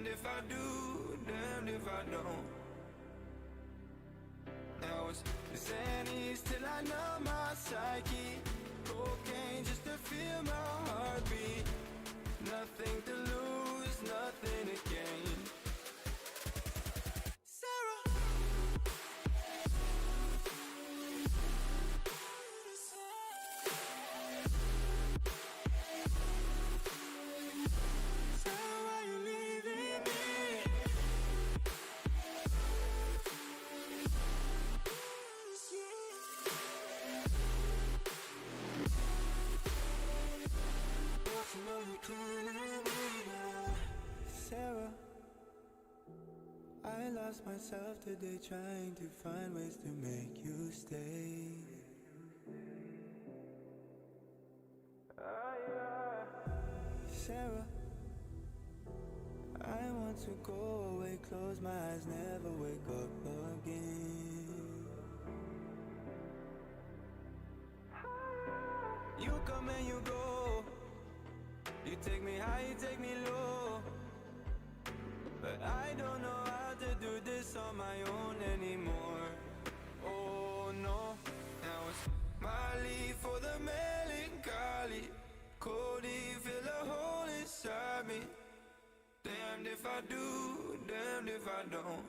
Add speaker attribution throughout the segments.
Speaker 1: Damned if I do, damned if I don't. Now it's Xannies till I numb my psyche. Cocaine just to feel my heartbeat. Nothing to lose, nothing to gain. Sarah. Sarah, why you leaving me? Sarah, I lost myself today trying to find ways to make you stay. Sarah, I want to go away, close my eyes, never wake up again. You come and you go. You take me high, you take me low. But I don't know how to do this on my own anymore. Oh no. Now it's Molly for the melancholy. Cody, fill a hole inside me. Damned if I do, damned if I don't.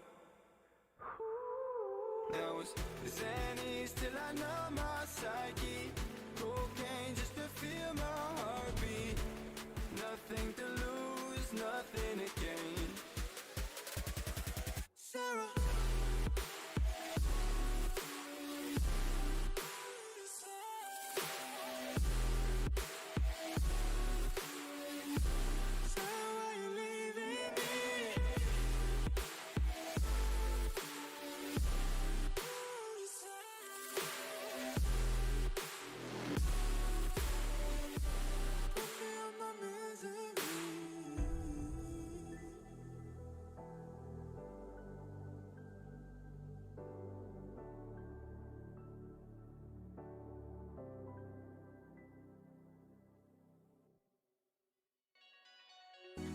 Speaker 1: Now it's Xannies till I numb my psyche. Cocaine just to feel my heartbeat. Nothing to lose, nothing to gain. Sarah. Sarah, why you leaving me?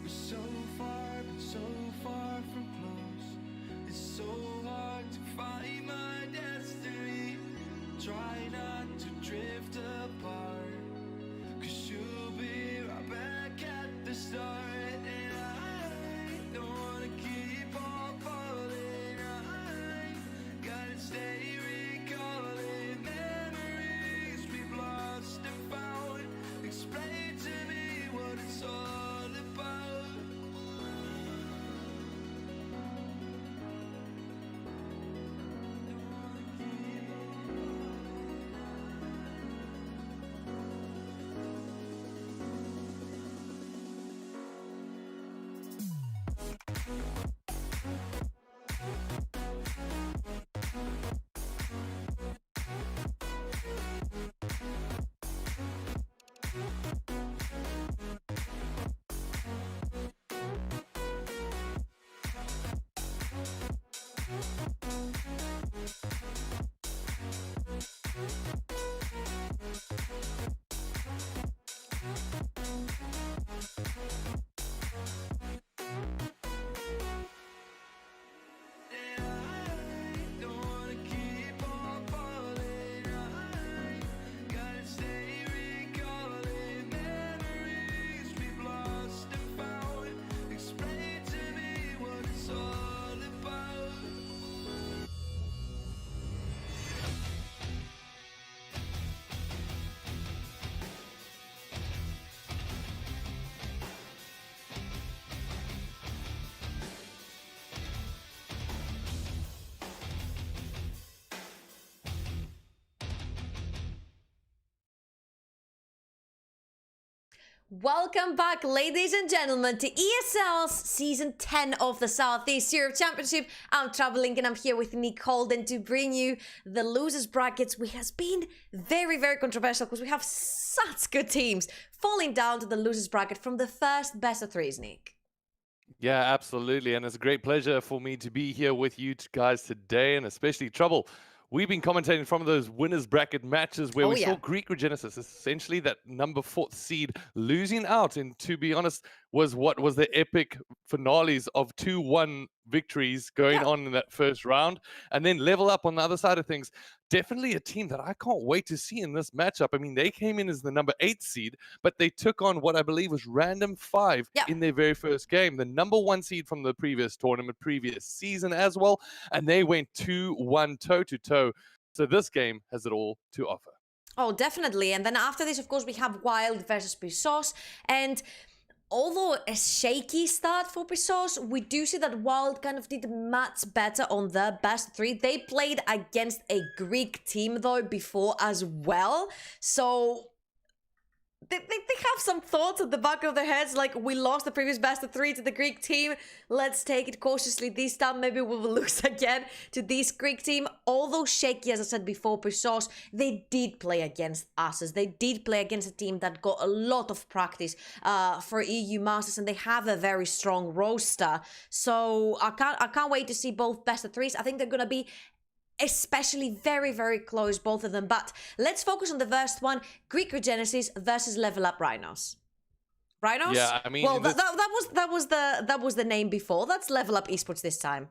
Speaker 1: We're so far, but so far from close. It's so hard to find my destiny. Try not to drift apart, 'cause you'll be right back at the start. And I don't wanna keep on falling. I gotta stay recalling memories we've lost and found. Explain to me what it's all about.
Speaker 2: Welcome back, ladies and gentlemen, to ESL's Season 10 of the Southeast Europe Championship. I'm Traveling and I'm here with Nick Holden to bring you the losers brackets, which has been very, very controversial because we have such good teams falling down to the losers bracket from the first best of threes, Nick.
Speaker 3: Yeah, absolutely. And it's a great pleasure for me to be here with you guys today, and especially Trouble. We've been commentating from those winners bracket matches where we saw Greek Regenesis, essentially that number 4th seed, losing out. And to be honest, was what was the epic finales of 2-1 victories going on in that first round. And then LevelUp on the other side of things, definitely a team that I can't wait to see in this matchup. I mean, they came in as the number 8 seed, but they took on what I believe was random 5 in their very first game, the number 1 seed from the previous tournament, previous season as well. And they went 2-1 toe-to-toe. So this game has it all to offer.
Speaker 2: Oh, definitely. And then after this, of course, we have Wild versus Pyrsos. And although a shaky start for Pyrsos, we do see that Wild kind of did much better on their best 3. They played against a Greek team, though, before as well. So they have some thoughts at the back of their heads, like, we lost the previous best of 3 to the Greek team. Let's take it cautiously this time. Maybe we will lose again to this Greek team. Although shaky, as I said before, Pyrsos, they did play against Asus. They did play against a team that got a lot of practice for EU Masters, and they have a very strong roster. So I can't wait to see both best of 3s. I think they're going to be especially very, very close, both of them. But let's focus on the first one, Greek Regenesis versus LevelUp Rhinos. Rhinos?
Speaker 3: Yeah, I mean,
Speaker 2: well, that was the name before. That's LevelUp Esports this time.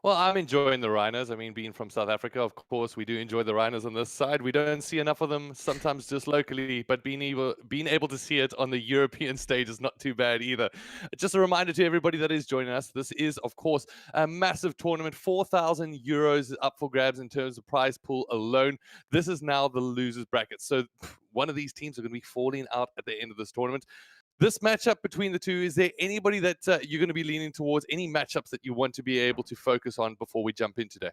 Speaker 3: Well, I'm enjoying the Rhinos. I mean, being from South Africa, of course, we do enjoy the Rhinos on this side. We don't see enough of them, sometimes just locally, but being able to see it on the European stage is not too bad either. Just a reminder to everybody that is joining us, this is, of course, a massive tournament. 4,000 euros up for grabs in terms of prize pool alone. This is now the losers bracket. So one of these teams are going to be falling out at the end of this tournament. This matchup between the two, is there anybody that you're going to be leaning towards? Any matchups that you want to be able to focus on before we jump in today?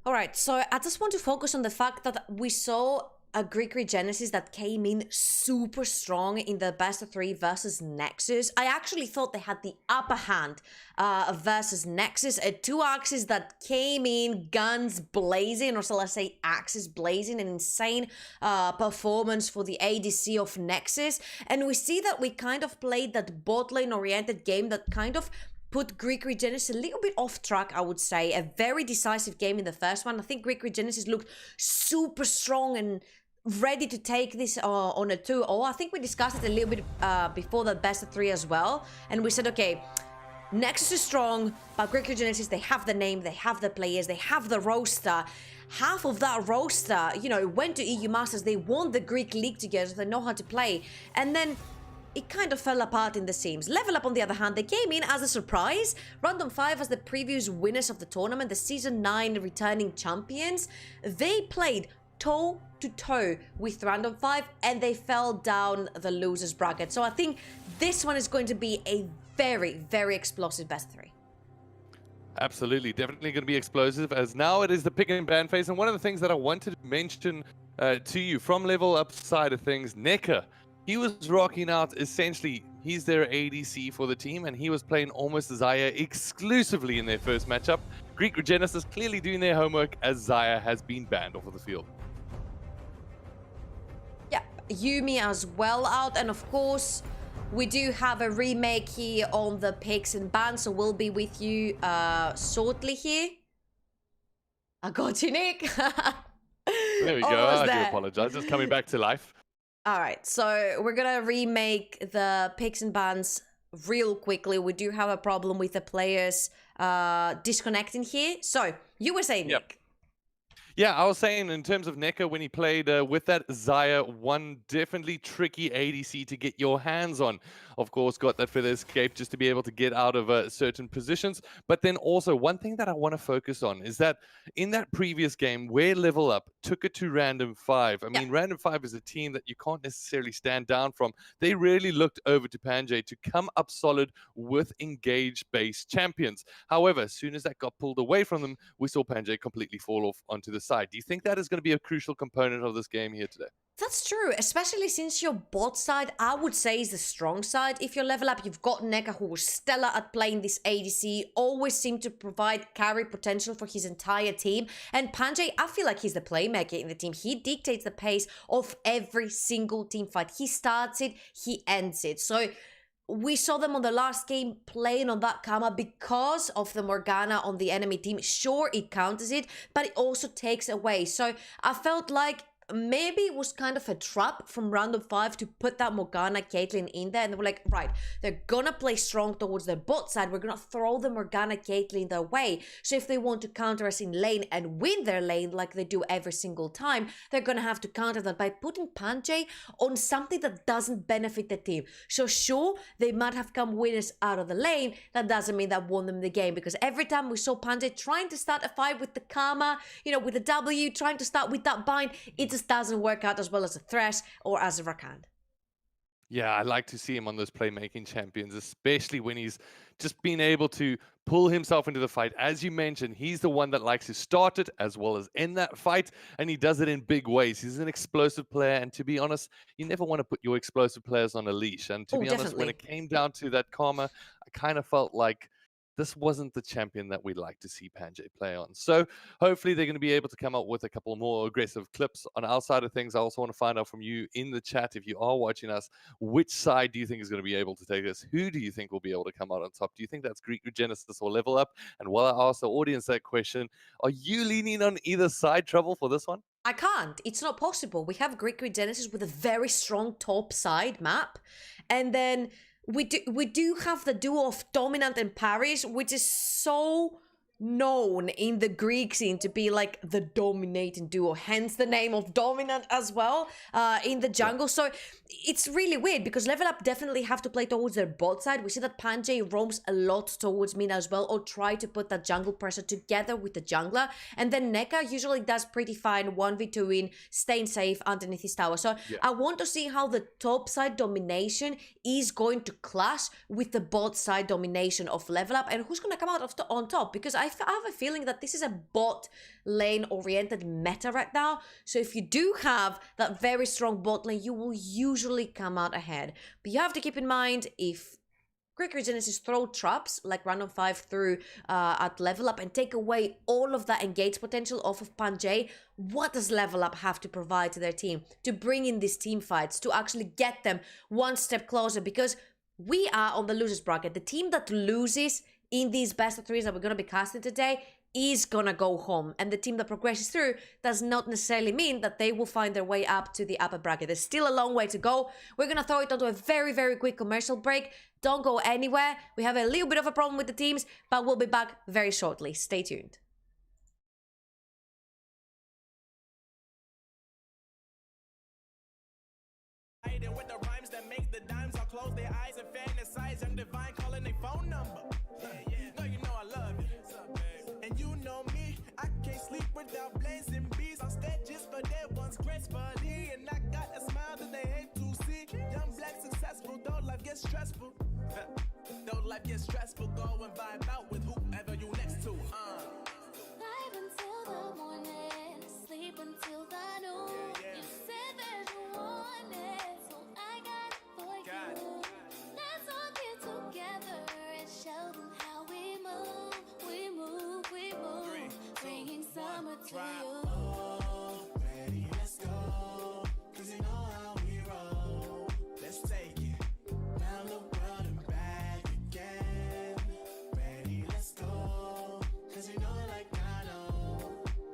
Speaker 2: All right, so I just want to focus on the fact that we saw a Greek Regenesis that came in super strong in the best of 3 versus Nexus. I actually thought they had the upper hand versus Nexus, a 2 axes that came in guns blazing, or shall I say axes blazing, an insane performance for the ADC of Nexus. And we see that we kind of played that bot lane oriented game that kind of put Greek Regenesis a little bit off track, I would say. A very decisive game in the first one. I think Greek Regenesis looked super strong and ready to take this on a 2-0. I think we discussed it a little bit before the best of 3 as well. And we said, okay, Nexus is strong, but Greek Regenesis, they have the name, they have the players, they have the roster. Half of that roster, you know, went to EU Masters. They won the Greek League together, so they know how to play. And then it kind of fell apart in the seams. LevelUp, on the other hand, they came in as a surprise. Random 5 as the previous winners of the tournament, the Season 9 returning champions. They played toe-to-toe with Random 5, and they fell down the losers bracket. So I think this one is going to be a very, very explosive best 3.
Speaker 3: Absolutely, definitely going to be explosive, as now it is the pick and ban phase. And one of the things that I wanted to mention to you from LevelUp side of things, Necker, he was rocking out essentially, he's their ADC for the team, and he was playing almost Xayah exclusively in their first matchup. Greek Regenesis clearly doing their homework, as Xayah has been banned off of the field.
Speaker 2: Yeah, Yumi as well out, and of course we do have a remake here on the picks and bans, so we'll be with you shortly here. I got you, Nick.
Speaker 3: There we go. I do apologize. Just coming back to life.
Speaker 2: All right, so we're gonna remake the picks and bans real quickly. We do have a problem with the players disconnecting here. So you were saying, Nick.
Speaker 3: Yeah, I was saying in terms of Necker, when he played with that Xayah, one definitely tricky ADC to get your hands on. Of course, got that feather escape just to be able to get out of certain positions. But then also, one thing that I want to focus on is that in that previous game where LevelUp took it to Random 5, I mean, Random 5 is a team that you can't necessarily stand down from. They really looked over to Panjay to come up solid with engage-based champions. However, as soon as that got pulled away from them, we saw Panjay completely fall off onto the side. Do you think that is going to be a crucial component of this game here today?
Speaker 2: That's true, especially since your bot side, I would say, is the strong side. If you're LevelUp, you've got Necker, who was stellar at playing this ADC, always seemed to provide carry potential for his entire team. And Panjay, I feel like he's the playmaker in the team. He dictates the pace of every single team fight. He starts it, he ends it. So we saw them on the last game playing on that Kama because of the Morgana on the enemy team. Sure, it counters it, but it also takes away. So I felt like maybe it was kind of a trap from random 5 to put that Morgana Caitlyn in there, and they were like, right, they're gonna play strong towards their bot side, we're gonna throw the Morgana Caitlyn their way, so if they want to counter us in lane and win their lane like they do every single time, they're gonna have to counter that by putting Panjay on something that doesn't benefit the team. So sure, they might have come winners out of the lane, that doesn't mean that won them the game, because every time we saw Panjay trying to start a fight with the Karma, you know, with the W, trying to start with that bind, it just doesn't work out as well as a Thresh or as a Rakan.
Speaker 3: Yeah, I like to see him on those playmaking champions, especially when he's just been able to pull himself into the fight. As you mentioned, he's the one that likes to start it as well as end that fight, and he does it in big ways. He's an explosive player, and to be honest, you never want to put your explosive players on a leash. And to be honest, when it came down to that Karma, I kind of felt like this wasn't the champion that we'd like to see Panjay play on. So hopefully they're going to be able to come up with a couple more aggressive clips. On our side of things, I also want to find out from you in the chat, if you are watching us, which side do you think is going to be able to take this? Who do you think will be able to come out on top? Do you think that's Greek Regenesis or LevelUp? And while I ask the audience that question, are you leaning on either side, Trouble, for this one?
Speaker 2: I can't. It's not possible. We have Greek Regenesis with a very strong top side map, and then we do have the duo of Dominant and Paris, which is so known in the Greek scene to be like the dominating duo, hence the name of Dominant as well in the jungle. So it's really weird because LevelUp definitely have to play towards their bot side. We see that Panjay roams a lot towards mid as well, or try to put that jungle pressure together with the jungler, and then Neka usually does pretty fine 1v2 in, staying safe underneath his tower. So I want to see how the top side domination is going to clash with the bot side domination of LevelUp, and who's going to come out on top, because I have a feeling that this is a bot lane oriented meta right now. So if you do have that very strong bot lane, you will usually come out ahead. But you have to keep in mind, if Greek Regenesis throw traps like random 5 through at LevelUp and take away all of that engage potential off of Panjay, what does LevelUp have to provide to their team to bring in these team fights, to actually get them one step closer? Because we are on the losers bracket. The team that loses in these best of threes that we're going to be casting today is going to go home. And the team that progresses through does not necessarily mean that they will find their way up to the upper bracket. There's still a long way to go. We're going to throw it onto a very, very quick commercial break. Don't go anywhere. We have a little bit of a problem with the teams, but we'll be back very shortly. Stay tuned.
Speaker 4: With the rhymes that make the dimes, I'll close their eyes and fantasize. I'm divine, calling their phone number. No, you know I love it. And you know me, I can't sleep without blazing bees. On stages for their ones gracefully, and I got a smile that they hate to see. Young, black, successful, though life gets stressful. Though life gets stressful, go and vibe out with whoever you next to.
Speaker 5: Live until the morning, sleep until the noon. You said that you want it, so I got it for you. Let's all get together and show them how we move. We move, we move, bringing summer to you.
Speaker 4: Ready, let's go. 'Cause you know how we roll. Let's take it round the world and back again. Ready, let's go. 'Cause you know like I know.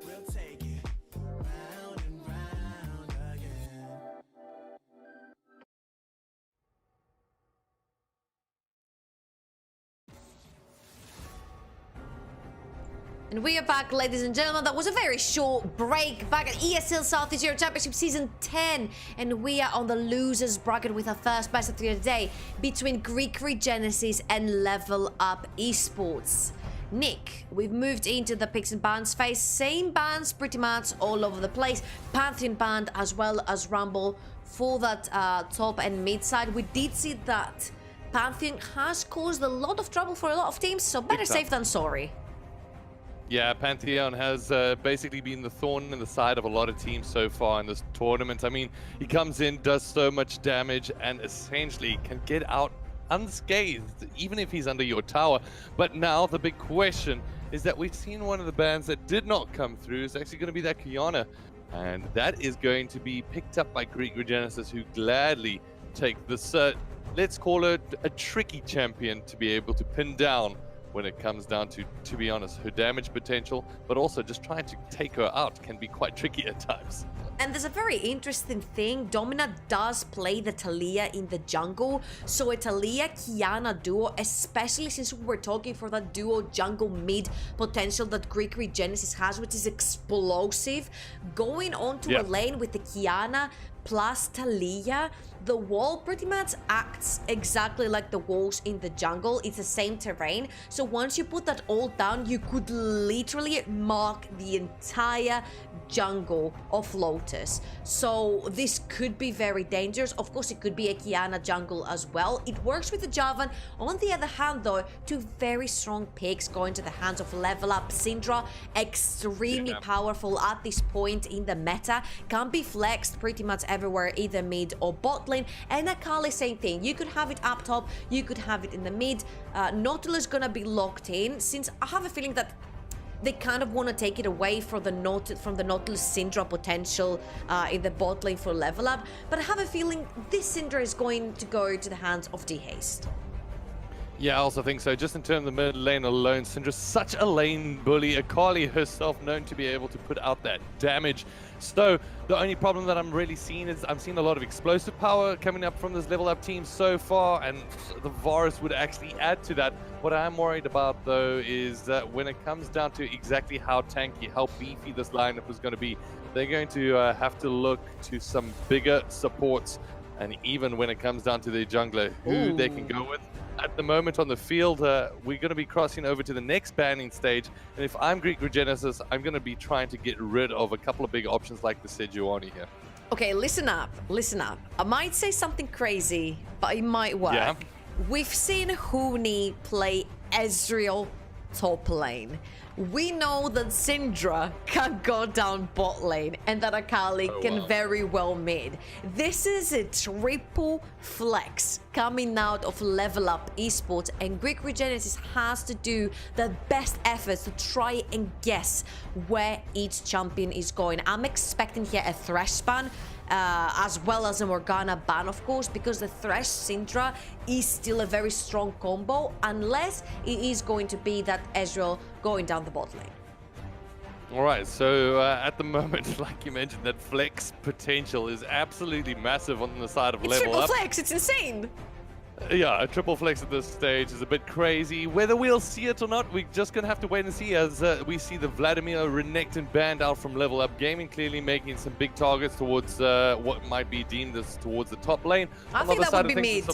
Speaker 4: We'll take it round and round again.
Speaker 2: And we are back, ladies and gentlemen. That was a very short break back at ESL Southeast Europe Championship Season 10. And we are on the losers bracket with our first best of 3 of the day between Greek Regenesis and LevelUp Esports. Nick, we've moved into the picks and bans phase. Same bans pretty much all over the place. Pantheon banned as well as Rumble for that top and mid side. We did see that Pantheon has caused a lot of trouble for a lot of teams, so better safe than sorry.
Speaker 3: Yeah, Pantheon has basically been the thorn in the side of a lot of teams so far in this tournament. I mean, he comes in, does so much damage, and essentially can get out unscathed, even if he's under your tower. But now the big question is that we've seen one of the bans that did not come through is actually going to be that Kiana. And that is going to be picked up by Greek Regenesis, who gladly take this, let's call it a tricky champion to be able to pin down when it comes down to be honest, her damage potential, but also just trying to take her out can be quite tricky at times.
Speaker 2: And there's a very interesting thing. Domina does play the Talia in the jungle. So a Talia-Kiana duo, especially since we're talking for that duo jungle mid potential that Greek Regenesis has, which is explosive. Going on to a lane with the Kiana plus Talia, the wall pretty much acts exactly like the walls in the jungle. It's the same terrain. So once you put that all down, you could literally mark the entire jungle of Lotus. So this could be very dangerous. Of course, it could be a Kiana jungle as well. It works with the Javan. On the other hand, though, two very strong picks going to the hands of LevelUp. Syndra, extremely powerful at this point in the meta, can be flexed pretty much everywhere, either mid or bot lane. And Akali, same thing. You could have it up top, you could have it in the mid. Nautilus gonna be locked in, since I have a feeling that they kind of want to take it away from the Nautilus Syndra potential in the bot lane for LevelUp. But I have a feeling this Syndra is going to go to the hands of D-Haste.
Speaker 3: Yeah, I also think so. Just in terms of the mid lane alone, Syndra's such a lane bully. Akali herself known to be able to put out that damage. So the only problem that I'm really seeing is I'm seeing a lot of explosive power coming up from this LevelUp team so far, and the Varus would actually add to that. What I'm worried about, though, is that when it comes down to exactly how tanky, how beefy this lineup is going to be, they're going to have to look to some bigger supports. And even when it comes down to their jungler, who they can go with. At the moment on the field, we're going to be crossing over to the next banning stage. And if I'm Greek Regenesis, I'm going to be trying to get rid of a couple of big options like the Sejuani here.
Speaker 2: Okay, listen up, listen up. I might say something crazy, but it might work.
Speaker 3: Yeah.
Speaker 2: We've seen Huni play Ezreal top lane. We know that Syndra can go down bot lane and that Akali can very well mid. This is a triple flex coming out of LevelUp Esports, and Greek Regenesis has to do the best efforts to try and guess where each champion is going. I'm expecting here a Thresh ban, as well as a Morgana ban, of course, because the Thresh Syndra is still a very strong combo, unless it is going to be that Ezreal going down the bot lane.
Speaker 3: All right, so at the moment, like you mentioned, that flex potential is absolutely massive on the side of
Speaker 2: It's
Speaker 3: LevelUp.
Speaker 2: triple flex, it's insane.
Speaker 3: Yeah, a triple flex at this stage is a bit crazy. Whether we'll see it or not, we're just going to have to wait and see, as we see the Vladimir Renekton banned out from LevelUp Gaming, clearly making some big targets towards what might be deemed as towards the top lane.
Speaker 2: I think that would be mid.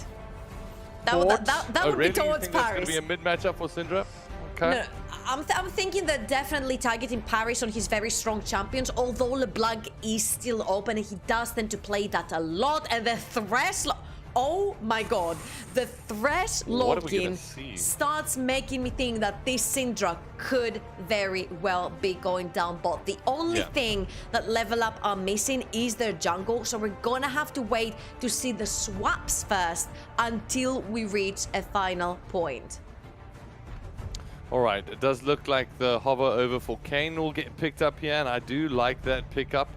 Speaker 2: That would be towards Paris.
Speaker 3: It's going to be a mid matchup for Syndra? Okay.
Speaker 2: No, I'm thinking that definitely targeting Paris on his very strong champions, although LeBlanc is still open, he does tend to play that a lot, and the Thresh... Oh my god, the Thresh lock-in starts making me think that this Syndra could very well be going down bot. The only thing that LevelUp are missing is their jungle, so we're gonna have to wait to see the swaps first until we reach a final point.
Speaker 3: Alright, it does look like the hover over for Kane will get picked up here, and I do like that pickup.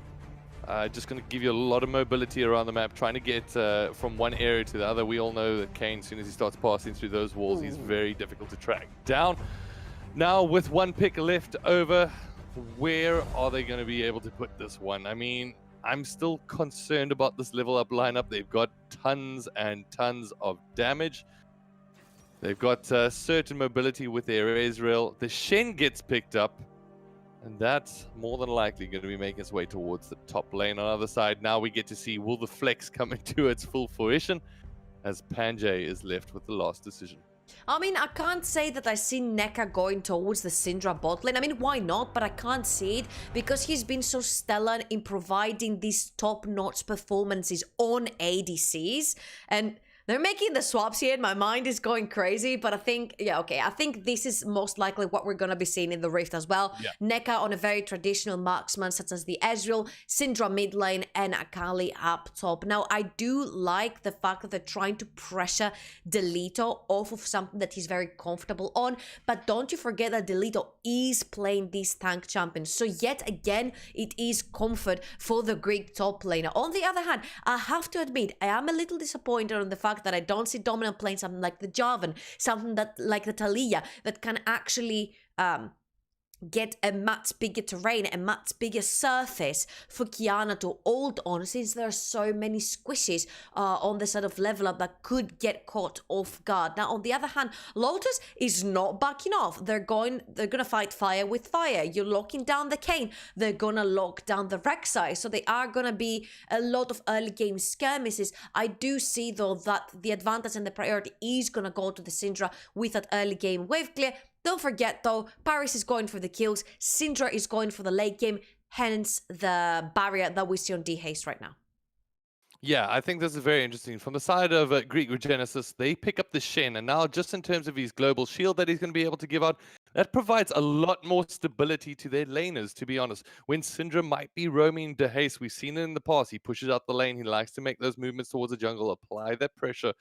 Speaker 3: Just going to give you a lot of mobility around the map, trying to get from one area to the other. We all know that Kane, as soon as he starts passing through those walls, he's very difficult to track down. Now, with one pick left over, where are they going to be able to put this one? I mean, I'm still concerned about this LevelUp lineup. They've got tons and tons of damage. They've got certain mobility with their Ezreal. The Shen gets picked up. And that's more than likely going to be making its way towards the top lane. On the other side, now we get to see, will the flex come into its full fruition, as Panjay is left with the last decision.
Speaker 2: I mean, I can't say that I see Neka going towards the Syndra bot lane. I mean, why not? But I can't see it because he's been so stellar in providing these top-notch performances on ADCs. And they're making the swaps here. My mind is going crazy, but I think, I think this is most likely what we're going to be seeing in the Rift as well. Neka on a very traditional marksman, such as the Ezreal, Syndra mid lane, and Akali up top. Now, I do like the fact that they're trying to pressure Delito off of something that he's very comfortable on, but don't you forget that Delito is playing these tank champions. So yet again, it is comfort for the Greek top laner. On the other hand, I have to admit, I am a little disappointed on the fact that I don't see Dominant playing something like the Javan, something that like the Talia that can actually get a much bigger terrain, a much bigger surface for Kiana to hold on, since there are so many squishes on the side of LevelUp that could get caught off guard. Now, on the other hand, Lotus is not backing off. They're gonna fight fire with fire. You're locking down the Kayn, they're gonna lock down the Rek'Sai. So they are gonna be a lot of early game skirmishes. I do see though that the advantage and the priority is gonna go to the Syndra with that early game wave clear. Don't forget though, Paris is going for the kills, Syndra is going for the late game, hence the barrier that we see on D-Haste right now.
Speaker 3: Yeah, I think this is very interesting. From the side of Greek Regenesis, they pick up the Shen, and now just in terms of his global shield that he's going to be able to give out, that provides a lot more stability to their laners, to be honest. When Syndra might be roaming D-Haste, we've seen it in the past, he pushes out the lane, he likes to make those movements towards the jungle, apply that pressure.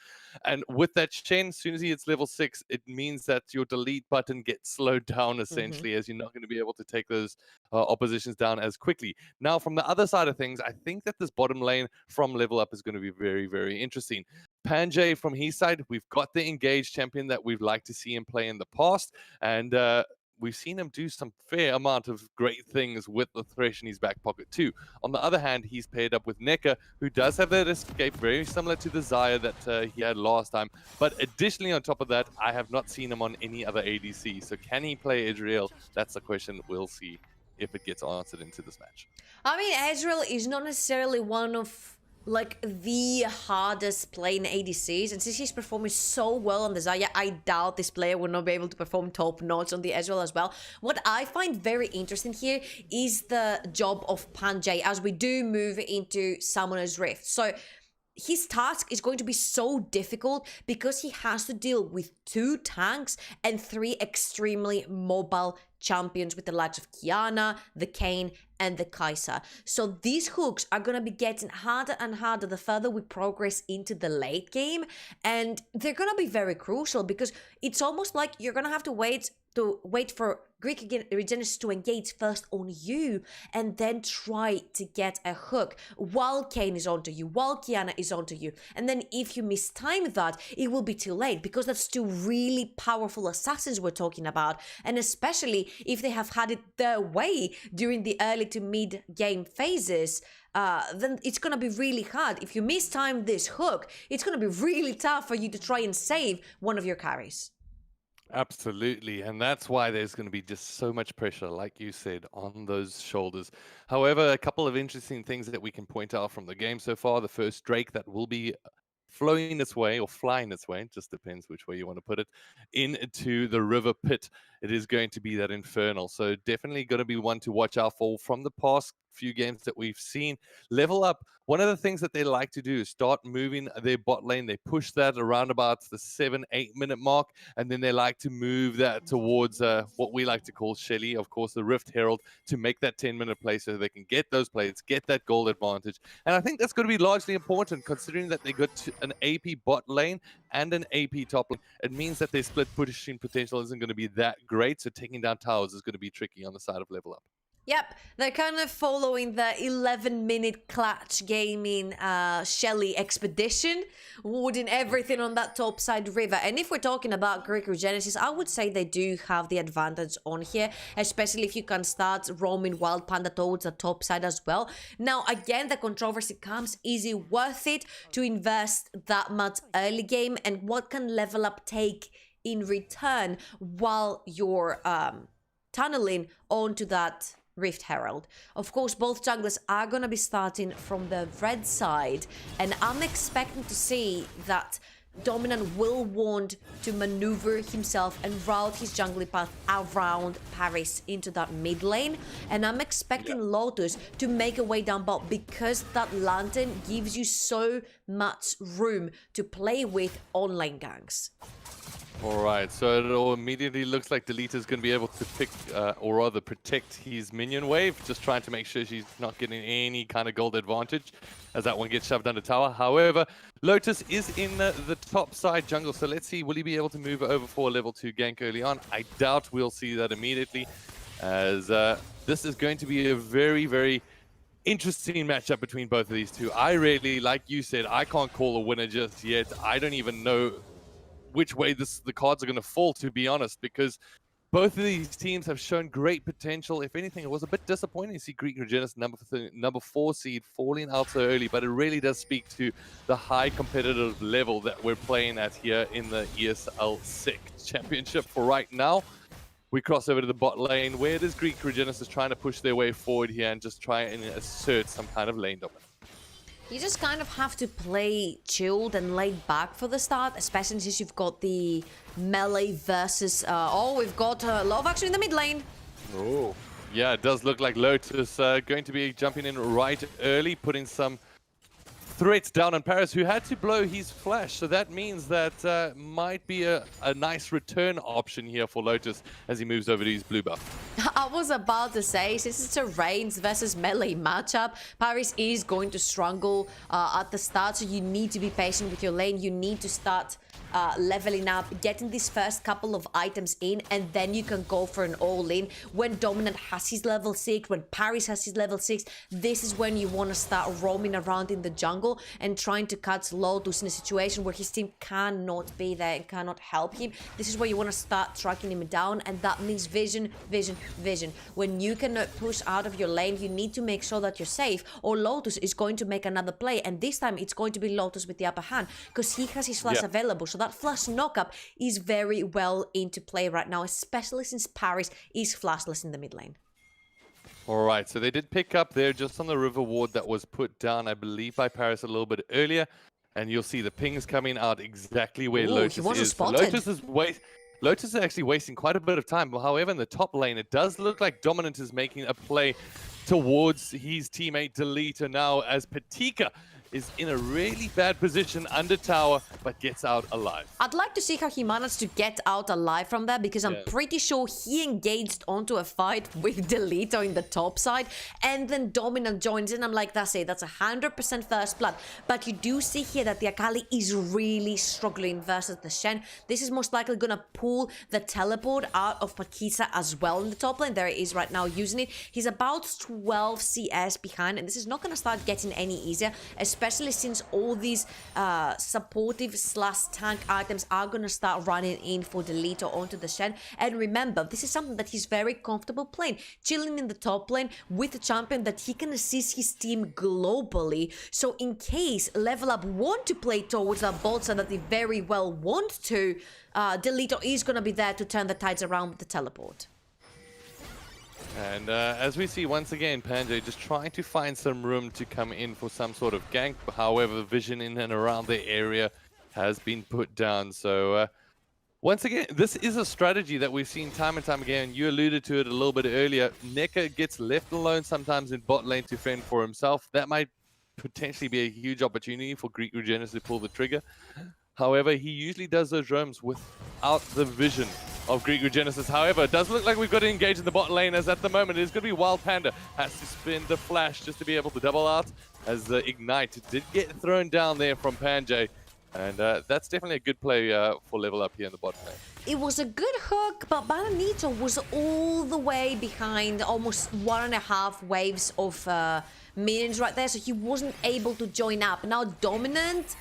Speaker 3: And with that Shen, as soon as he hits level 6, it means that your delete button gets slowed down, essentially, as you're not going to be able to take those oppositions down as quickly. Now, from the other side of things, I think that this bottom lane from LevelUp is going to be very, very interesting. Panjay from his side, we've got the engaged champion that we've liked to see him play in the past, and we've seen him do some fair amount of great things with the Thresh in his back pocket too. On the other hand, he's paired up with Neca, who does have that escape, very similar to the Xayah that he had last time. But additionally, on top of that, I have not seen him on any other ADC. So can he play Ezreal? That's the question we'll see if it gets answered into this match.
Speaker 2: I mean, Ezreal is not necessarily one of like the hardest playing ADCs, and since he's performing so well on the Xayah, I doubt this player will not be able to perform top notch on the Ezreal as well. What I find very interesting here is the job of Panjay as we do move into Summoner's Rift. So his task is going to be so difficult because he has to deal with 2 tanks and 3 extremely mobile champions with the likes of Kiana, the Kayn, and the Kai'Sa. So these hooks are going to be getting harder and harder the further we progress into the late game, and they're going to be very crucial because it's almost like you're going to have to wait for Greek Regenesis to engage first on you and then try to get a hook while Kayn is onto you, while Kiana is onto you. And then if you mistime that, it will be too late because that's 2 really powerful assassins we're talking about. And especially if they have had it their way during the early to mid game phases, then it's going to be really hard. If you mistime this hook, it's going to be really tough for you to try and save one of your carries.
Speaker 3: Absolutely, and that's why there's going to be just so much pressure, like you said, on those shoulders. However, a couple of interesting things that we can point out from the game so far. The first Drake that will be flowing its way, or flying its way, just depends which way you want to put it, into the river pit. It is going to be that Infernal, so definitely going to be one to watch out for from the past few games that we've seen. LevelUp, one of the things that they like to do is start moving their bot lane. They push that around about the 7-8 minute mark, and then they like to move that towards what we like to call Shelly, of course, the Rift Herald, to make that 10-minute play so they can get those plays, get that gold advantage. And I think that's going to be largely important considering that they got an AP bot lane and an AP top lane. It means that their split pushing potential isn't going to be that great, so taking down towers is going to be tricky on the side of LevelUp.
Speaker 2: Yep, they're kind of following the 11-minute clutch gaming Shelly expedition, warding everything on that topside river. And if we're talking about Greek Regenesis, I would say they do have the advantage on here, especially if you can start roaming Wild Panda towards the topside as well. Now, again, the controversy comes, is it worth it to invest that much early game? And what can LevelUp take in return while you're tunneling onto that Rift Herald? Of course, both junglers are going to be starting from the red side, and I'm expecting to see that Dominant will want to maneuver himself and route his jungling path around Paris into that mid lane, and I'm expecting Lotus to make a way down bot because that Lantern gives you so much room to play with on lane ganks.
Speaker 3: All right, so it all immediately looks like Delita is going to be able to pick, or rather protect his minion wave, just trying to make sure she's not getting any kind of gold advantage as that one gets shoved under tower. However, Lotus is in the top side jungle, so let's see, will he be able to move over for a level 2 gank early on? I doubt we'll see that immediately, as this is going to be a very, very interesting matchup between both of these two. I really, like you said, I can't call a winner just yet. I don't even know which way the cards are going to fall, to be honest, because Both of these teams have shown great potential. If anything, it was a bit disappointing to see Greek Regenesis number 4 seed falling out so early, but it really does speak to the high competitive level that we're playing at here in the ESL SEC Championship for right now. We cross over to the bot lane, where it is Greek Regenesis trying to push their way forward here and just try and assert some kind of lane dominance.
Speaker 2: You just kind of have to play chilled and laid back for the start, especially since you've got the melee versus... we've got a lot of action in the mid lane.
Speaker 3: Oh, yeah, it does look like Lotus going to be jumping in right early, putting some threats down on Pyrsos, who had to blow his flash. So that means that might be a nice return option here for Lotus as he moves over to his blue buff.
Speaker 2: I was about to say, since it's a range versus melee matchup, Pyrsos is going to struggle at the start, so you need to be patient with your lane. You need to start leveling up, getting these first couple of items in, and then you can go for an all-in. When Dominant has his level 6, when Pyrsos has his level 6, this is when you want to start roaming around in the jungle and trying to catch Lotus in a situation where his team cannot be there and cannot help him. This is where you want to start tracking him down, and that means vision, vision, vision. When you cannot push out of your lane, you need to make sure that you're safe, or Lotus is going to make another play, and this time it's going to be Lotus with the upper hand because he has his flash available. So that flash knockup is very well into play right now, especially since Pyrsos is flashless in the mid lane.
Speaker 3: All right, so they did pick up there just on the river ward that was put down, I believe, by Pyrsos a little bit earlier. And you'll see the pings coming out exactly where Lotus is. So Lotus is actually wasting quite a bit of time. However, in the top lane, it does look like Dominant is making a play towards his teammate Deleter now, as Patika is in a really bad position under tower, but gets out alive.
Speaker 2: I'd like to see how he managed to get out alive from there, because I'm pretty sure he engaged onto a fight with Deleter in the top side, and then Dominant joins in. I'm like, that's it, that's 100% first blood. But you do see here that the Akali is really struggling versus the Shen. This is most likely gonna pull the teleport out of Pakisa as well in the top lane. There he is right now using it. He's about 12 CS behind, and this is not gonna start getting any easier, especially since all these supportive / tank items are going to start running in for Deleter onto the Shen. And remember, this is something that he's very comfortable playing, chilling in the top lane with a champion that he can assist his team globally. So in case LevelUp want to play towards that bot side that they very well want to, Deleter is going to be there to turn the tides around with the teleport.
Speaker 3: And as we see once again, Panjay just trying to find some room to come in for some sort of gank. However, vision in and around the area has been put down. So once again, this is a strategy that we've seen time and time again. You alluded to it a little bit earlier. Neka gets left alone sometimes in bot lane to fend for himself. That might potentially be a huge opportunity for Greek Regenesis to pull the trigger. However, he usually does those roams without the vision of Greek Regenesis. However, it does look like we've got to engage in the bot lane, as at the moment it is going to be Wild Panda. Has to spin the flash just to be able to double out, as the Ignite did get thrown down there from Panjay. And that's definitely a good play for LevelUp here in the bot lane.
Speaker 2: It was a good hook, but Bananito was all the way behind, almost 1.5 waves of minions right there, so he wasn't able to join up. Now Dominant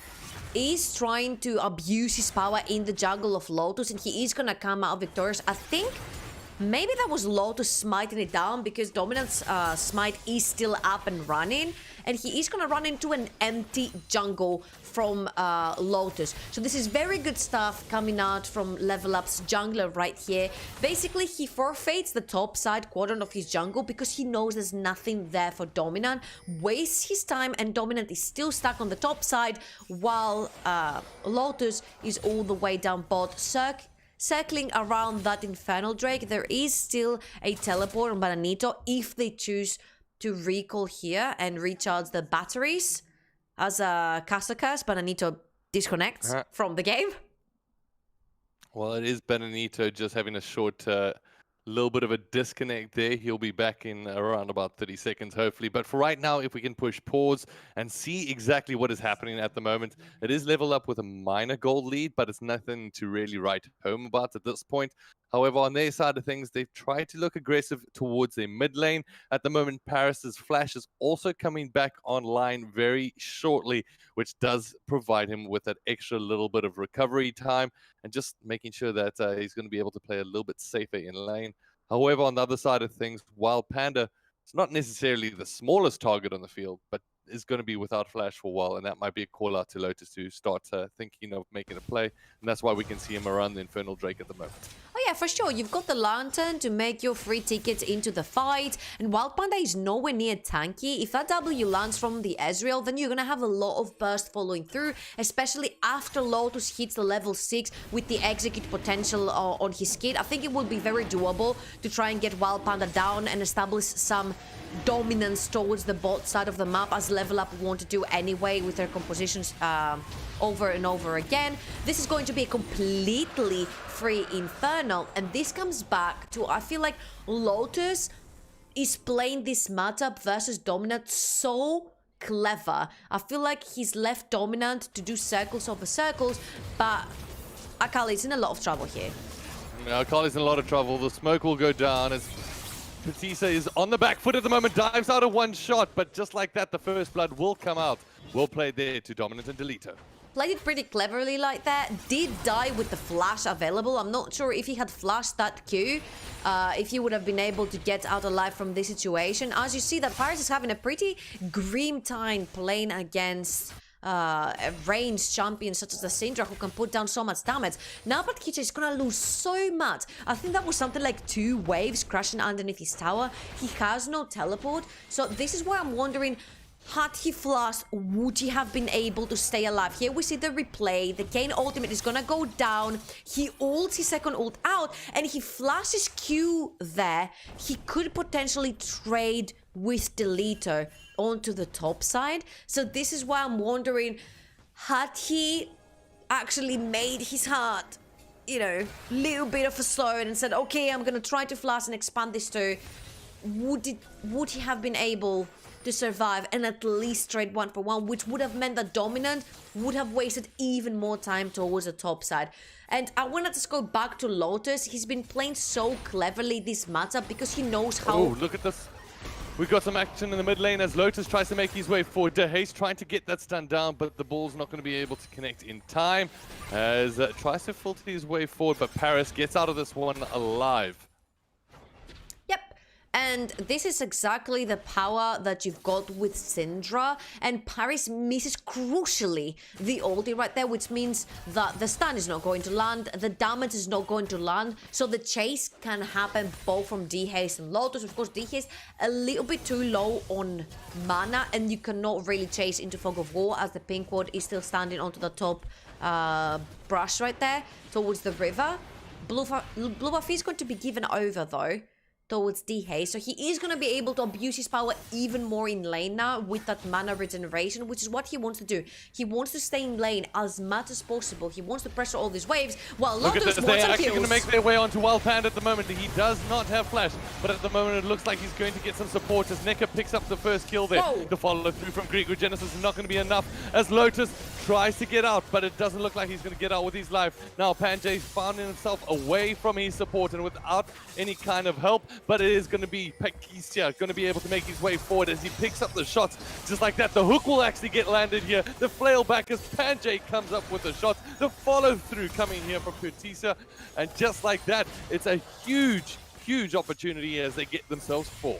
Speaker 2: is trying to abuse his power in the jungle of Lotus, and he is gonna come out victorious. I think maybe that was Lotus smiting it down, because Dominant's smite is still up and running, and he is gonna run into an empty jungle from Lotus. So this is very good stuff coming out from LevelUp's jungler right here. Basically, he forfeits the top side quadrant of his jungle because he knows there's nothing there for Dominant, wastes his time, and Dominant is still stuck on the top side, while Lotus is all the way down bot, circling around that Infernal Drake. There is still a teleport on Bananito if they choose to recall here and recharge the batteries. As a caster curse, Bananito disconnects from the game.
Speaker 3: Well, it is Bananito just having a short little bit of a disconnect there. He'll be back in around about 30 seconds, hopefully. But for right now, if we can push pause and see exactly what is happening at the moment, it is LevelUp with a minor gold lead, but it's nothing to really write home about at this point. However, on their side of things, they've tried to look aggressive towards their mid lane. At the moment, Pyrsos' flash is also coming back online very shortly, which does provide him with that extra little bit of recovery time. and just making sure that he's going to be able to play a little bit safer in lane. However, on the other side of things, while Panda is not necessarily the smallest target on the field, but is going to be without flash for a while, and that might be a call out to Lotus to start thinking of making a play, and that's why we can see him around the Infernal Drake at the moment.
Speaker 2: Oh yeah, for sure. You've got the Lantern to make your free tickets into the fight, and while Panda is nowhere near tanky, if that W lands from the Ezreal, then you're gonna have a lot of burst following through, especially after Lotus hits the level 6 with the execute potential on his kit. I think it will be very doable to try and get Wild Panda down and establish some dominance towards the bot side of the map, as LevelUp want to do anyway with their compositions over and over again. This is going to be a completely free Infernal, and this comes back to, I feel like Lotus is playing this matchup versus Dominant so clever. I feel like he's left Dominant to do circles over circles, but Akali's in a lot of trouble here.
Speaker 3: Akali's in a lot of trouble. The smoke will go down as Pyrsos is on the back foot at the moment, dives out of one shot, but just like that, the first blood will come out. Well played there to Dominant and Delito.
Speaker 2: Played it pretty cleverly like that. Did die with the flash available. I'm not sure if he had flashed that Q, if he would have been able to get out alive from this situation. As you see, that Pyrsos is having a pretty grim time playing against a ranged champion such as the Syndra, who can put down so much damage. Now Patkicha is gonna lose so much. I think that was something like 2 waves crashing underneath his tower. He has no teleport, so this is why I'm wondering, had he flashed, would he have been able to stay alive? Here we see the replay. The Kayn ultimate is gonna go down. He ults his second ult out, and he flashes Q there. He could potentially trade with Delito onto the top side. So this is why I'm wondering, had he actually made his heart, you know, little bit of a stone and said, okay, I'm gonna try to flash and expand this too, would he have been able to survive and at least trade 1-for-1, which would have meant that Dominant would have wasted even more time towards the top side. And I want to just go back to Lotus. He's been playing so cleverly this matchup because he knows how...
Speaker 3: Oh, look at this. We've got some action in the mid lane as Lotus tries to make his way forward. DeHace trying to get that stun down, but the ball's not going to be able to connect in time as tries to filter his way forward, but Paris gets out of this one alive.
Speaker 2: Yep. And this is exactly the power that you've got with Syndra, and Paris misses crucially the ulti right there, which means that the stun is not going to land, the damage is not going to land, so the chase can happen both from DeHace and Lotus. Of course, DeHace a little bit too low on mana, and you cannot really chase into Fog of War as the pink ward is still standing onto the top brush right there towards the river. Blue buff is going to be given over though towards DeHace, so he is going to be able to abuse his power even more in lane now with that mana regeneration, which is what he wants to do. He wants to stay in lane as much as possible. He wants to pressure all these waves while Lotus wants some
Speaker 3: They're actually
Speaker 2: kills.
Speaker 3: going to make their way onto Wild Panda at the moment. He does not have flash, but at the moment it looks like he's going to get some support as Neka picks up the first kill there.
Speaker 2: Whoa.
Speaker 3: The follow through from Greek Regenesis is not going to be enough as Lotus tries to get out, but it doesn't look like he's going to get out with his life. Now Panjay's found himself away from his support and without any kind of help, but it is going to be Pakistia going to be able to make his way forward as he picks up the shots just like that. The hook will actually get landed here. The flail back as Panjay comes up with the shots. The follow through coming here from Pyrsos, and just like that, it's a huge opportunity as they get themselves 4.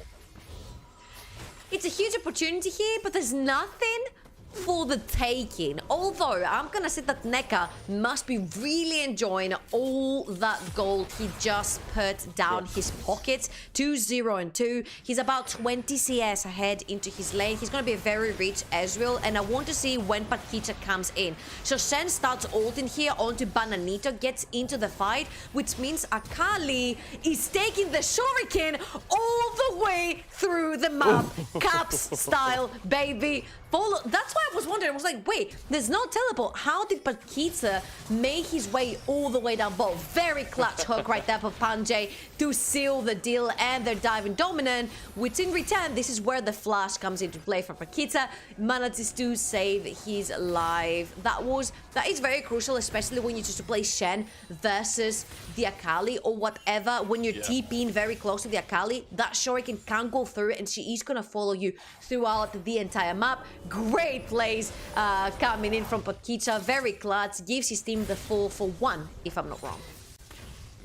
Speaker 2: It's a huge opportunity here, but there's nothing for the taking. Although I'm gonna say that Neka must be really enjoying all that gold he just put down his pockets. 2-0 and 2. He's about 20 CS ahead into his lane. He's gonna be a very rich Ezreal, and I want to see when Patkicha comes in. So Shen starts ulting here onto Bananito, gets into the fight, which means Akali is taking the shuriken all the way through the map. Caps style, baby. That's why I was wondering. I was like, wait, there's no teleport. How did Patkicha make his way all the way down bottom? Very clutch hook right there for Panjay to seal the deal, and they're diving Dominant, which in return, this is where the flash comes into play for Patkicha. Manages to save his life. That is very crucial, especially when you choose to play Shen versus the Akali or whatever. When you're TPing very close to the Akali, that shuriken can go through, and she is gonna follow you throughout the entire map. Great plays coming in from Paquita. Very clutch. Gives his team the 4-for-1, if I'm not wrong.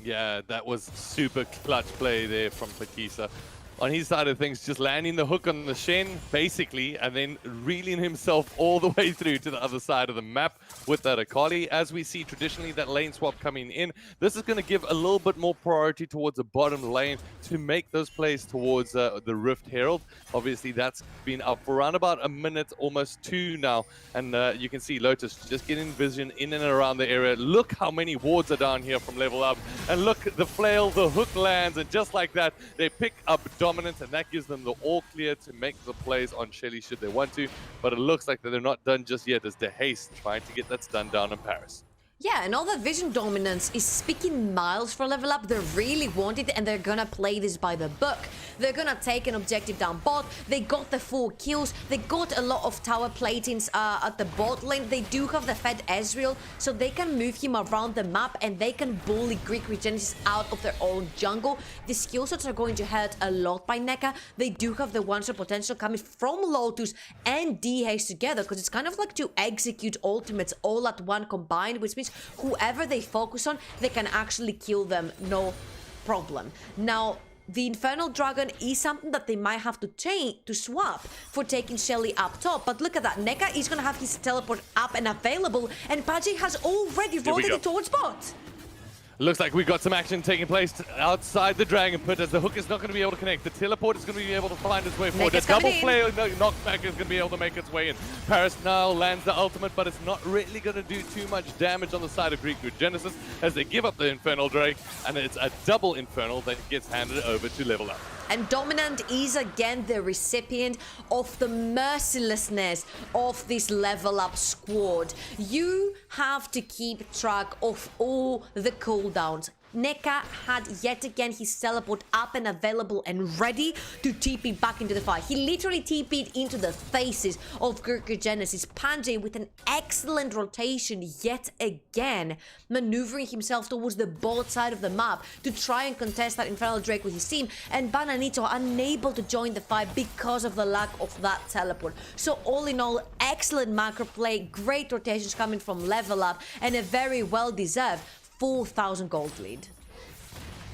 Speaker 3: Yeah, that was super clutch play there from Paquita. On his side of things, just landing the hook on the Shen, basically, and then reeling himself all the way through to the other side of the map with that Akali. As we see traditionally that lane swap coming in, this is going to give a little bit more priority towards the bottom lane to make those plays towards the Rift Herald. Obviously, that's been up for around about a minute, almost 2 now. And you can see Lotus just getting vision in and around the area. Look how many wards are down here from LevelUp. And look, the flail, the hook lands, and just like that, they pick up dominance, and that gives them the all clear to make the plays on Shelly should they want to. But it looks like that they're not done just yet as DeHaste trying to get that stun down on Paris.
Speaker 2: Yeah, and all that vision dominance is speaking miles for LevelUp. They really want it, and they're gonna play this by the book. They're gonna take an objective down bot. They got the 4 kills. They got a lot of tower platings at the bot lane. They do have the fed Ezreal, so they can move him around the map, and they can bully Greek Regenesis out of their own jungle. The skill sets are going to hurt a lot by NECA. They do have the one-shot potential coming from Lotus and DHaste together, because it's kind of like to execute ultimates all at one combined, which means whoever they focus on, they can actually kill them, no problem. Now, the Infernal Dragon is something that they might have to change, to swap for taking Shelly up top. But look at that, NECA is going to have his teleport up and available, and Pudgy has already rolled it towards bot.
Speaker 3: Looks like we got some action taking place outside the Dragon Pit as the hook is not going to be able to connect. The teleport is going to be able to find its way forward. The double flare knockback is going to be able to make its way in. Paris now lands the ultimate, but it's not really going to do too much damage on the side of Greek Regenesis as they give up the Infernal Drake, and it's a double Infernal that gets handed over to LevelUp.
Speaker 2: And Dominant is again the recipient of the mercilessness of this LevelUp squad. You have to keep track of all the cooldowns. NECA had yet again his teleport up and available and ready to TP back into the fight. He literally TP'd into the faces of Greek Regenesis. Panjay with an excellent rotation yet again, maneuvering himself towards the bot side of the map to try and contest that Infernal Drake with his team, and Bananito unable to join the fight because of the lack of that teleport. So all in all, excellent macro play, great rotations coming from LevelUp, and a very well-deserved 4,000 gold lead.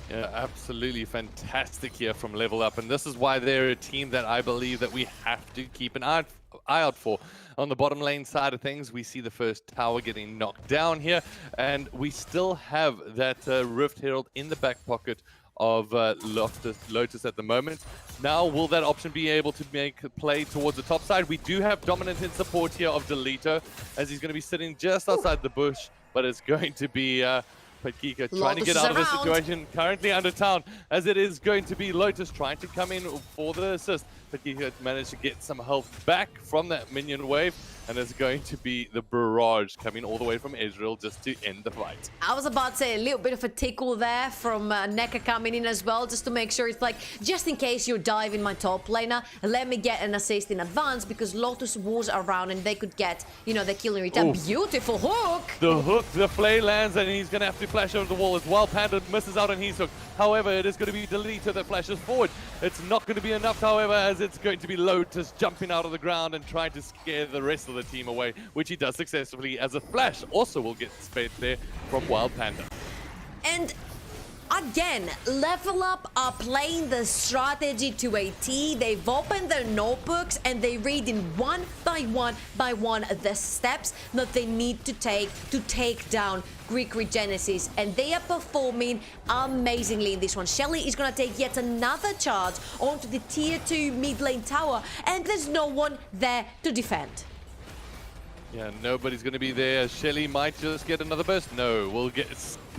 Speaker 3: Yeah, absolutely fantastic here from LevelUp, and this is why they're a team that I believe that we have to keep an eye out for. On the bottom lane side of things, we see the first tower getting knocked down here, and we still have that Rift Herald in the back pocket of Lotus at the moment. Now, will that option be able to make a play towards the top side? We do have Dominant in support here of Delito, as he's going to be sitting just outside the bush, but it's going to be Paquita trying to get out of the situation, currently under town, as it is going to be Lotus trying to come in for the assist. Paquita managed to get some health back from that minion wave, and it's going to be the barrage coming all the way from Israel just to end the fight.
Speaker 2: I was about to say a little bit of a tickle there from NECA coming in as well, just to make sure it's like, just in case you're diving my top laner, let me get an assist in advance, because Lotus was around and they could get, you know, the kill in return. Beautiful hook!
Speaker 3: The hook, the flay lands, and he's going to have to flash over the wall as well. Panda misses out on his hook. However, it is going to be Delito that flashes forward. It's not going to be enough, however, as it's going to be Lotus jumping out of the ground and trying to scare the rest of the team away, which he does successfully, as a flash also will get sped there from Wild Panda.
Speaker 2: And again, LevelUp are playing the strategy to a T. They've opened their notebooks and they read in one by one the steps that they need to take down Greek Regenesis, and they are performing amazingly in this one. Shelly is going to take yet another charge onto the tier 2 mid lane tower, and there's no one there to defend.
Speaker 3: Yeah, nobody's going to be there. Shelly might just get another burst. No, we'll get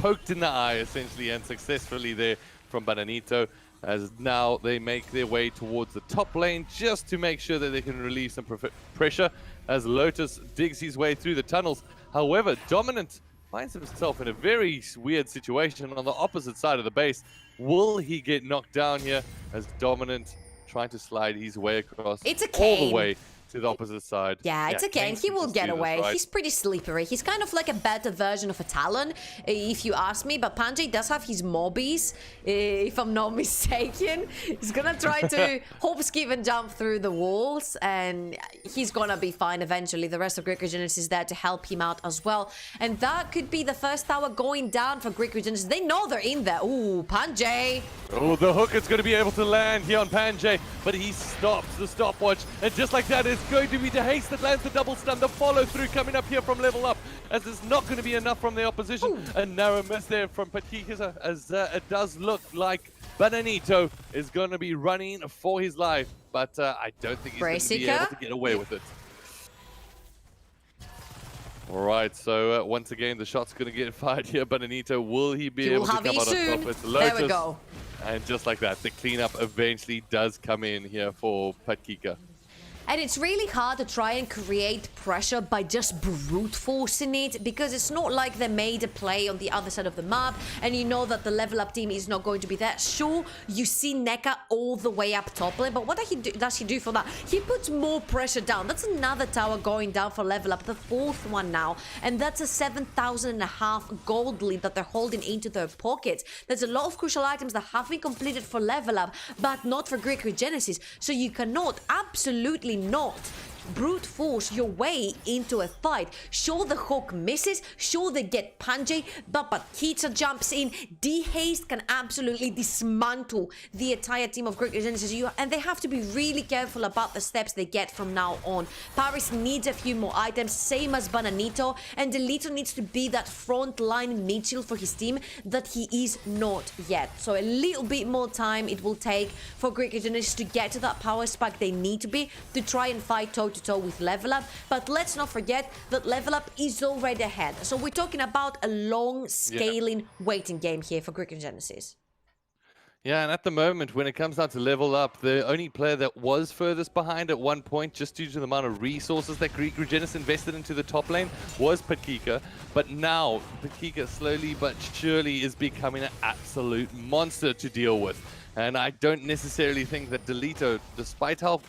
Speaker 3: poked in the eye, essentially, and successfully there from Bananito, as now they make their way towards the top lane just to make sure that they can relieve some pressure as Lotus digs his way through the tunnels. However, Dominant finds himself in a very weird situation on the opposite side of the base. Will he get knocked down here as Dominant trying to slide his way across
Speaker 2: it's a
Speaker 3: all the way to the opposite side.
Speaker 2: Yeah, it's okay.
Speaker 3: Kane
Speaker 2: He
Speaker 3: can
Speaker 2: will
Speaker 3: just
Speaker 2: get
Speaker 3: do this,
Speaker 2: away.
Speaker 3: right?
Speaker 2: He's pretty slippery. He's kind of like a better version of a Talon, if you ask me. But Panjay does have his mobbies, if I'm not mistaken. He's gonna try to hop, skip, and jump through the walls, and he's gonna be fine eventually. The rest of Greek Regenesis is there to help him out as well. And that could be the first tower going down for Greek Regenesis. They know they're in there. Ooh, Panjay.
Speaker 3: Oh, the hook is going to be able to land here on Panjay, but he stops the stopwatch, and just like that, it's going to be the haste that lands the double stun. The follow through coming up here from LevelUp, as it's not going to be enough from the opposition.
Speaker 2: Ooh.
Speaker 3: A narrow miss there from Pyrsos, as it does look like Bananito is going to be running for his life, but I don't think he's going to be able to get away with it. All right, so once again, the shot's going to get fired here. Bananito, will he be able to come out on top with Lotus?
Speaker 2: There we go.
Speaker 3: And just like that, the cleanup eventually does come in here for Patkika.
Speaker 2: And it's really hard to try and create pressure by just brute forcing it, because it's not like they made a play on the other side of the map and you know that the LevelUp team is not going to be there. Sure, you see NECA all the way up top lane, but what does he do for that? He puts more pressure down. That's another tower going down for LevelUp, the fourth one now, and that's a 7,500 gold lead that they're holding into their pockets. There's a lot of crucial items that have been completed for LevelUp, but not for Greek Regenesis, so you cannot, absolutely not, brute force your way into a fight. Sure, the hook misses, sure they get Panjay, but Kita jumps in. D-Haste can absolutely dismantle the entire team of Greek Regenesis, and they have to be really careful about the steps they get from now on. Paris needs a few more items, same as Bananito, and Delito needs to be that front line mid shield for his team that he is not yet. So a little bit more time it will take for Greek Regenesis to get to that power spike they need to be to try and fight toe-to-toe with LevelUp. But let's not forget that LevelUp is already ahead. So we're talking about a long scaling waiting game here for Greek Regenesis.
Speaker 3: Yeah, and at the moment, when it comes down to LevelUp, the only player that was furthest behind at one point, just due to the amount of resources that Greek Regenesis invested into the top lane, was Patkika. But now, Patkika slowly but surely is becoming an absolute monster to deal with. And I don't necessarily think that Delito, despite how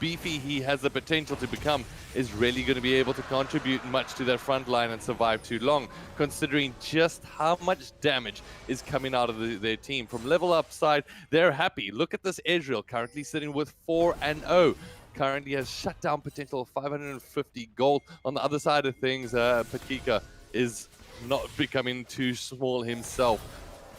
Speaker 3: beefy he has the potential to become, is really going to be able to contribute much to their front line and survive too long, considering just how much damage is coming out of their team. From LevelUp side, they're happy. Look at this Ezreal, currently sitting with 4-0. Currently has shut down potential of 550 gold. On the other side of things, Patkika is not becoming too small himself.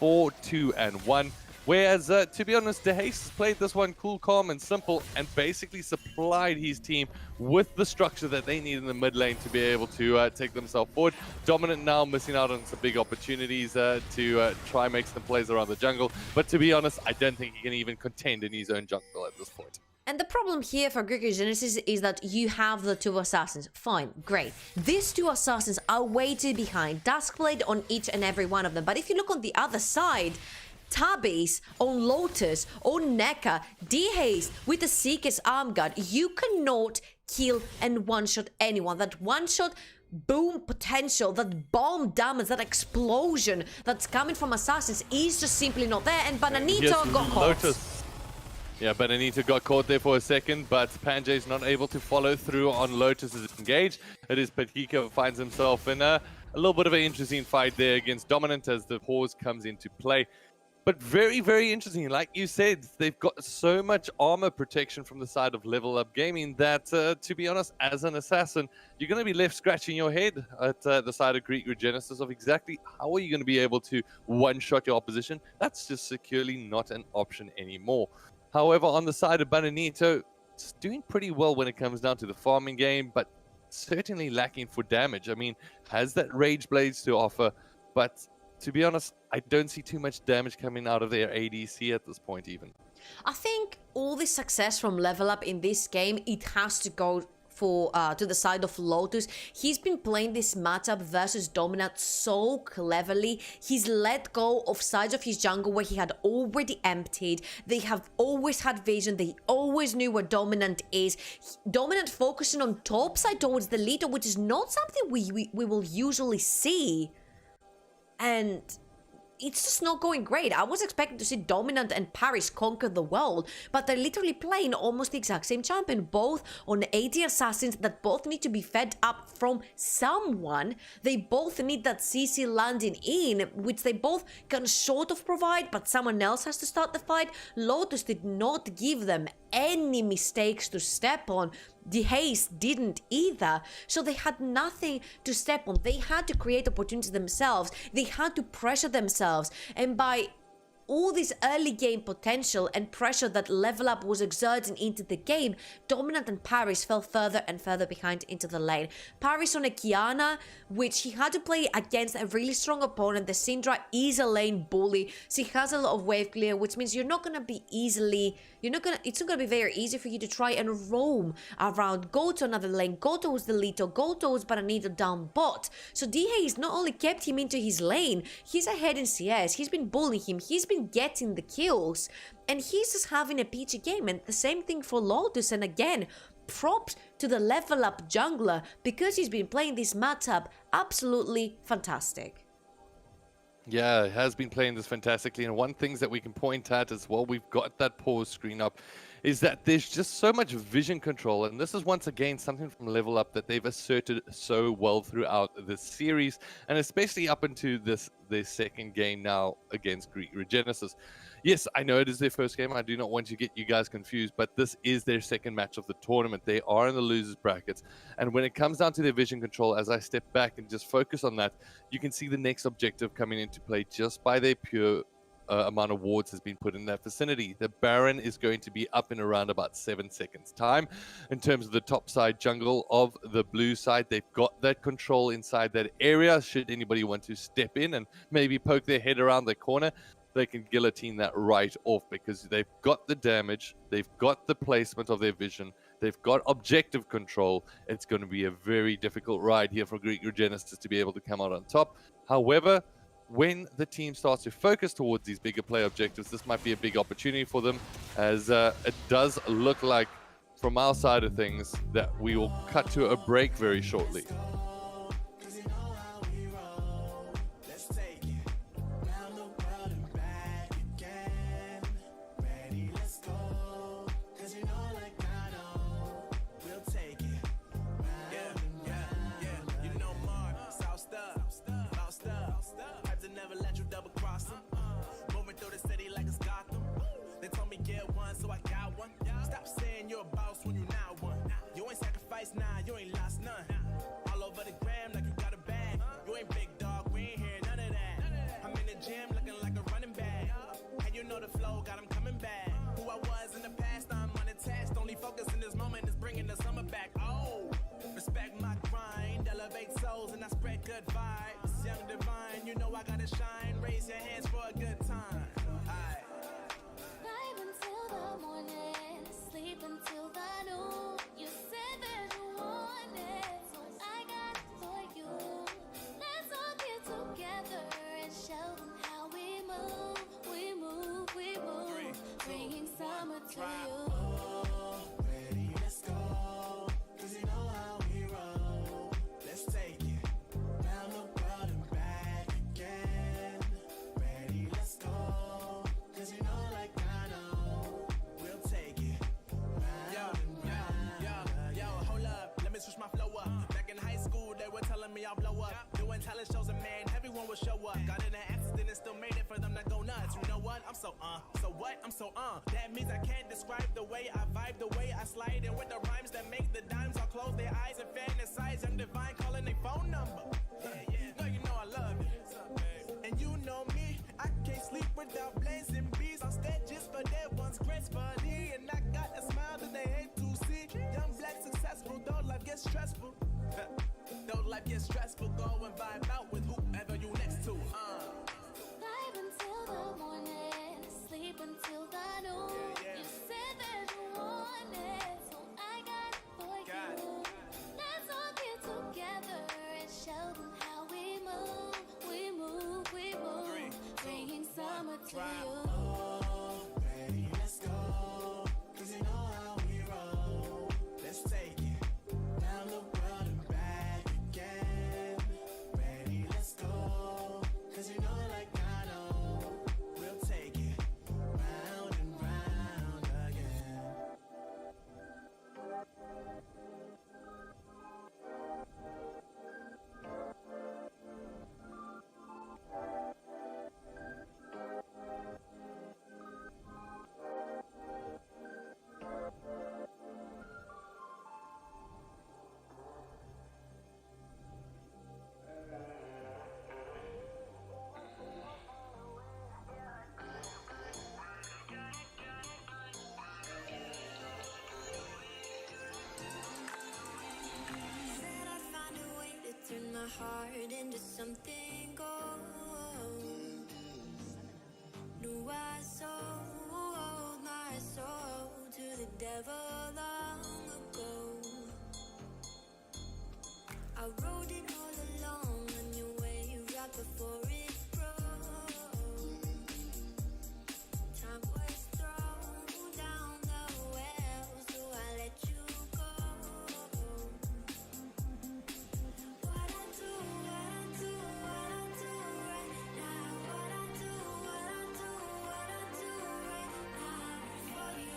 Speaker 3: 4-2-1. Whereas, to be honest, DeHace has played this one cool, calm, and simple, and basically supplied his team with the structure that they need in the mid lane to be able to take themselves forward. Dominant now missing out on some big opportunities to try and make some plays around the jungle. But to be honest, I don't think he can even contend in his own jungle at this point.
Speaker 2: And the problem here for Greek Regenesis is that you have the two assassins. Fine, great. These two assassins are way too behind. Duskblade on each and every one of them. But if you look on the other side, Tabis on Lotus, on NECA, D-Haste with the Seeker's Arm Guard, you cannot kill and one-shot anyone. That one-shot boom potential, that bomb damage, that explosion that's coming from Assassins is just simply not there, and Bananito got caught.
Speaker 3: Yeah, Bananito got caught there for a second, but Panjay's not able to follow through on Lotus's engage. It is Patkika who finds himself in a little bit of an interesting fight there against Dominant as the pause comes into play. But very, very interesting. Like you said, they've got so much armor protection from the side of LevelUp Gaming that, to be honest, as an assassin, you're going to be left scratching your head at the side of Greek Regenesis of exactly how are you going to be able to one-shot your opposition. That's just securely not an option anymore. However, on the side of Bananito, it's doing pretty well when it comes down to the farming game, but certainly lacking for damage. I mean, has that Rage Blades to offer, but to be honest, I don't see too much damage coming out of their ADC at this point even.
Speaker 2: I think all the success from LevelUp in this game, it has to go for to the side of Lotus. He's been playing this matchup versus Dominant so cleverly. He's let go of sides of his jungle where he had already emptied. They have always had vision. They always knew where Dominant is. Dominant focusing on top side towards the leader, which is not something we will usually see. And it's just not going great. I was expecting to see Dominant and Paris conquer the world, but they're literally playing almost the exact same champion, both on AD assassins that both need to be fed up from someone. They both need that CC landing in, which they both can sort of provide, but someone else has to start the fight. Lotus did not give them any mistakes to step on. The Haze didn't either, so they had nothing to step on. They had to create opportunities themselves. They had to pressure themselves, and by all this early game potential and pressure that LevelUp was exerting into the game, Dominant and Paris fell further and further behind into the lane. Paris on a Kiana, which he had to play against a really strong opponent. The Syndra is a lane bully, so he has a lot of wave clear, which means you're not gonna be easily, it's not gonna be very easy for you to try and roam around, go to another lane, go towards the Lito, go towards Baranito down bot. So DHaze not only kept him into his lane, he's ahead in CS, he's been bullying him, he's been getting the kills, and he's just having a peachy game. And the same thing for Lotus. And again, props to the LevelUp jungler, because he's been playing this matchup absolutely fantastic.
Speaker 3: Yeah, has been playing this fantastically, and one thing that we can point at as well, we've got that pause screen up, is that there's just so much vision control, and this is once again something from LevelUp that they've asserted so well throughout this series, and especially up into their second game now against Regenesis. Yes, I know it is their first game. I do not want to get you guys confused, but this is their second match of the tournament. They are in the losers brackets. And when it comes down to their vision control, as I step back and just focus on that, you can see the next objective coming into play just by their pure amount of wards has been put in that vicinity. The Baron is going to be up in around about 7 seconds time. In terms of the top side jungle of the blue side, they've got that control inside that area. Should anybody want to step in and maybe poke their head around the corner, they can guillotine that right off, because they've got the damage, they've got the placement of their vision, they've got objective control. It's going to be a very difficult ride here for Greek Regenesis to be able to come out on top. However, when the team starts to focus towards these bigger play objectives, this might be a big opportunity for them, as it does look like, from our side of things, that we will cut to a break very shortly.
Speaker 4: Nah, you ain't lost none. All over the gram like you got a bag. You ain't big dog, we ain't hear none of that. I'm in the gym looking like a running back. And you know the flow got him coming back. Who I was in the past, I'm unattached. Only focus in this moment is bringing the summer back. Oh, respect my grind, elevate souls and I spread good vibes. Young divine, you know I gotta shine. Raise your hands for a good time. Aight.
Speaker 5: Vibe until the morning, sleep until the noon. You said that you want it, so I got it for you. Let's all get together and show them how we move. We move, we move, bringing summer to you.
Speaker 4: Ready, let's go. 'Cause you know how we roll. Let's take it round the world and back again. Ready, let's go. 'Cause you know, like I know, we'll take it round and round. Yo, hold up, let me switch my flow up. Back in high school, they were telling me I'll blow up. Doing talent shows and man, everyone will show up. Got in an accident and still made it for them to go nuts. You know what? I'm so what? I'm so That means I can't describe the way I vibe, the way I slide in with the rhymes that make the dimes all close their eyes and fantasize. I'm divine calling their phone number. No, you know I love it. And you know me, I can't sleep without blazing beats on stages for their ones gracefully. And I got a smile that they hate to see. Young, black, successful, though life gets stressful. Though life gets stressful, go and vibe out with whoever you next to.
Speaker 5: Vibe until the morning, sleep until the noon. You said that you want it, so I got it for you. Let's all get together and show them how we move. We move, we move, bringing summer to you.
Speaker 4: Ready, let's go. 'Cause you know how we roll. Let's take it round the world and back again. Ready, let's go. 'Cause you know, like I know,
Speaker 5: turned into something gold. Knew I sold my soul to the devil long ago. I rode it all along on your way right before it broke. Time was thrown down the well, so I let you go. What I do right now. What I do right now for you.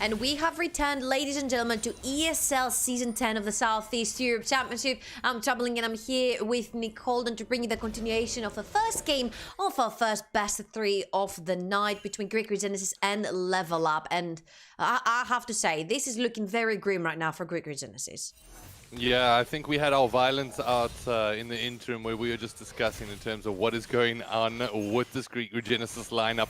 Speaker 2: And we have returned, ladies and gentlemen, to ESL Season 10 of the Southeast Europe Championship. I'm Troubling and I'm here with Nick Holden to bring you the continuation of the first game of our first best of 3 of the night between Greek Regenesis and LevelUp. And I have to say, this is looking very grim right now for Greek Regenesis.
Speaker 3: Yeah, I think we had our violence out in the interim where we were just discussing in terms of what is going on with this Greek Regenesis lineup.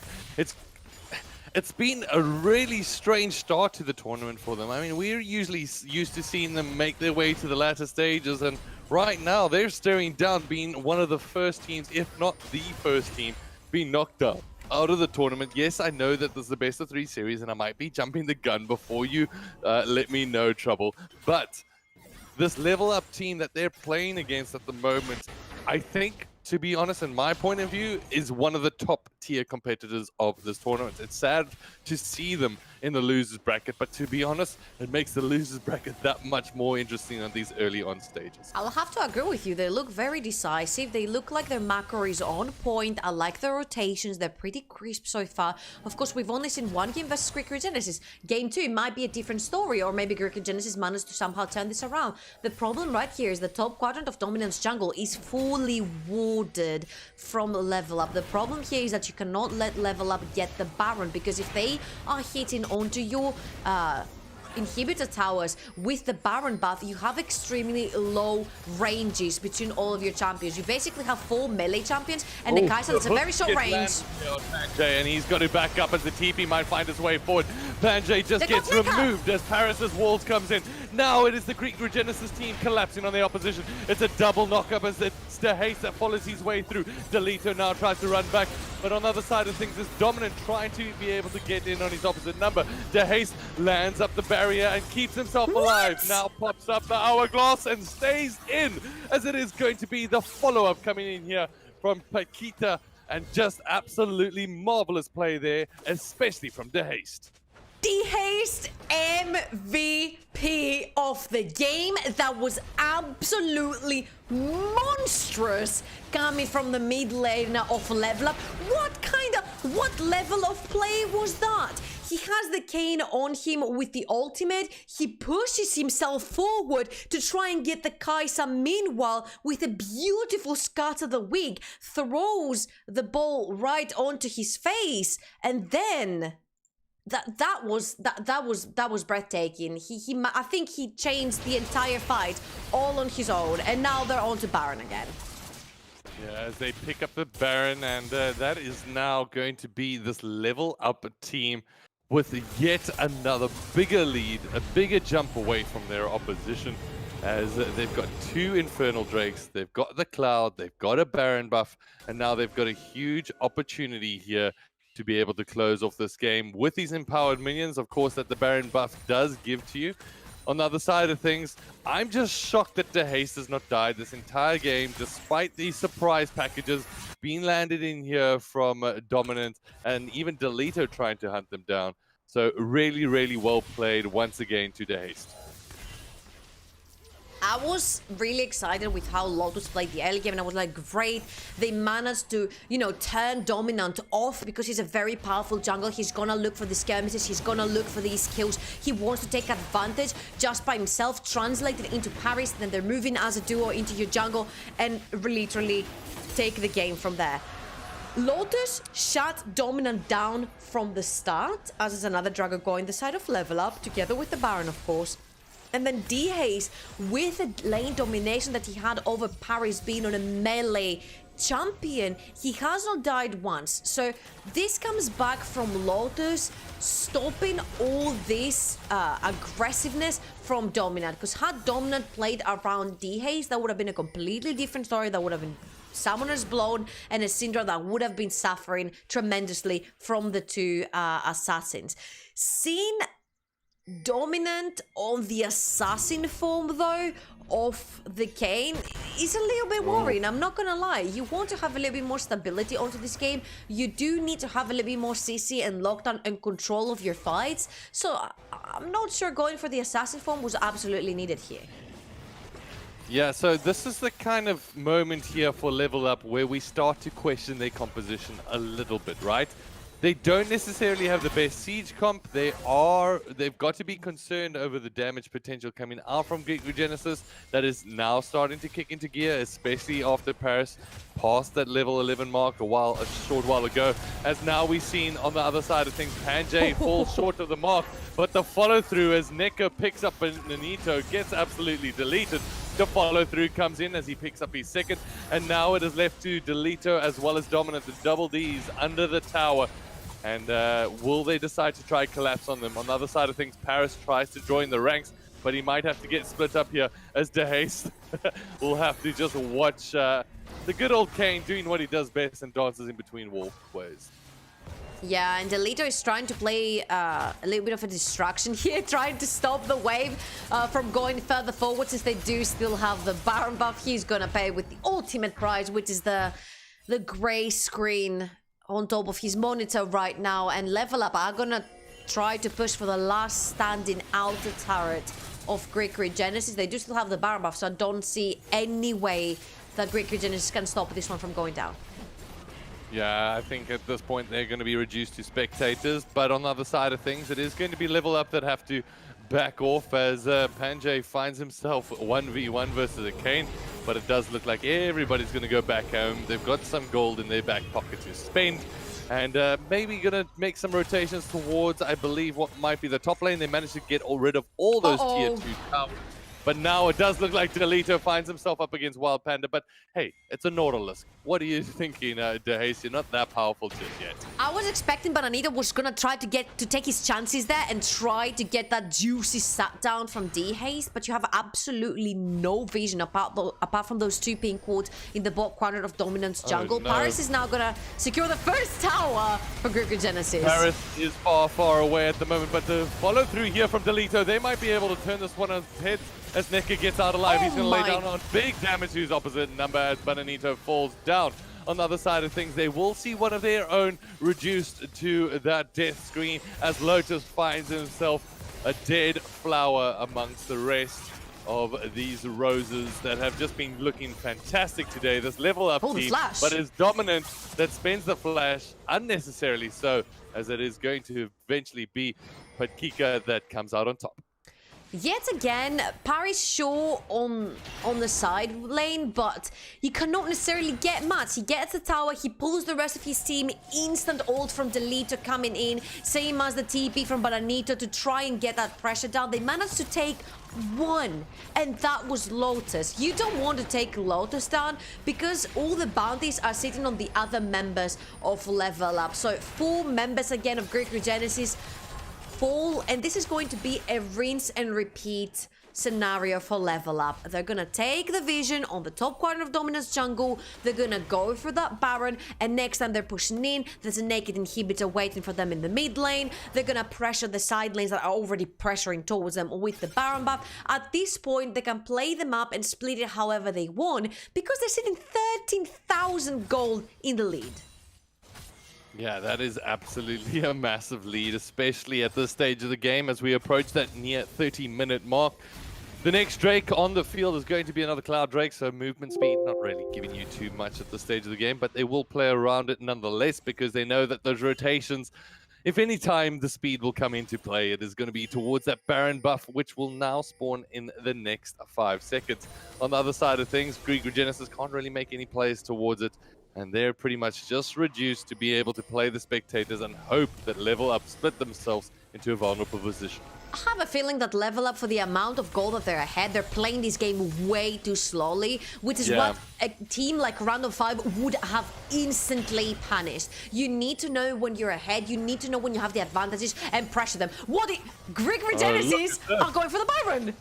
Speaker 3: It's been a really strange start to the tournament for them. I mean, we're usually used to seeing them make their way to the latter stages, and right now they're staring down being one of the first teams, if not the first team, being knocked out of the tournament. Yes, I know that this is the best of 3 series, and I might be jumping the gun before you let me know, Trouble, but this LevelUp team that they're playing against at the moment, I think, to be honest, in my point of view, is one of the top tier competitors of this tournament. It's sad to see them in the losers bracket, but to be honest, it makes the losers bracket that much more interesting on these early on stages.
Speaker 2: I'll have to agree with you. They look very decisive. They look like their macro is on point. I like their rotations. They're pretty crisp so far. Of course, we've only seen one game versus Greek Regenesis. Game 2 might be a different story, or maybe Greek Regenesis managed to somehow turn this around. The problem right here is the top quadrant of Dominance Jungle is fully warded from LevelUp. The problem here is that you cannot let LevelUp get the Baron, because if they are hitting onto your inhibitor towers with the Baron buff, you have extremely low ranges between all of your champions. You basically have 4 melee champions, and the Kaiser has a very short range.
Speaker 3: Panjay, and he's got to back up as the TP might find his way forward. Panjay just gets removed as Pyrsos' walls comes in. Now it is the Greek Regenesis team collapsing on the opposition. It's a double knockup as it's DeHace that follows his way through. Delito now tries to run back, but on the other side of things is Dominant trying to be able to get in on his opposite number. DeHace lands up the barrier and keeps himself alive. Now pops up the hourglass and stays in, as it is going to be the follow-up coming in here from Paquita, and just absolutely marvelous play there, especially from DeHace.
Speaker 2: DeHace MVP of the game. That was absolutely monstrous coming from the mid lane of LevelUp. What level of play was that? He has the cane on him with the ultimate. He pushes himself forward to try and get the Kai'Sa. Meanwhile, with a beautiful scatter the wig, throws the ball right onto his face, and then that was breathtaking. I think he changed the entire fight all on his own, and now they're on to Baron again.
Speaker 3: Yeah, as they pick up the Baron, and that is now going to be this LevelUp team with yet another bigger lead, a bigger jump away from their opposition, as they've got 2 Infernal Drakes, they've got the Cloud, they've got a Baron buff, and now they've got a huge opportunity here to be able to close off this game with these empowered minions, of course, that the Baron buff does give to you. On the other side of things, I'm just shocked that DeHace has not died this entire game, despite these surprise packages being landed in here from Dominant, and even Delito trying to hunt them down. So really, really well played once again to DeHace.
Speaker 2: I was really excited with how Lotus played the early game, and I was like, great, they managed to, you know, turn Dominant off because he's a very powerful jungle. He's gonna look for the skirmishes, he's gonna look for these kills. He wants to take advantage just by himself, translated into Paris, then they're moving as a duo into your jungle and literally take the game from there. Lotus shut Dominant down from the start, as is another Dragon going the side of LevelUp, together with the Baron, of course. And then D-Haze, with the lane domination that he had over Paris, being on a melee champion, he has not died once. So this comes back from Lotus stopping all this aggressiveness from Dominant. Because had Dominant played around D-Haze, that would have been a completely different story. That would have been Summoner's Blown and a Syndra that would have been suffering tremendously from the two assassins. Seeing Dominant on the assassin form though of the Kayn is a little bit worrying. I'm not gonna lie. You want to have a little bit more stability onto this game. You do need to have a little bit more CC and lockdown and control of your fights. So I'm not sure going for the assassin form was absolutely needed here.
Speaker 3: Yeah, so this is the kind of moment here for LevelUp where we start to question their composition a little bit, right? They don't necessarily have the best siege comp. They've got to be concerned over the damage potential coming out from Greek Regenesis that is now starting to kick into gear, especially after Paris passed that level 11 mark a short while ago. As now we've seen on the other side of things, Panjay falls short of the mark, but the follow through as Neko picks up Nanito gets absolutely deleted. The follow through comes in as he picks up his second, and now it is left to Delito as well as Dominant, the double Ds under the tower. And will they decide to try collapse on them? On the other side of things, Paris tries to join the ranks, but he might have to get split up here as DeHaste will have to just watch the good old Kayn doing what he does best and dances in between walkways.
Speaker 2: Yeah, and Delito is trying to play a little bit of a distraction here, trying to stop the wave from going further forward, since they do still have the Baron buff. He's gonna pay with the ultimate prize, which is the gray screen on top of his monitor right now. And LevelUp are gonna try to push for the last standing outer turret of Greek Regenesis. They do still have the Baron buff, so I don't see any way that Greek Regenesis can stop this one from going down.
Speaker 3: Yeah, I think at this point they're going to be reduced to spectators, but on the other side of things, it is going to be LevelUp that have to back off as Panjay finds himself 1v1 versus a Kayn, but it does look like everybody's going to go back home. They've got some gold in their back pocket to spend, and maybe going to make some rotations towards, I believe, what might be the top lane. They managed to get rid of all those tier 2 towers. But now it does look like Delito finds himself up against Wild Panda. But hey, it's a Nautilus. What are you thinking, DeHaze? You're not that powerful just yet.
Speaker 2: I was expecting Bananito was gonna try to take his chances there and try to get that juicy sat down from DeHaze, but you have absolutely no vision apart from those two pink wards in the bot corner of Dominant's jungle.
Speaker 3: No.
Speaker 2: Paris is now gonna secure the first tower for Greek Regenesis.
Speaker 3: Paris is far, far away at the moment, but the follow through here from Delito, they might be able to turn this one on its head. As Neko gets out alive, he's going to lay down on big damage to his opposite number as Bananito falls down. On the other side of things, they will see one of their own reduced to that death screen as Lotus finds himself a dead flower amongst the rest of these roses that have just been looking fantastic today. This LevelUp team, but it's Dominant that spends the flash unnecessarily so, as it is going to eventually be Patkika that comes out on top.
Speaker 2: Yet again, Paris sure on the side lane, but he cannot necessarily get much. He gets the tower, he pulls the rest of his team, instant ult from Delito coming in, same as the TP from Bananito to try and get that pressure down. They managed to take one, and that was Lotus. You don't want to take Lotus down because all the bounties are sitting on the other members of LevelUp. So 4 members again of Greek Regenesis fall, and this is going to be a rinse and repeat scenario for LevelUp. They're gonna take the vision on the top corner of Dominant's jungle, they're gonna go for that Baron, and next time they're pushing in, there's a naked inhibitor waiting for them in the mid lane. They're gonna pressure the side lanes that are already pressuring towards them with the Baron buff. At this point, they can play them up and split it however they want because they're sitting 13,000 gold in the lead.
Speaker 3: Yeah, that is absolutely a massive lead, especially at this stage of the game as we approach that near 30-minute mark. The next Drake on the field is going to be another Cloud Drake, so movement speed not really giving you too much at this stage of the game, but they will play around it nonetheless because they know that those rotations, if any time the speed will come into play, it is going to be towards that Baron buff, which will now spawn in the next 5 seconds. On the other side of things, Regenesis can't really make any plays towards it, and they're pretty much just reduced to be able to play the spectators and hope that LevelUp split themselves into a vulnerable position.
Speaker 2: I have a feeling that LevelUp, for the amount of gold that they're ahead, they're playing this game way too slowly, which is what a team like Round of 5 would have instantly punished. You need to know when you're ahead, you need to know when you have the advantages and pressure them. What the Greek Regenesis are going for the Baron!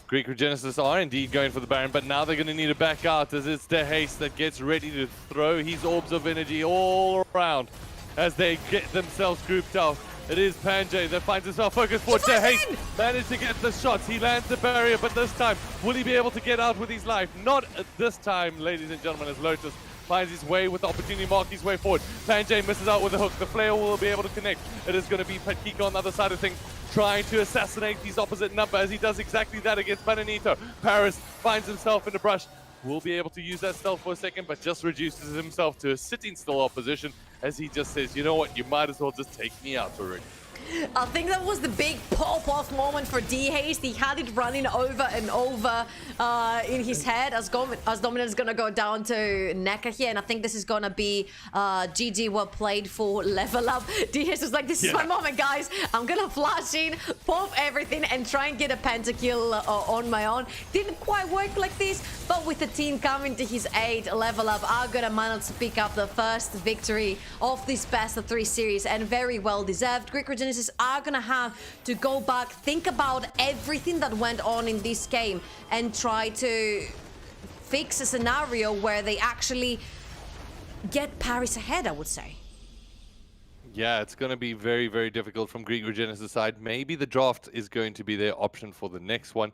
Speaker 3: Greek Regenesis are indeed going for the Baron, but now they're going to need to back out as it's the Haste that gets ready to throw his orbs of energy all around as they get themselves grouped out. It is Panjay that finds himself focused for Haste. Managed to get the shots. He lands the barrier, but this time, will he be able to get out with his life? Not at this time, ladies and gentlemen, as Lotus finds his way with the opportunity, mark his way forward. Panjay misses out with the hook. The flare will be able to connect. It is going to be Patkika on the other side of things, trying to assassinate his opposite number as he does exactly that against Bananito. Paris finds himself in the brush. Will be able to use that stealth for a second, but just reduces himself to a sitting still opposition as he just says, you know what, you might as well just take me out already.
Speaker 2: I think that was the big pop-off moment for D-Haste. He had it running over and over in his head as Dominant is going to go down to Neka here. And I think this is going to be GG well played for LevelUp. D-Haste was like, this is my moment, guys. I'm going to flash in, pop everything, and try and get a pentakill on my own. Didn't quite work like this, but with the team coming to his aid, LevelUp are going to manage to pick up the first victory of this best of 3 series, and very well deserved. Greek Regenesis are gonna have to go back, think about everything that went on in this game, and try to fix a scenario where they actually get Paris ahead, I would say.
Speaker 3: Yeah, it's going to be very, very difficult from Greek Regenesis' side. Maybe the draft is going to be their option for the next one.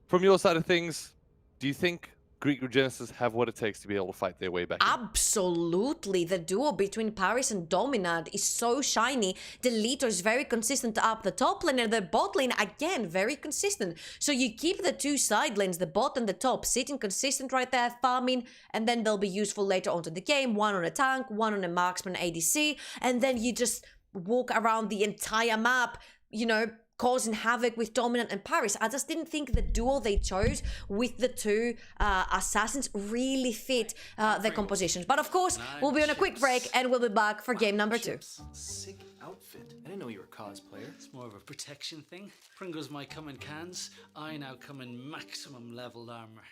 Speaker 3: From your side of things, do you think Greek Regenesis have what it takes to be able to fight their way back in?
Speaker 2: Absolutely. The duo between Paris and Dominant is so shiny. The leader is very consistent up the top lane, and the bot lane, again, very consistent. So you keep the 2 side lanes, the bot and the top, sitting consistent right there, farming, and then they'll be useful later on to the game. One on a tank, one on a marksman ADC, and then you just walk around the entire map, you know, causing havoc with Dominant and Paris. I just didn't think the duo they chose with the 2 assassins really fit the compositions. But of course, we'll be on a quick break and we'll be back for game number 2.
Speaker 6: Sick outfit. I didn't know you were a cosplayer.
Speaker 7: It's more of a protection thing. Pringles might come in cans. I now come in maximum leveled armor.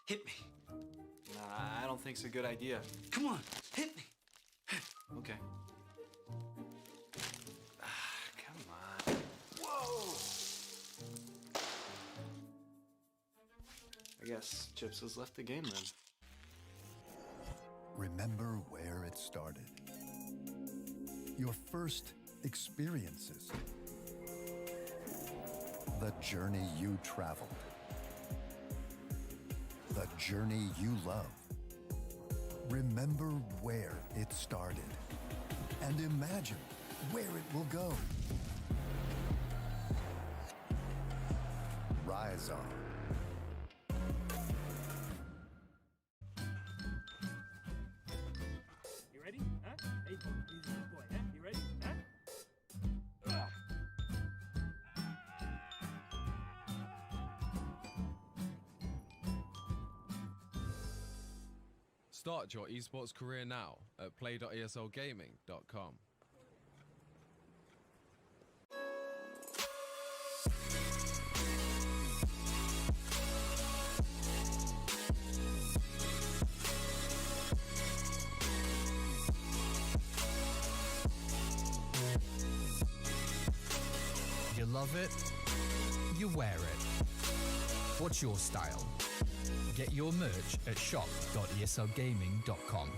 Speaker 7: Hit me.
Speaker 6: Nah, I don't think it's a good idea.
Speaker 7: Come on, hit me.
Speaker 6: Okay. Come on. Whoa! I guess Chips has left the game then.
Speaker 8: Remember where it started. Your first experiences. The journey you traveled. The journey you love. Remember where it started. And imagine where it will go. Rise on.
Speaker 9: You ready? Huh? Hey, easy boy, huh? You ready? Huh?
Speaker 10: Start your esports career now at play.eslgaming.com.
Speaker 11: You love it, you wear it. What's your style? Get your merch at shop.eslgaming.com.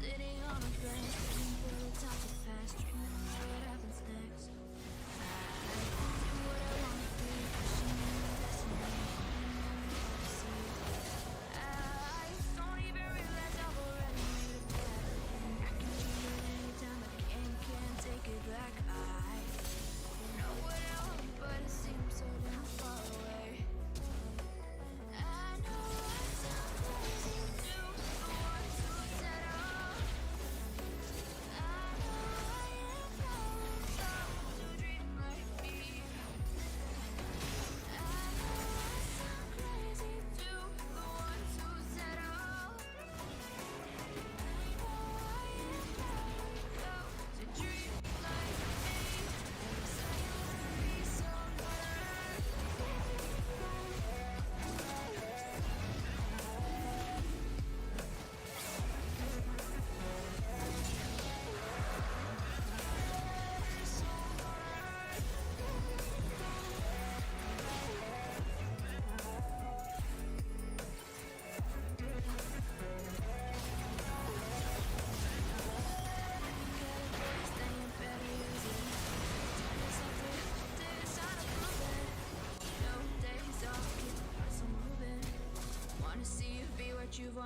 Speaker 5: Sitting on a bench, pushing through the top of fast, dreaming of what happens next. I do what I wanna do, pushing my destiny.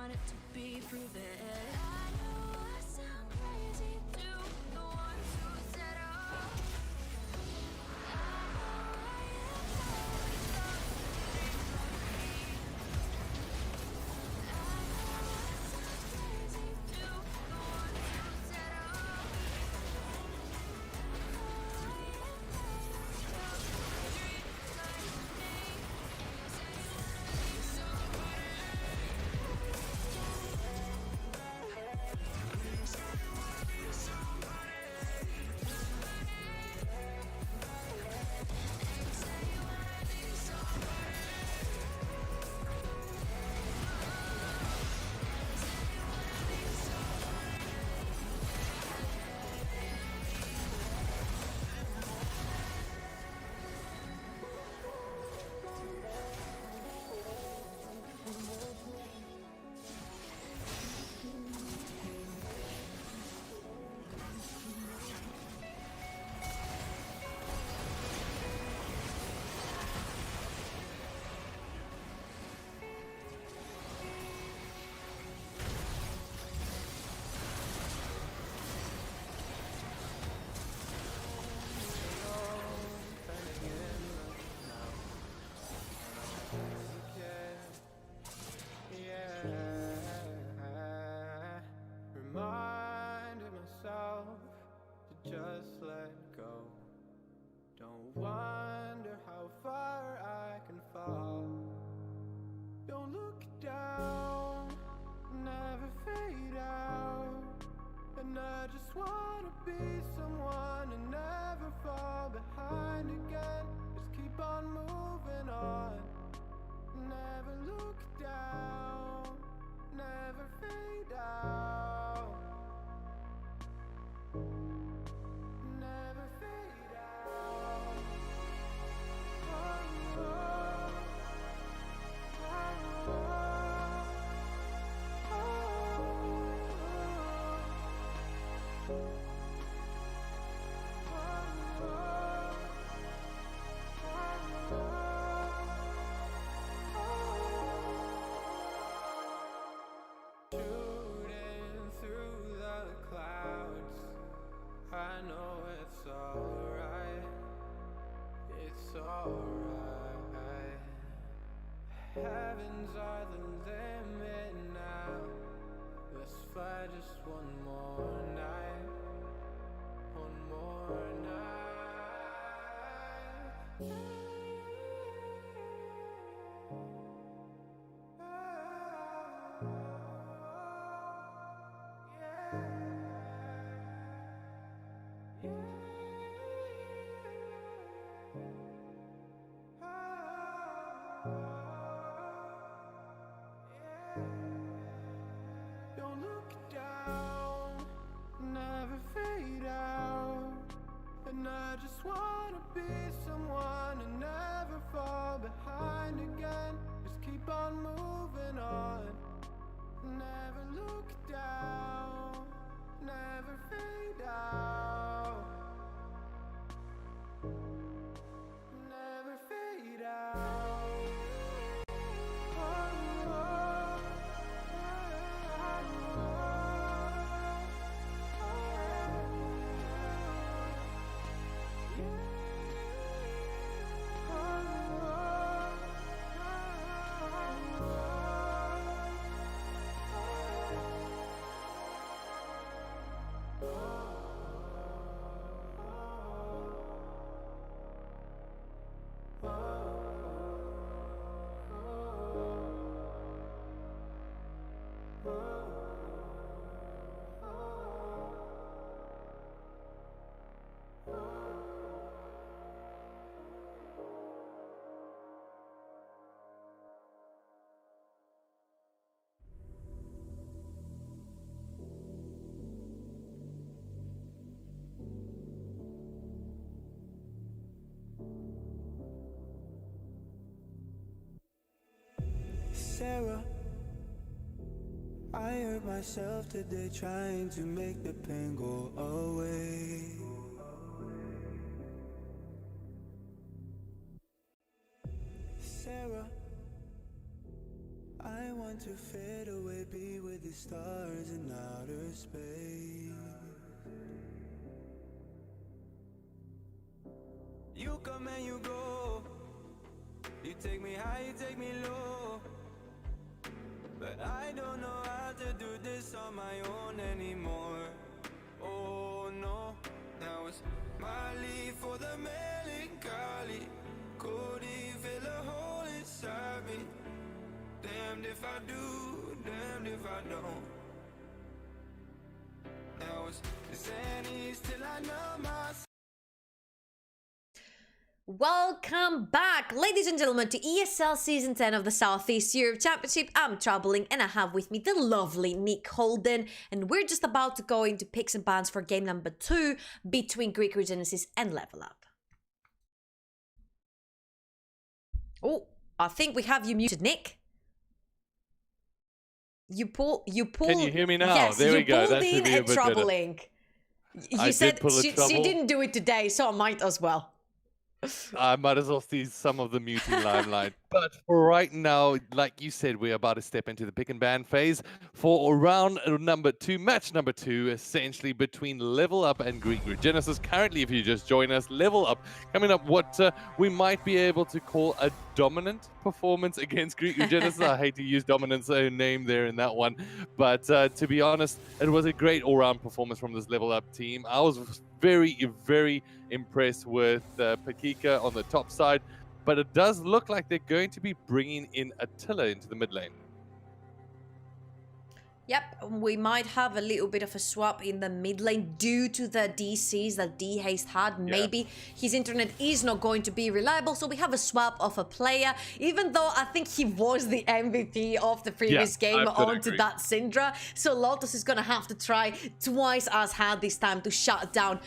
Speaker 5: want it to be proven. I know I sound crazy to the ones who said oh. I know I am always something from me. I know I sound crazy to the ones who said oh.
Speaker 12: Reminded myself to just let go. Don't wonder how far I can fall. Don't look down, never fade out. And I just wanna be someone and never fall behind again. Just keep on moving on. Never look down, never fade out. Never fade out. Oh, oh, oh, shooting through the clouds. I know it's alright. It's alright. Heavens are the limit now. Let's fly just one more night. One more night. Don't look down, never fade out. And I just wanna be someone and never fall behind again. Just keep on moving on. Never look down, never fade out. Never fade out.
Speaker 13: Sarah, I hurt myself today trying to make the pain go away. Sarah, I want to fade away, be with the stars in outer space. You come and you go. You take me high, you take me low. But I don't know how to do this on my own anymore. Oh no, now it's my leave for the melancholy. Couldn't fill a hole inside me. Damned if I do, damned if I don't. Now it's Zennies till I know myself.
Speaker 2: Welcome back, ladies and gentlemen, to ESL Season 10 of the Southeast Europe Championship. I'm Troubling, and I have with me the lovely Nick Holden, and we're just about to go into picks and bans for game number 2 between Greek Regenesis and LevelUp. Oh, I think we have you muted, Nick. You pull.
Speaker 3: Can you hear me now?
Speaker 2: Yes,
Speaker 3: there we go.
Speaker 2: That
Speaker 3: should be a bit
Speaker 2: Troubling.
Speaker 3: better.
Speaker 2: You said
Speaker 3: she
Speaker 2: didn't do it today, so I might as well.
Speaker 3: I might as well see some of the muting limelight. But for right now, like you said, we're about to step into the pick and ban phase for round number 2, match number 2, essentially between LevelUp and Greek Regenesis. Currently, if you just join us, LevelUp coming up what we might be able to call a dominant performance against Greek Regenesis. I hate to use dominant's own name there in that one. But to be honest, it was a great all-round performance from this LevelUp team. I was very, very impressed with Pakika on the top side, but it does look like they're going to be bringing in Attila into the mid lane.
Speaker 2: Yep, we might have a little bit of a swap in the mid lane due to the DCs that D-Haste had. Maybe his internet is not going to be reliable, so we have a swap of a player, even though I think he was the MVP of the previous game onto that Syndra. So Lotus is going to have to try twice as hard this time to shut down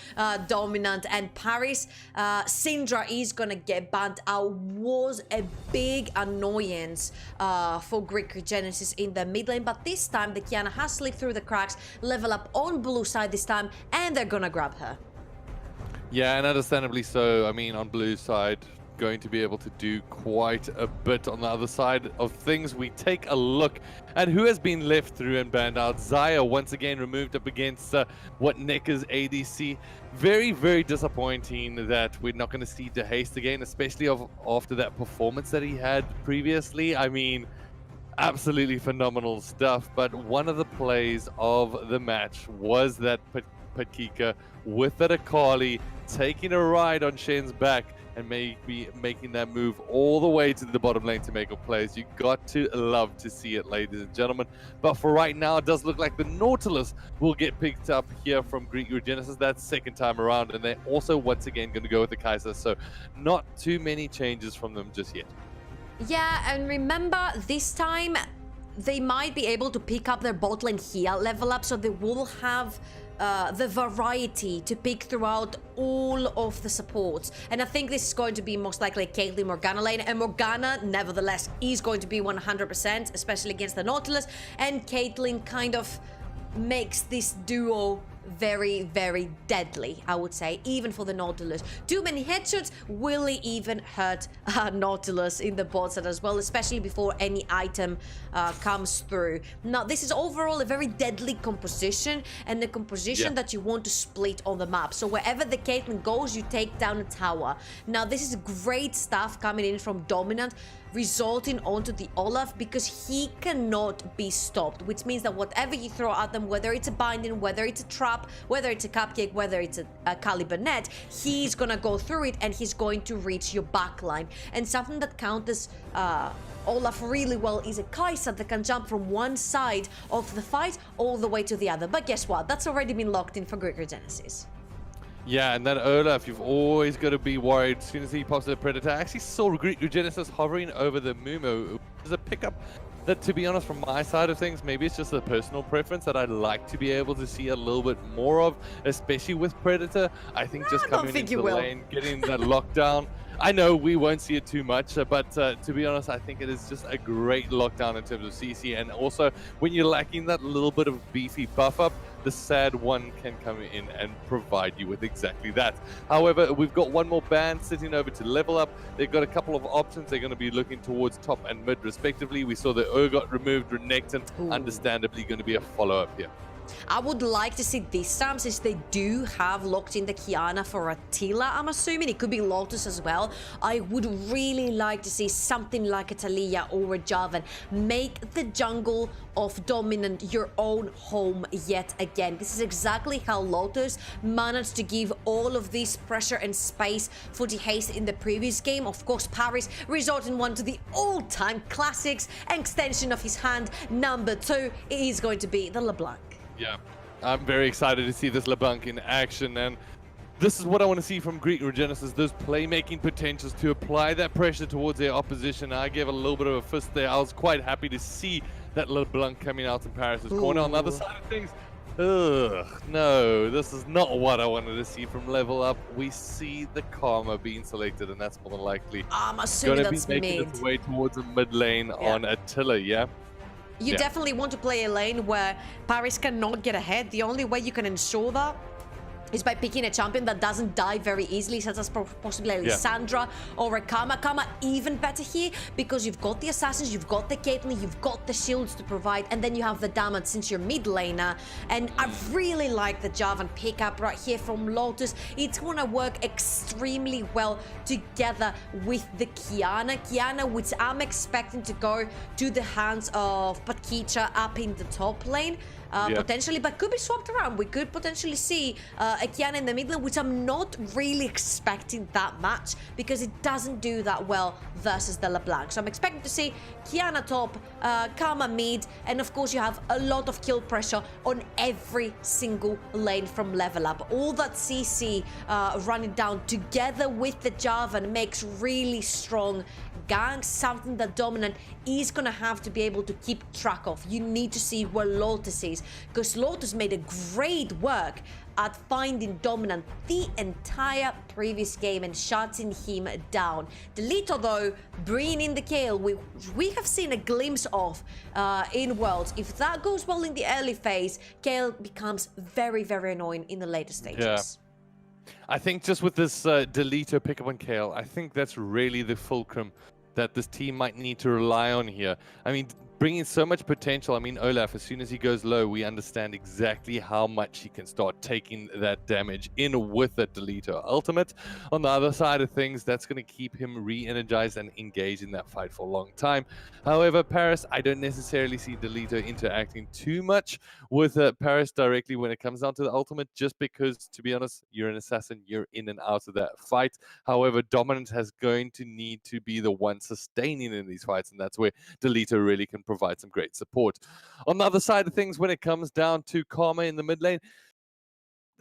Speaker 2: Dominant and Paris. Syndra is going to get banned out. Was a big annoyance for Greek Regenesis in the mid lane, but this time the Kiana has slipped through the cracks. LevelUp on blue side this time, and they're gonna grab her.
Speaker 3: Yeah, and understandably so. I mean, on blue side, going to be able to do quite a bit. On the other side of things, we take a look at who has been left through and banned out. Zaya once again removed up against what Nekka's ADC. Very, very disappointing that we're not going to see D-Haste again, especially after that performance that he had previously. I mean, absolutely phenomenal stuff, but one of the plays of the match was that Pakika with that Akali taking a ride on Shen's back and maybe making that move all the way to the bottom lane to make up plays. You got to love to see it, ladies and gentlemen. But for right now, it does look like the Nautilus will get picked up here from Greek Regenesis. That's second time around, and they're also once again going to go with the Kaiser, so not too many changes from them just yet.
Speaker 2: Yeah, and remember, this time they might be able to pick up their bot lane here, LevelUp, so they will have the variety to pick throughout all of the supports. And I think this is going to be most likely Caitlyn Morgana lane, and Morgana, nevertheless, is going to be 100%, especially against the Nautilus, and Caitlyn kind of makes this duo very, very deadly, I would say, even for the Nautilus. Too many headshots will even hurt Nautilus in the bot side as well, especially before any item comes through. Now, this is overall a very deadly composition, and the composition that you want to split on the map. So wherever the Caitlyn goes, you take down a tower. Now, this is great stuff coming in from Dominant, resulting onto the Olaf, because he cannot be stopped, which means that whatever you throw at them, whether it's a binding, whether it's a trap, whether it's a cupcake, whether it's a caliber net, he's gonna go through it and he's going to reach your backline. And something that counters Olaf really well is a Kai'Sa that can jump from one side of the fight all the way to the other. But guess what? That's already been locked in for Greek Regenesis.
Speaker 3: Yeah, and then Olaf, you've always got to be worried as soon as he pops the Predator. I actually saw Greek Regenesis hovering over the Mumu. There's a pickup that, to be honest, from my side of things, maybe it's just a personal preference that I'd like to be able to see a little bit more of, especially with Predator. I think just coming into the lane, getting that lockdown. I know we won't see it too much, but to be honest, I think it is just a great lockdown in terms of CC. And also, when you're lacking that little bit of beefy buff up, the sad one can come in and provide you with exactly that. However, we've got one more band sitting over to LevelUp. They've got a couple of options. They're going to be looking towards top and mid respectively. We saw the got removed, Renekton, understandably going to be a follow-up here.
Speaker 2: I would like to see this time, since they do have locked in the Kiana for Attila, I'm assuming. It could be Lotus as well. I would really like to see something like a Talia or a Javan. Make the jungle of Dominant your own home yet again. This is exactly how Lotus managed to give all of this pressure and space for the Haste in the previous game. Of course, Paris resorting one to the all-time classics. Extension of his hand, number 2, is going to be the LeBlanc.
Speaker 3: Yeah, I'm very excited to see this LeBlanc in action, and this is what I want to see from Greek Regenesis, those playmaking potentials to apply that pressure towards their opposition. I gave a little bit of a fist there. I was quite happy to see that LeBlanc coming out in Paris' corner. On the other side of things, no, this is not what I wanted to see from LevelUp. We see the Karma being selected, and that's more than likely
Speaker 2: I'm assuming
Speaker 3: going
Speaker 2: that's
Speaker 3: to be making
Speaker 2: mid.
Speaker 3: its way towards a mid lane on Attila, yeah?
Speaker 2: You definitely want to play a lane where Paris cannot get ahead. The only way you can ensure that is by picking a champion that doesn't die very easily, such as possibly Lissandra or a Karma. Karma even better here, because you've got the assassins, you've got the Caitlyn, you've got the shields to provide, and then you have the damage since you're mid laner. And I really like the Javan pickup right here from Lotus. It's gonna work extremely well together with the Kiana. Kiana, which I'm expecting to go to the hands of Pakicha up in the top lane. Potentially, but could be swapped around. We could potentially see a Kiana in the mid lane, which I'm not really expecting that much, because it doesn't do that well versus the LeBlanc. So I'm expecting to see Kiana top, Karma mid, and of course you have a lot of kill pressure on every single lane from LevelUp. All that CC running down together with the Javan makes really strong ganks, something that Dominant is gonna have to be able to keep track of. You need to see where Lotus is, because Lotus made a great work at finding Dominant the entire previous game and shutting him down. Delito, though, bringing in the Kayle, we have seen a glimpse of in Worlds. If that goes well in the early phase, Kayle becomes very, very annoying in the later stages.
Speaker 3: Yeah. I think just with this Delito pickup on Kayle, I think that's really the fulcrum that this team might need to rely on here. I mean, bringing so much potential. I mean, Olaf, as soon as he goes low, we understand exactly how much he can start taking that damage in with that Delito ultimate. On the other side of things, that's going to keep him re-energized and engaged in that fight for a long time. However, Paris, I don't necessarily see Delito interacting too much with Paris directly when it comes down to the ultimate, just because, to be honest, you're an assassin, you're in and out of that fight. However, Dominant has going to need to be the one sustaining in these fights, and that's where Delito really can provide some great support. On the other side of things, when it comes down to Karma in the mid lane,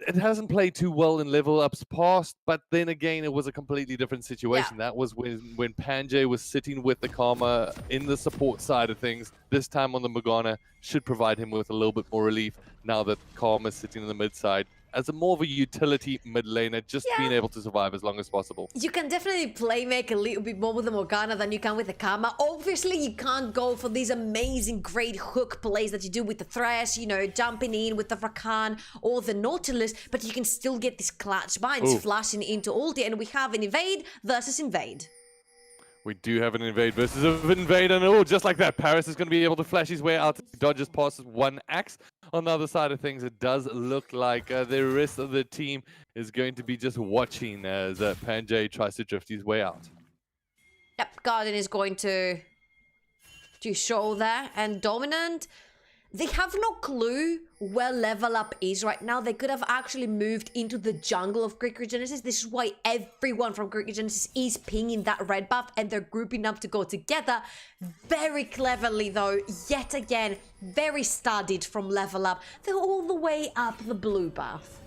Speaker 3: it hasn't played too well in LevelUp's past, but then again, it was a completely different situation. That was when Panjay was sitting with the Karma in the support side of things. This time on the Morgana should provide him with a little bit more relief now that Karma is sitting in the mid side as a more of a utility mid laner, just being able to survive as long as possible.
Speaker 2: You can definitely play make a little bit more with the Morgana than you can with the Karma. Obviously, you can't go for these amazing, great hook plays that you do with the Thresh, you know, jumping in with the Rakan or the Nautilus, but you can still get these clutch binds flashing into ulti, and we have an invade versus invade.
Speaker 3: We do have an invade versus an invade, and just like that, Paris is going to be able to flash his way out. Dodges past one axe. On the other side of things, it does look like the rest of the team is going to be just watching as Panjay tries to drift his way out.
Speaker 2: Yep, Guardian is going to show there, and Dominant, they have no clue where LevelUp is right now. They could have actually moved into the jungle of Greek Regenesis. This is why everyone from Greek Regenesis is pinging that red buff, and they're grouping up to go together. Very cleverly, though, yet again, very studied from LevelUp. They're all the way up the blue buff.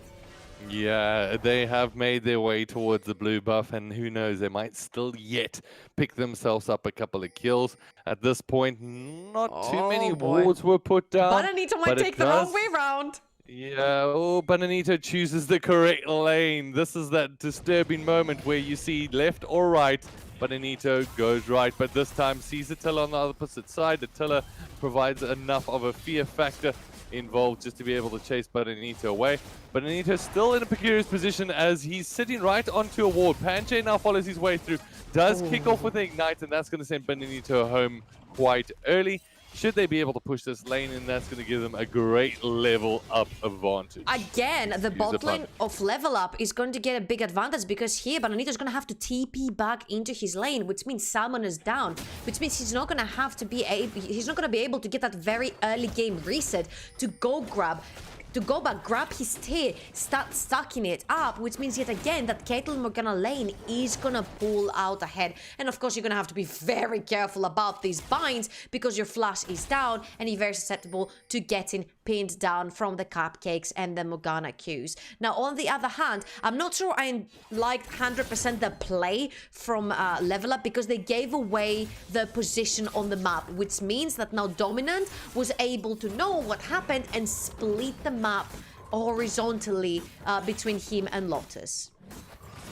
Speaker 3: Yeah, they have made their way towards the blue buff, and who knows, they might still yet pick themselves up a couple of kills. At this point, not too many wards were put down.
Speaker 2: Bananito might take the wrong way round.
Speaker 3: Yeah, Bananito chooses the correct lane. This is that disturbing moment where you see left or right. Bananito goes right, but this time sees Attila on the opposite side. Attila provides enough of a fear factor involved just to be able to chase Bananito away. Bananito's still in a precarious position as he's sitting right onto a ward. Panche now follows his way through, does kick off with the Ignite, and that's going to send Bananito home quite early. Should they be able to push this lane in, that's going to give them a great level up advantage.
Speaker 2: Again, the bot lane of LevelUp is going to get a big advantage because here Bananito's going to have to TP back into his lane, which means Salmon is down, which means he's not going to have to be able to get that very early game reset to go back, grab his tear, start stacking it up, which means yet again that Caitlyn Morgana lane is gonna pull out ahead. And of course, you're gonna have to be very careful about these binds because your flash is down and you're very susceptible to getting pinned down from the cupcakes and the Morgana Qs. Now, on the other hand, I'm not sure I liked 100% the play from LevelUp because they gave away the position on the map, which means that now Dominant was able to know what happened and split the map horizontally between him and Lotus.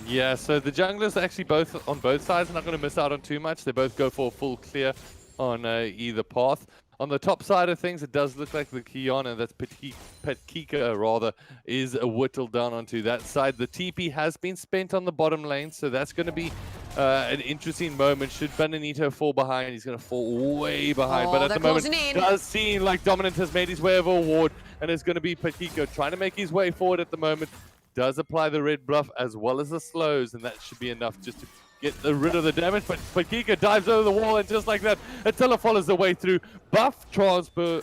Speaker 3: Yeah, so the junglers are actually on both sides are not going to miss out on too much. They both go for a full clear on either path. On the top side of things, it does look like the Kiana, that's Petkika rather, is whittled down onto that side. The TP has been spent on the bottom lane, so that's going to be an interesting moment. Should Bananito fall behind, he's going to fall way behind. But at the moment, it does seem like Dominant has made his way over a ward, and it's going to be Petkika trying to make his way forward at the moment. Does apply the red buff as well as the slows, and that should be enough just to get rid of the damage, but Kika dives over the wall, and just like that, Attila follows the way through. Buff transfer,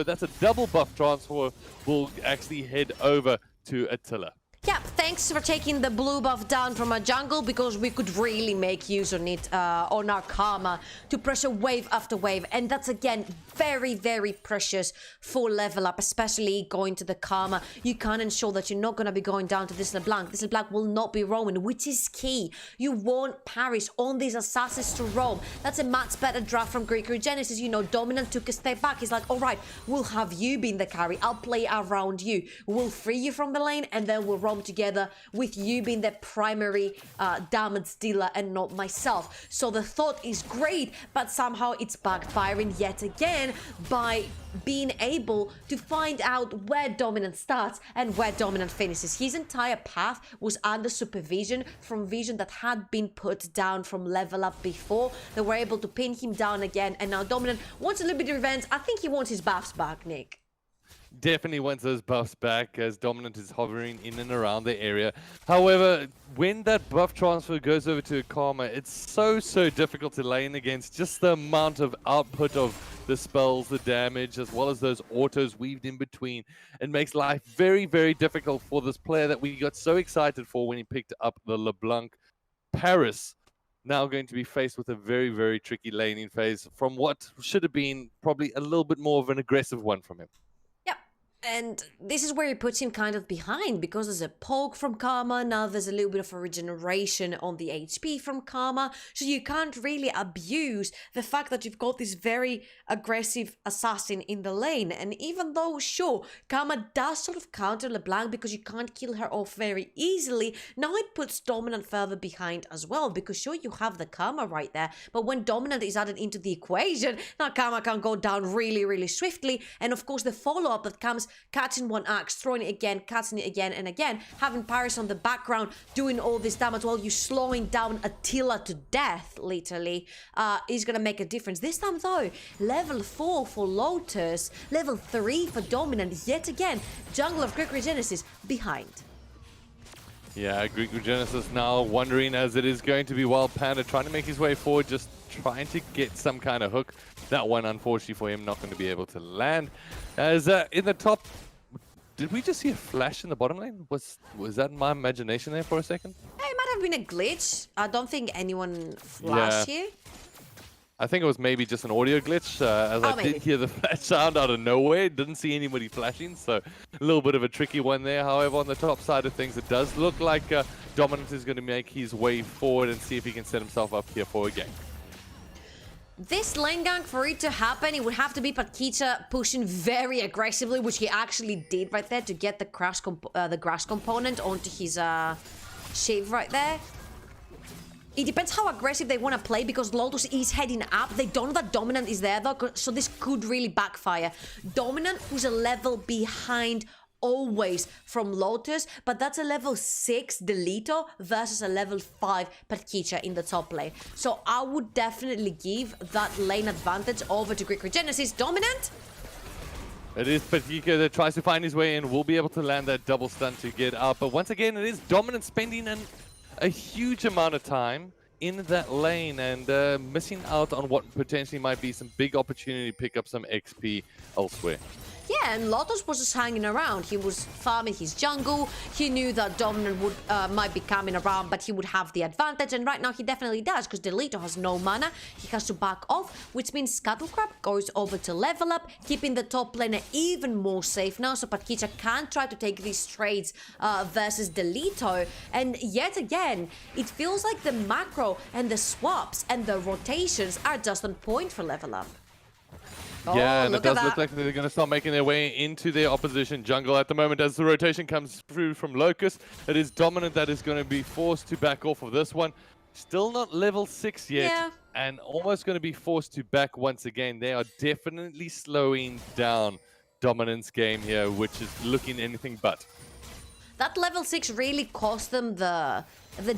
Speaker 3: that's a double buff transfer, will actually head over to Attila.
Speaker 2: Yep, thanks for taking the blue buff down from our jungle because we could really make use on it on our Karma to pressure wave after wave. And that's, again, very, very precious for LevelUp, especially going to the Karma. You can't ensure that you're not going to be going down to this LeBlanc. This LeBlanc will not be roaming, which is key. You want Paris on these assassins to roam. That's a much better draft from Greek Regenesis. You know, Dominant took a step back. He's like, all right, we'll have you being the carry. I'll play around you. We'll free you from the lane, and then we'll roam together with you being the primary damage dealer and not myself. So the thought is great, but somehow it's backfiring yet again by being able to find out where Dominant starts and where Dominant finishes. His entire path was under supervision from vision that had been put down from LevelUp before. They were able to pin him down again, and now Dominant wants a little bit of revenge. I think he wants his buffs back, Nick.
Speaker 3: Definitely wants those buffs back as Dominant is hovering in and around the area. However, when that buff transfer goes over to Karma, it's so difficult to lane against. Just the amount of output of the spells, the damage, as well as those autos weaved in between. It makes life very, very difficult for this player that we got so excited for when he picked up the LeBlanc. Paris now going to be faced with a very, very tricky laning phase from what should have been probably a little bit more of an aggressive one from him.
Speaker 2: And this is where he puts him kind of behind because there's a poke from Karma. Now there's a little bit of a regeneration on the HP from Karma. So you can't really abuse the fact that you've got this very aggressive assassin in the lane. And even though, sure, Karma does sort of counter LeBlanc because you can't kill her off very easily, now it puts Dominant further behind as well because, sure, you have the Karma right there. But when Dominant is added into the equation, now Karma can go down really, really swiftly. And of course, the follow-up that comes catching one axe, throwing it again, catching it again and again, having Paris on the background doing all this damage while you're slowing down Attila to death, literally, is gonna make a difference. This time though, level 4 for Lotus, level 3 for Dominant, yet again, jungle of Greek Regenesis behind.
Speaker 3: Yeah, Greek Regenesis now wondering as it is going to be Wild Panda trying to make his way forward, just trying to get some kind of hook. That one, unfortunately for him, not going to be able to land. As in the top, did we just see a flash in the bottom lane? Was that my imagination there for a second?
Speaker 2: It might have been a glitch. I don't think anyone flashed here.
Speaker 3: I think it was maybe just an audio glitch, as I did hear the flash sound out of nowhere. Didn't see anybody flashing, so a little bit of a tricky one there. However, on the top side of things, it does look like Dominant is going to make his way forward and see if he can set himself up here for a game.
Speaker 2: This lane gank, for it to happen, it would have to be Patkita pushing very aggressively, which he actually did right there to get the grass component onto his shiv right there. It depends how aggressive they want to play because Lotus is heading up. They don't know that Dominant is there though, so this could really backfire. Dominant, who's a level behind always from Lotus, but that's a level 6 Delito versus a level 5 Pyrsos in the top lane. So I would definitely give that lane advantage over to Greek Regenesis. Dominant?
Speaker 3: It is Pyrsos that tries to find his way in. Will be able to land that double stun to get out. But once again, it is Dominant spending a huge amount of time in that lane and missing out on what potentially might be some big opportunity to pick up some XP elsewhere.
Speaker 2: Yeah, and Lotus was just hanging around. He was farming his jungle. He knew that Dominant would might be coming around, but he would have the advantage. And right now he definitely does, because Delito has no mana. He has to back off, which means Scuttlecrab goes over to LevelUp, keeping the top laner even more safe now. So Pyrsos can try to take these trades versus Delito. And yet again, it feels like the macro and the swaps and the rotations are just on point for LevelUp.
Speaker 3: Yeah, and it does
Speaker 2: that.
Speaker 3: look like they're going to start making their way into their opposition jungle at the moment as the rotation comes through from Locust. It is Dominant that is going to be forced to back off of this one. Still not level 6 yet, and almost going to be forced to back once again. They are definitely slowing down Dominant's game here, which is looking anything but.
Speaker 2: That level 6 really cost them the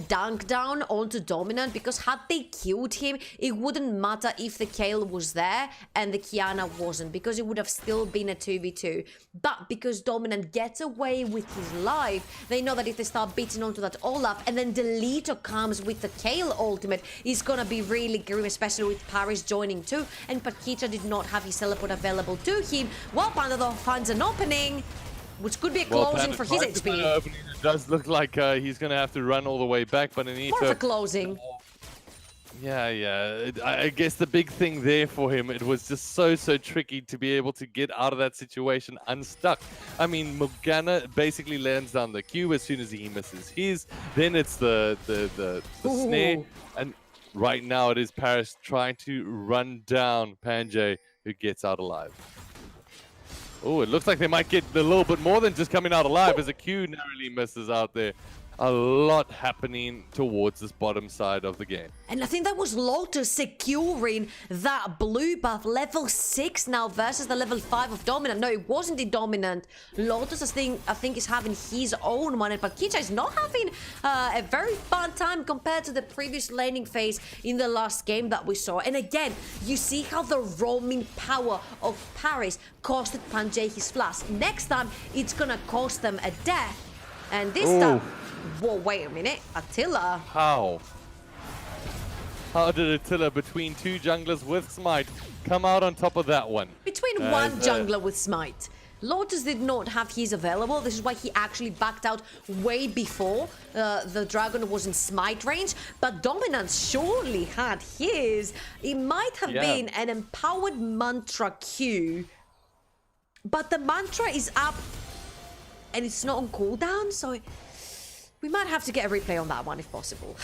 Speaker 2: dunk down onto Dominant, because had they killed him, it wouldn't matter if the Kayle was there and the Kiana wasn't, because it would have still been a 2v2. But because Dominant gets away with his life, they know that if they start beating onto that Olaf and then Delito comes with the Kayle ultimate, it's gonna be really grim, especially with Paris joining too. And Pyrsos did not have his teleport available to him, while Panda though finds an opening, which could be a closing for his HP.
Speaker 3: It does look like he's going to have to run all the way back, but Anita...
Speaker 2: More of a closing.
Speaker 3: Yeah. I guess the big thing there for him, it was just so tricky to be able to get out of that situation unstuck. I mean, Morgana basically lands down the Q as soon as he misses his. Then it's the snare. And right now it is Paris trying to run down Panjay, who gets out alive. Oh, it looks like they might get a little bit more than just coming out alive as a Q narrowly misses out there. A lot happening towards this bottom side of the game.
Speaker 2: And I think that was Lotus securing that blue buff. Level 6 now versus the level 5 of Dominant. No, it wasn't the Dominant. Lotus, I think is having his own one. And Pyrsos is not having a very fun time compared to the previous laning phase in the last game that we saw. And again, you see how the roaming power of Paris costed Panjay his flash. Next time, it's gonna cost them a death. And this time... Whoa, wait a minute. Attila.
Speaker 3: How did Attila, between two junglers with Smite, come out on top of that one?
Speaker 2: Between one jungler with Smite. Lotus did not have his available. This is why he actually backed out way before the Dragon was in Smite range. But Dominant surely had his. It might have been an empowered Mantra Q. But the Mantra is up and it's not on cooldown, so... We might have to get a replay on that one if possible.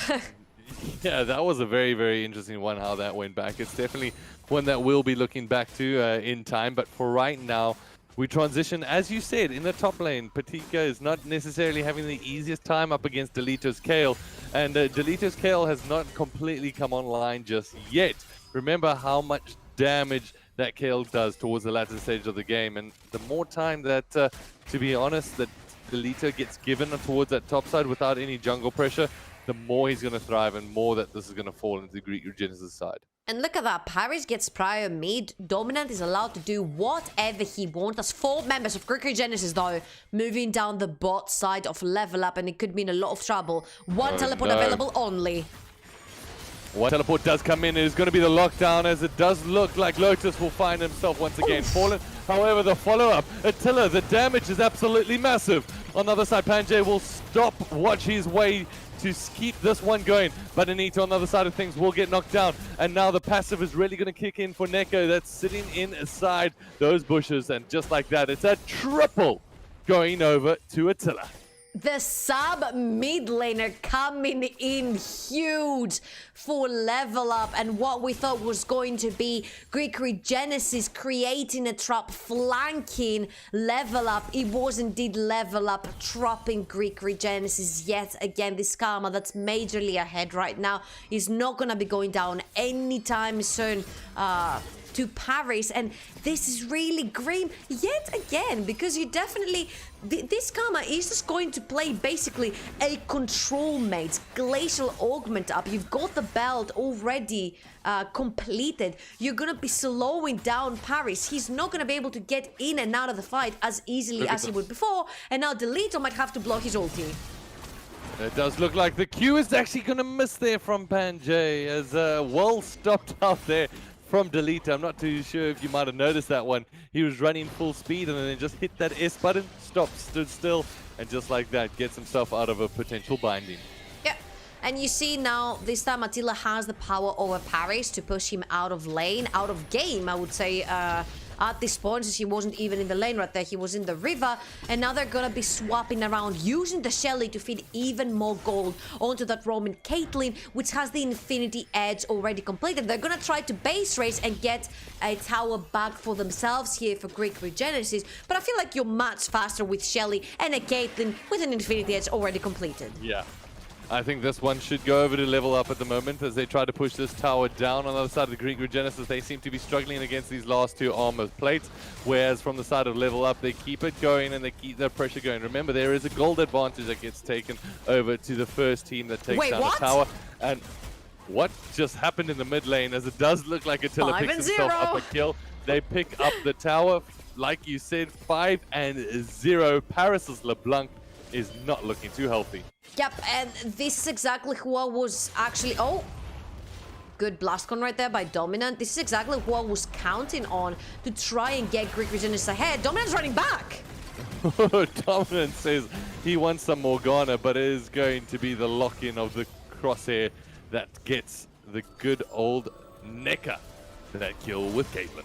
Speaker 3: Yeah, that was a very interesting one, how that went back. It's definitely one that we'll be looking back to in time. But for right now, we transition, as you said, in the top lane. Pyrsos is not necessarily having the easiest time up against Delito's Kayle. And Delito's Kayle has not completely come online just yet. Remember how much damage that Kayle does towards the latter stage of the game. And the more time that, to be honest, that Delito gets given towards that top side without any jungle pressure, the more he's going to thrive and more that this is going to fall into the Greek Regenesis side.
Speaker 2: And look at that, Paris gets prior mid. Dominant is allowed to do whatever he wants. That's 4 members of Greek Regenesis though, moving down the bot side of LevelUp, and it could mean a lot of trouble. One teleport available only.
Speaker 3: One teleport does come in. It is going to be the lockdown, as it does look like Lotus will find himself once again fallen. However, the follow-up, Attila, the damage is absolutely massive. On the other side, Panjay will watch his way to keep this one going. But Anita on the other side of things will get knocked down. And now the passive is really going to kick in for Neko. That's sitting inside those bushes. And just like that, it's a triple going over to Attila.
Speaker 2: The sub mid laner coming in huge for LevelUp, and what we thought was going to be Greek Regenesis creating a trap flanking LevelUp. It was indeed LevelUp trapping Greek Regenesis yet again. This Karma that's majorly ahead right now is not gonna be going down anytime soon to Paris, and this is really grim yet again because you definitely this Karma is just going to play basically a control mate glacial augment up. You've got the belt already completed. You're gonna be slowing down Paris. He's not gonna be able to get in and out of the fight as easily as he would before, and now Delito might have to blow his ulti.
Speaker 3: It does look like the Q is actually going to miss there from Panjay as well stopped out there from Delito. I'm not too sure if you might have noticed that one. He was running full speed and then just hit that S button, stopped, stood still, and just like that gets himself out of a potential binding.
Speaker 2: Yeah, and you see now this time Attila has the power over Paris to push him out of lane, out of game, I would say. At this point, since he wasn't even in the lane right there, he was in the river, and now they're gonna be swapping around, using the Shelly to feed even more gold onto that Roman Caitlyn, which has the Infinity Edge already completed. They're gonna try to base race and get a tower back for themselves here for Greek Regenesis, but I feel like you're much faster with Shelly and a Caitlyn with an Infinity Edge already completed.
Speaker 3: Yeah. I think this one should go over to LevelUp at the moment as they try to push this tower down. On the other side of the Greek Regenesis, they seem to be struggling against these last two armor plates, whereas from the side of LevelUp, they keep it going and they keep their pressure going. Remember, there is a gold advantage that gets taken over to the first team that takes down the tower. And what just happened in the mid lane, as it does look like Attila picks himself up a kill. They pick up the tower, like you said, 5-0. Pyrsos LeBlanc is not looking too healthy.
Speaker 2: Yep, and this is exactly who I was actually... Oh, good blast con right there by Dominant. This is exactly who I was counting on to try and get Greek Regenesis ahead. Dominant's running back.
Speaker 3: Dominant says he wants some Morgana, but it is going to be the lock-in of the crosshair that gets the good old Neca that kill with Caitlyn.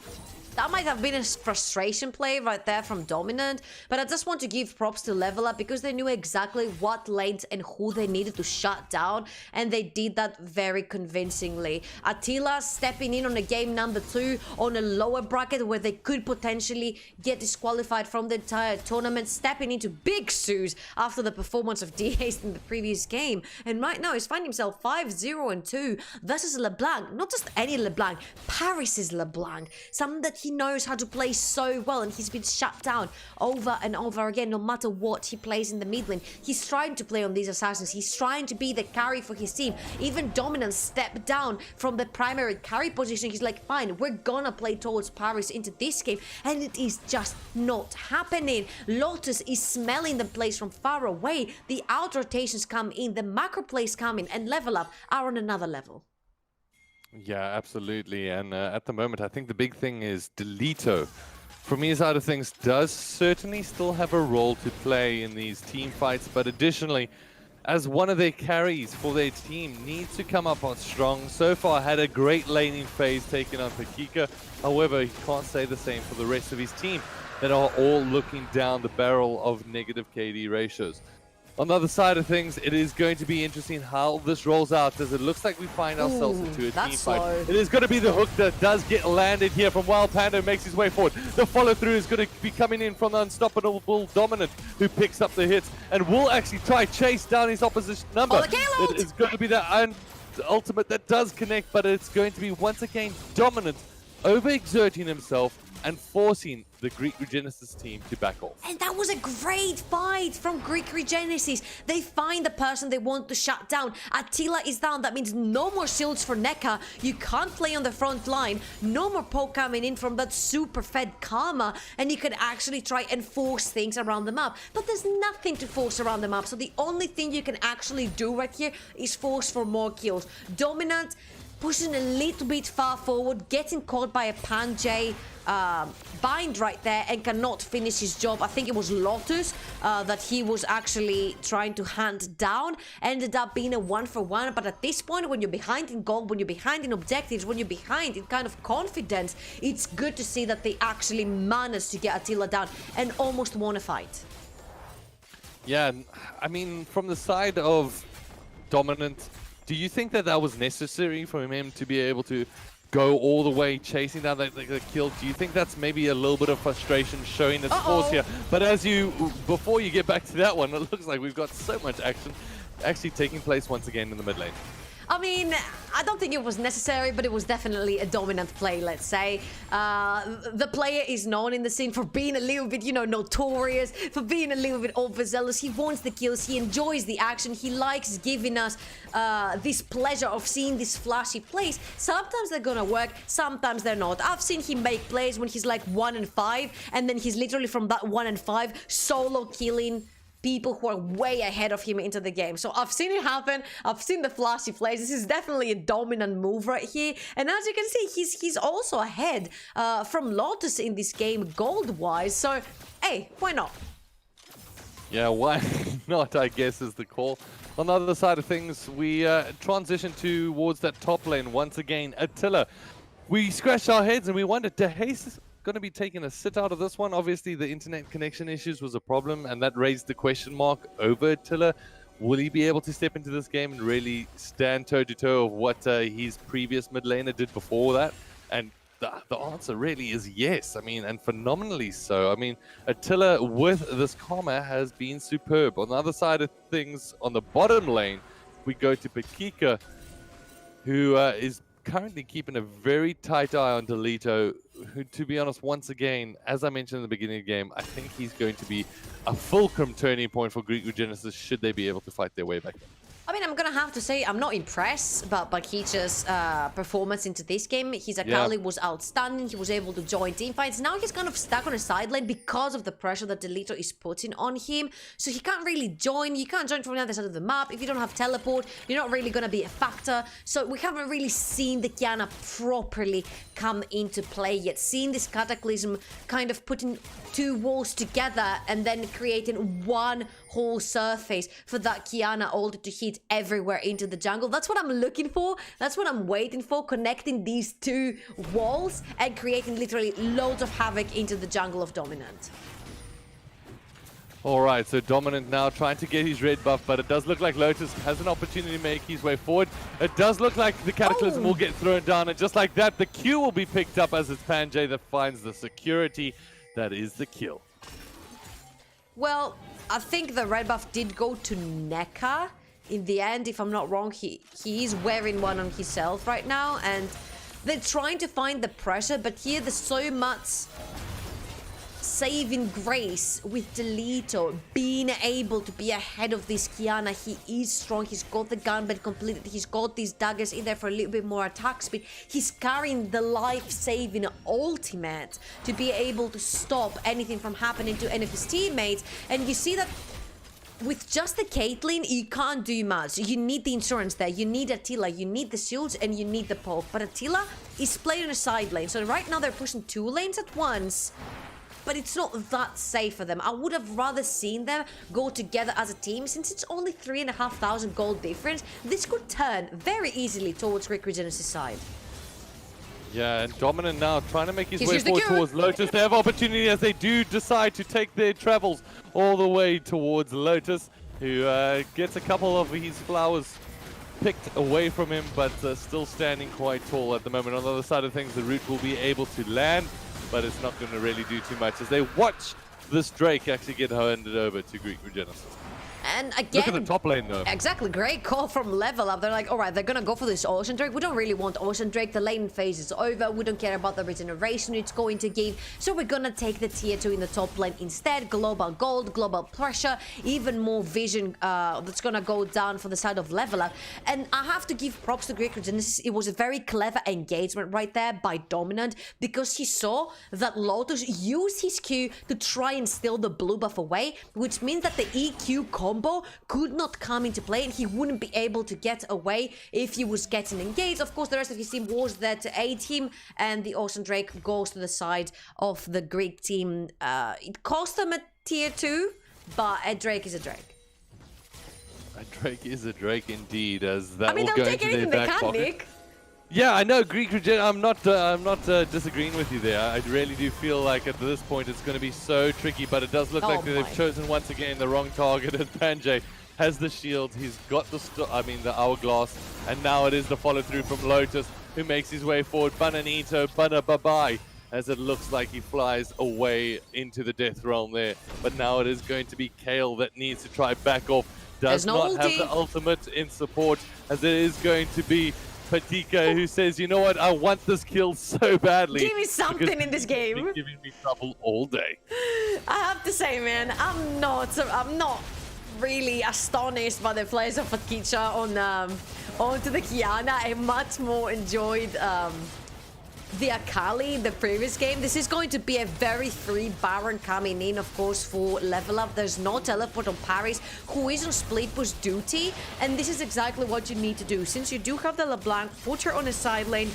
Speaker 2: That might have been a frustration play right there from Dominant, but I just want to give props to LevelUp because they knew exactly what lanes and who they needed to shut down, and they did that very convincingly. Attila stepping in on a game number 2 on a lower bracket where they could potentially get disqualified from the entire tournament, stepping into big shoes after the performance of DAce in the previous game, and right now he's finding himself 5-0-2 versus LeBlanc. Not just any LeBlanc, Paris's LeBlanc, something that he knows how to play so well, and he's been shut down over and over again no matter what he plays in the mid lane. He's trying to play on these assassins, he's trying to be the carry for his team. Even Dominant stepped down from the primary carry position. He's like, fine, we're gonna play towards Paris into this game, and it is just not happening. Lotus is smelling the place from far away. The out rotations come in, the macro plays come in, and LevelUp are on another level.
Speaker 3: Yeah, absolutely. And at the moment, I think the big thing is Delito, from his side of things, does certainly still have a role to play in these team fights. But additionally, as one of their carries for their team, needs to come up on strong. So far, had a great laning phase taken on Pakika. However, he can't say the same for the rest of his team that are all looking down the barrel of negative KD ratios. On the other side of things, it is going to be interesting how this rolls out, as it looks like we find ourselves into a team fight. It is going to be the hook that does get landed here from Wild Panda, who makes his way forward. The follow-through is going to be coming in from the unstoppable Dominant, who picks up the hits and will actually try chase down his opposition number. It is going to be the ultimate that does connect, but it's going to be once again Dominant overexerting himself and forcing the Greek Regenesis team to back off.
Speaker 2: And that was a great fight from Greek Regenesis. They find the person they want to shut down. Attila is down. That means no more shields for Neca. You can't play on the front line. No more poke coming in from that super fed Karma. And you can actually try and force things around the map. But there's nothing to force around the map. So the only thing you can actually do right here is force for more kills. Dominant pushing a little bit far forward, getting caught by a Panjay bind right there and cannot finish his job. I think it was Lotus that he was actually trying to hunt down. Ended up being a 1-for-1, but at this point, when you're behind in gold, when you're behind in objectives, when you're behind in kind of confidence, it's good to see that they actually managed to get Attila down and almost won a fight.
Speaker 3: Yeah, I mean, from the side of Dominant, do you think that that was necessary for him to be able to go all the way chasing down the kill? Do you think that's maybe a little bit of frustration showing its force here? But before you get back to that one, it looks like we've got so much action actually taking place once again in the mid lane.
Speaker 2: I mean, I don't think it was necessary, but it was definitely a dominant play, let's say. The player is known in the scene for being a little bit, you know, notorious, for being a little bit overzealous. He wants the kills, he enjoys the action, he likes giving us this pleasure of seeing these flashy plays. Sometimes they're gonna work, sometimes they're not. I've seen him make plays when he's like 1 and 5, and then he's literally from that 1 and 5 solo killing people who are way ahead of him into the game. So I've seen it happen. I've seen the flashy plays. This is definitely a dominant move right here. And as you can see, he's also ahead from Lotus in this game gold-wise. So, hey, why not?
Speaker 3: Yeah, why not, I guess, is the call. On the other side of things, we transition towards that top lane once again. Attila, we scratched our heads and we wondered, Dehaze going to be taking a sit out of this one? Obviously, the internet connection issues was a problem, and that raised the question mark over Attila. Will he be able to step into this game and really stand toe-to-toe of what his previous mid laner did before that? And the answer really is yes. I mean, and phenomenally so. I mean, Attila with this karma has been superb. On the other side of things, on the bottom lane, we go to Pakika, who is currently keeping a very tight eye on Delito, who, to be honest, once again, as I mentioned in the beginning of the game, I think he's going to be a fulcrum turning point for Greek Regenesis should they be able to fight their way back.
Speaker 2: I mean, I'm gonna have to say I'm not impressed about Bakicha's performance into this game. His Akali was outstanding. He was able to join teamfights. Now he's kind of stuck on a side lane because of the pressure that Delito is putting on him. So he can't really join. You can't join from the other side of the map. If you don't have teleport, you're not really gonna be a factor. So we haven't really seen the Kiana properly come into play yet. Seeing this Cataclysm kind of putting two walls together and then creating one whole surface for that Kiana ult to hit everywhere into the jungle. That's what I'm looking for. That's what I'm waiting for. Connecting these two walls and creating literally loads of havoc into the jungle of Dominant.
Speaker 3: All right, so Dominant now trying to get his red buff, but it does look like Lotus has an opportunity to make his way forward. It does look like the Cataclysm will get thrown down, and just like that, the Q will be picked up as it's Panjay that finds the security. That is the kill.
Speaker 2: Well, I think the red buff did go to Neka in the end. If I'm not wrong, he is wearing one on himself right now, and they're trying to find the pressure, but here there's so much saving grace with Delito being able to be ahead of this Kiana. He is strong. He's got the gunbelt completed. He's got these daggers in there for a little bit more attack speed. He's carrying the life-saving ultimate to be able to stop anything from happening to any of his teammates. And you see that with just the Caitlyn, you can't do much. You need the insurance there. You need Attila. You need the shields and you need the poke. But Attila is playing on a side lane. So right now they're pushing two lanes at once. But it's not that safe for them. I would have rather seen them go together as a team. Since it's only 3,500 gold difference, this could turn very easily towards Greek Regenesis' side.
Speaker 3: Yeah, and Dominant now trying to make his way forward towards Lotus. They have opportunity as they do decide to take their travels all the way towards Lotus, who gets a couple of his flowers picked away from him, but still standing quite tall at the moment. On the other side of things, the root will be able to land, but it's not going to really do too much as they watch this Drake actually get handed over to Greek Regenesis.
Speaker 2: And again,
Speaker 3: look at the top lane though.
Speaker 2: Exactly, great call from LevelUp. They're like, all right, they're gonna go for this Ocean Drake. We don't really want Ocean Drake. The lane phase is over. We don't care about the regeneration it's going to give. So we're gonna take the tier 2 in the top lane instead. Global gold, global pressure, even more vision that's gonna go down for the side of LevelUp. And I have to give props to Greek Regenesis. It was a very clever engagement right there by Dominant, because he saw that Lotus used his Q to try and steal the blue buff away, which means that the EQ combo could not come into play and he wouldn't be able to get away if he was getting engaged. Of course, the rest of his team was there to aid him, and the Ocean Drake goes to the side of the Greek team. It cost them a tier 2, but a Drake is a Drake.
Speaker 3: A Drake is a Drake indeed, as that
Speaker 2: I mean,
Speaker 3: will
Speaker 2: they'll
Speaker 3: go
Speaker 2: take
Speaker 3: into
Speaker 2: anything
Speaker 3: their
Speaker 2: they
Speaker 3: back
Speaker 2: can,
Speaker 3: pocket.
Speaker 2: Nick.
Speaker 3: Yeah, I know, Greek Regen. I'm not disagreeing with you there. I really do feel like at this point it's going to be so tricky, but it does look like they've chosen once again the wrong target. As Panjay has the shield, he's got the the hourglass, and now it is the follow through from Lotus, who makes his way forward. Bananito, Bana bye-bye, as it looks like he flies away into the death realm there. But now it is going to be Kale that needs to try back off. Does not have the ultimate in support, as it is going to be Patika, who says, you know what, I want this kill so badly.
Speaker 2: Give me something in this game.
Speaker 3: He's been giving me trouble all day.
Speaker 2: I have to say, man, I'm not really astonished by the plays of Patika onto the Kiana. I much more enjoyed the Akali in the previous game. This is going to be a very free Baron coming in, of course, for LevelUp. There's no teleport on Paris, who is on split push duty, and this is exactly what you need to do. Since you do have the LeBlanc, put her on a side lane.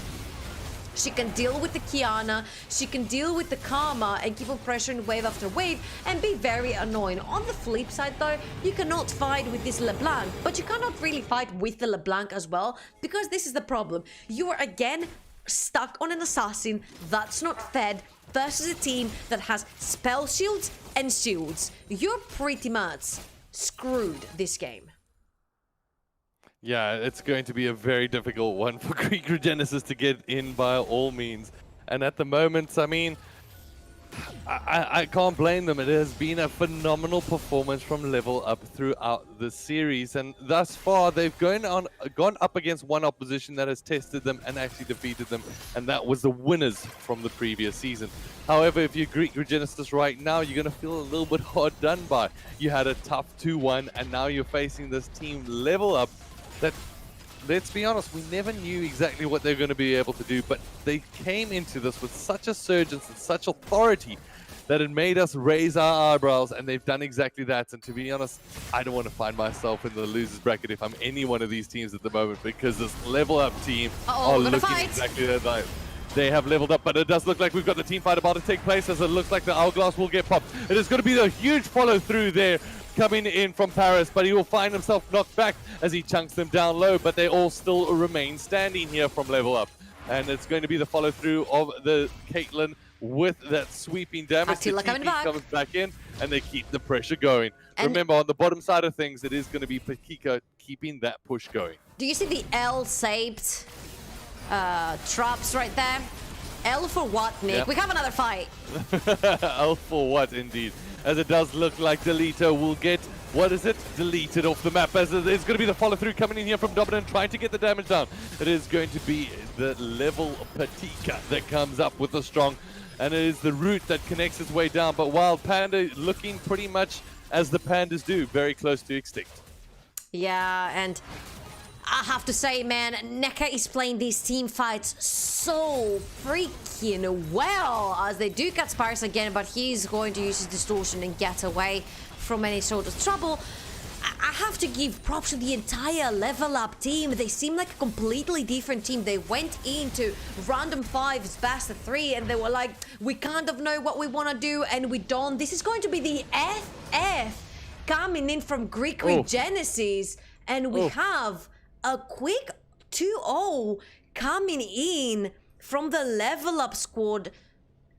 Speaker 2: She can deal with the Kiana, she can deal with the Karma and keep on pressuring wave after wave and be very annoying. On the flip side though, you cannot fight with this LeBlanc, but you cannot really fight with the LeBlanc as well, because this is the problem. You are again stuck on an assassin that's not fed versus a team that has spell shields and shields. You're pretty much screwed this game.
Speaker 3: Yeah, it's going to be a very difficult one for Greek Regenesis to get in by all means. And at the moment, I mean, I can't blame them. It has been a phenomenal performance from LevelUp throughout the series, and thus far they've gone up against one opposition that has tested them and actually defeated them, and that was the winners from the previous season. However, if you're Greek Regenesis right now, you're going to feel a little bit hard done by. You had a tough 2-1, and now you're facing this team LevelUp that, let's be honest, we never knew exactly what they're going to be able to do, but they came into this with such a surge and such authority that it made us raise our eyebrows, and they've done exactly that. And to be honest, I don't want to find myself in the losers bracket if I'm any one of these teams at the moment, because this LevelUp team are looking exactly that. They have leveled up, but it does look like we've got the team fight about to take place, as it looks like the hourglass will get popped. It is going to be a huge follow through there coming in from Paris, but he will find himself knocked back as he chunks them down low, but they all still remain standing here from LevelUp. And it's going to be the follow through of the Caitlyn with that sweeping damage. The TP comes back in, and they keep the pressure going. And remember, on the bottom side of things, it is going to be Pakika keeping that push going.
Speaker 2: Do you see the L-shaped traps right there? L for what, Nick? Yeah. We have another fight.
Speaker 3: L for what, indeed. As it does look like Delito will get, what is it? Deleted off the map, as it's going to be the follow through coming in here from Dominant, trying to get the damage down. It is going to be the level Patika that comes up with the strong, and it is the root that connects its way down. But Wild Panda looking pretty much as the Pandas do, very close to extinct.
Speaker 2: Yeah, and I have to say, man, NECA is playing these team fights so freaking well, as they do catch Pyrsos again, but he's going to use his distortion and get away from any sort of trouble. I have to give props to the entire LevelUp team. They seem like a completely different team. They went into random fives, best of 3, and they were like, we kind of know what we want to do, and we don't. This is going to be the FF coming in from Greek Regenesis, and we have a quick 2-0 coming in from the LevelUp squad,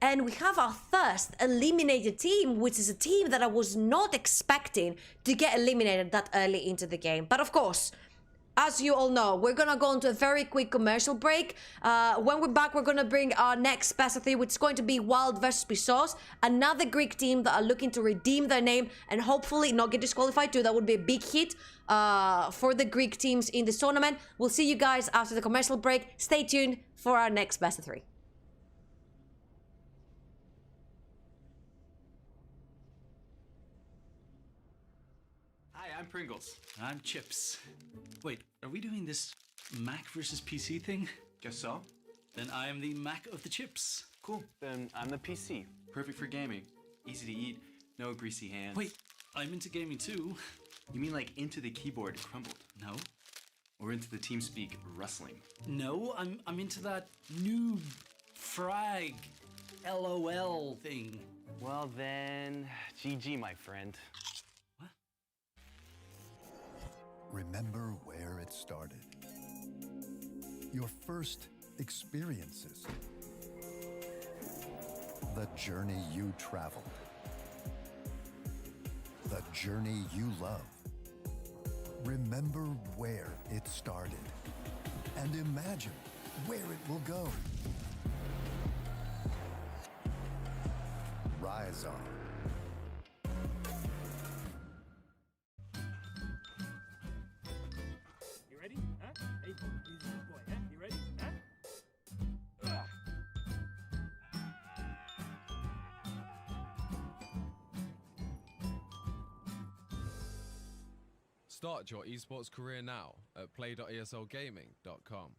Speaker 2: and we have our first eliminated team, which is a team that I was not expecting to get eliminated that early into the game. But of course, as you all know, we're gonna go into a very quick commercial break. When we're back, we're gonna bring our next best of 3, which is going to be Wild versus Pyrsos, another Greek team that are looking to redeem their name and hopefully not get disqualified too. That would be a big hit for the Greek teams in this tournament. We'll see you guys after the commercial break. Stay tuned for our next best of 3.
Speaker 6: Hi, I'm Pringles.
Speaker 7: I'm Chips. Wait, are we doing this Mac versus PC thing?
Speaker 6: Guess so.
Speaker 7: Then I am the Mac of the chips.
Speaker 6: Cool. Then I'm the PC. Perfect for gaming. Easy to eat, no greasy hands.
Speaker 7: Wait, I'm into gaming too.
Speaker 6: You mean like into the keyboard crumbled?
Speaker 7: No.
Speaker 6: Or into the TeamSpeak rustling?
Speaker 7: No, I'm into that noob frag LOL thing.
Speaker 6: Well then, GG, my friend.
Speaker 8: Remember where it started. your first experiences, the journey you traveled, the journey you love. Remember where it started and imagine where it will go. Rise on.
Speaker 9: You ready? Huh? Hey, easy boy, huh? You ready? Huh?
Speaker 10: Start your esports career now at play.eslgaming.com.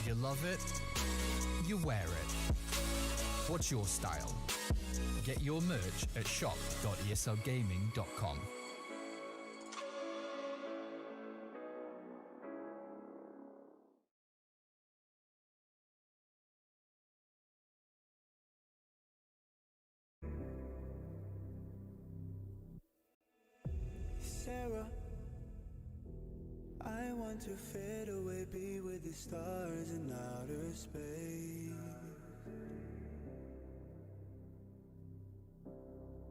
Speaker 11: You love it, you wear it. What's your style? Get your merch at shop.eslgaming.com.
Speaker 13: Sarah, I want to fade away, be with the stars in outer space.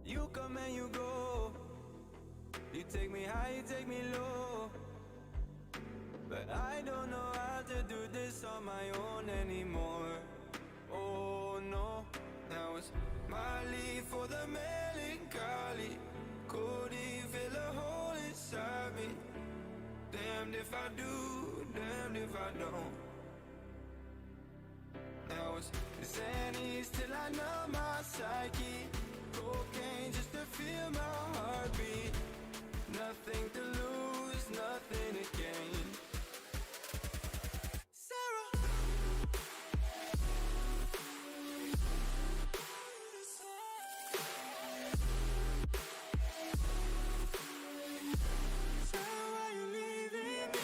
Speaker 13: You come and you go, you take me high, you take me low, but I don't know how to do this on my own anymore. Oh no, now it's my leave for the melancholy. Couldn't fill a hole inside me. Damned if I do, damned if I don't. Now it's Xannies till I numb my psyche. Cocaine just to feel my heartbeat. Nothing to lose, nothing to gain. Sarah, Sarah, why you leaving me?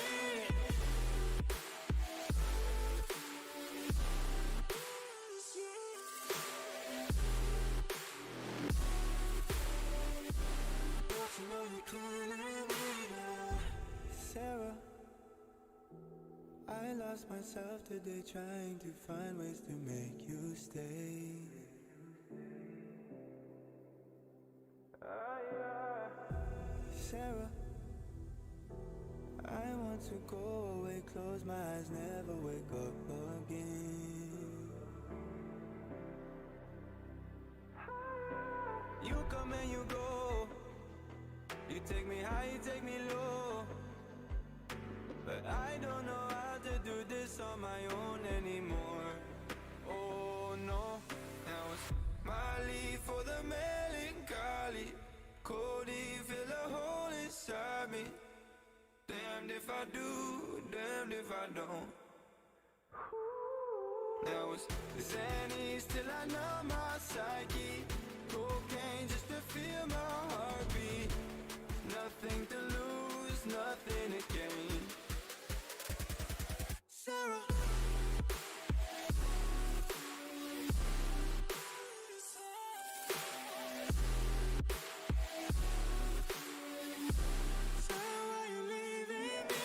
Speaker 13: Sarah, I lost myself today trying to find ways to make you stay. Sarah, I want to go away, close my eyes, never wake up again. You come and you go, you take me high, you take me low, but I don't know how to do this on my own anymore. Oh no, now it's my leave for the melancholy. Couldn't fill a hole inside me. Damned if I do, damned if I don't. Now it's Xannies till I numb my psyche. Cocaine just to feel my heartbeat. Nothing to lose, nothing to gain. Sarah, Sarah, why you leaving me?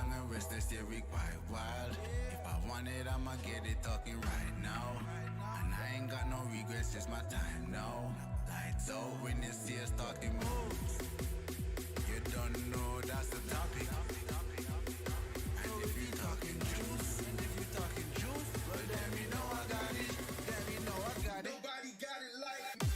Speaker 13: young and restless, they require wild. If I want it, I'ma get it talking right now. And I ain't got no regrets, it's my time now. Lights out when you see us talking moves. You don't know that's the topic. And if you talking juice, well then you know I got it. Then you know I got it. Nobody got it like me.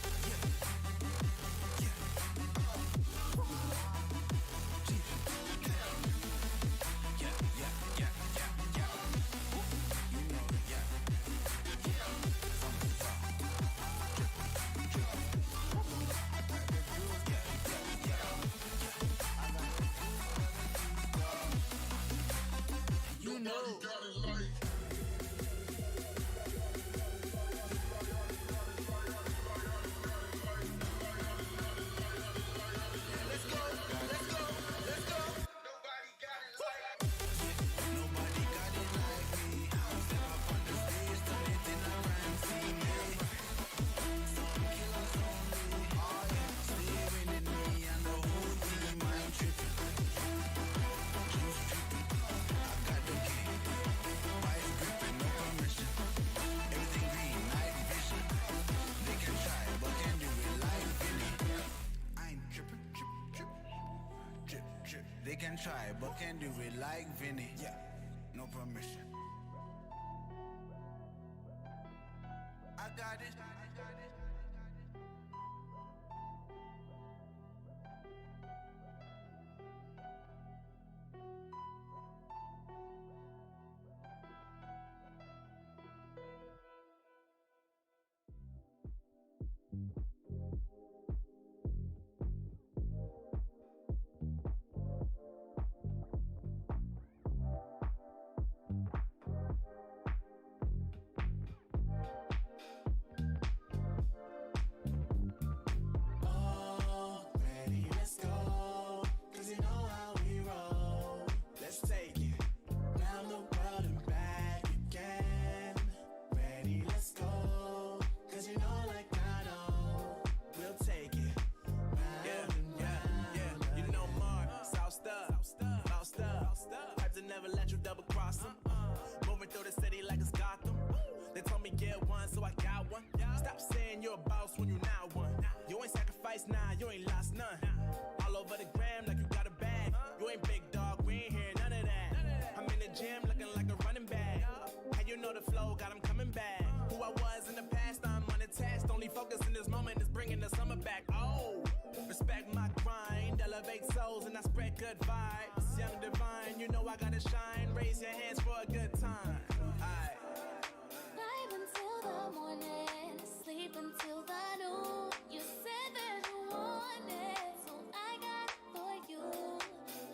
Speaker 13: You know. They can try, but can do it like Vinny. Yeah, no permission. I got it. Never let you double cross them. Moving through the city like it's Gotham. They told me get one, so I got one. Stop saying you're a boss when you now one. You ain't sacrificed, nah, you ain't lost none. All over the gram like you got a bag. You ain't big dog, we ain't hear none of that. I'm in the gym looking like a running back. And you know the flow, got 'em coming back. Who I was in the past, I'm unattached. Only focus in this moment is bringing the summer back. Oh, respect my grind, elevate souls and I spread good vibes. Young divine, you know I gotta shine. Raise your hands for a good time. Aight.
Speaker 5: Vibe until the morning, sleep until the noon. You said that you want it, so I got it for you.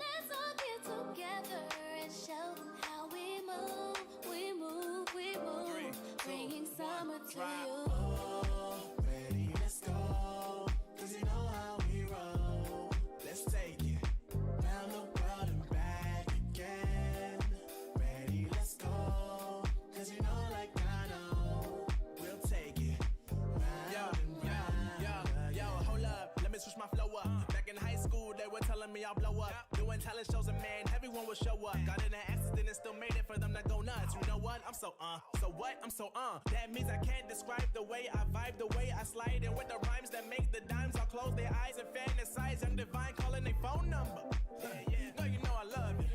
Speaker 5: Let's all get together and show them how we move. We move, we move. Bringing summer to you.
Speaker 13: Oh, ready, let's go. 'Cause you know how we roll. Let's take it round the world and back again. Ready, let's go. 'Cause you know like I know. We'll take it round and round.
Speaker 4: Yo, hold up, let me switch my flow up. Back in high school, they were telling me I'll blow up. Doing talent shows and man, everyone will show up. Got in an accident and still made it for them to go nuts. You know what? I'm so what? I'm so That means I can't describe the way I vibe, the way I slide. And with the rhymes that make the dimes, I'll close their eyes and fantasize. I'm divine calling their phone number. No, you know I love it.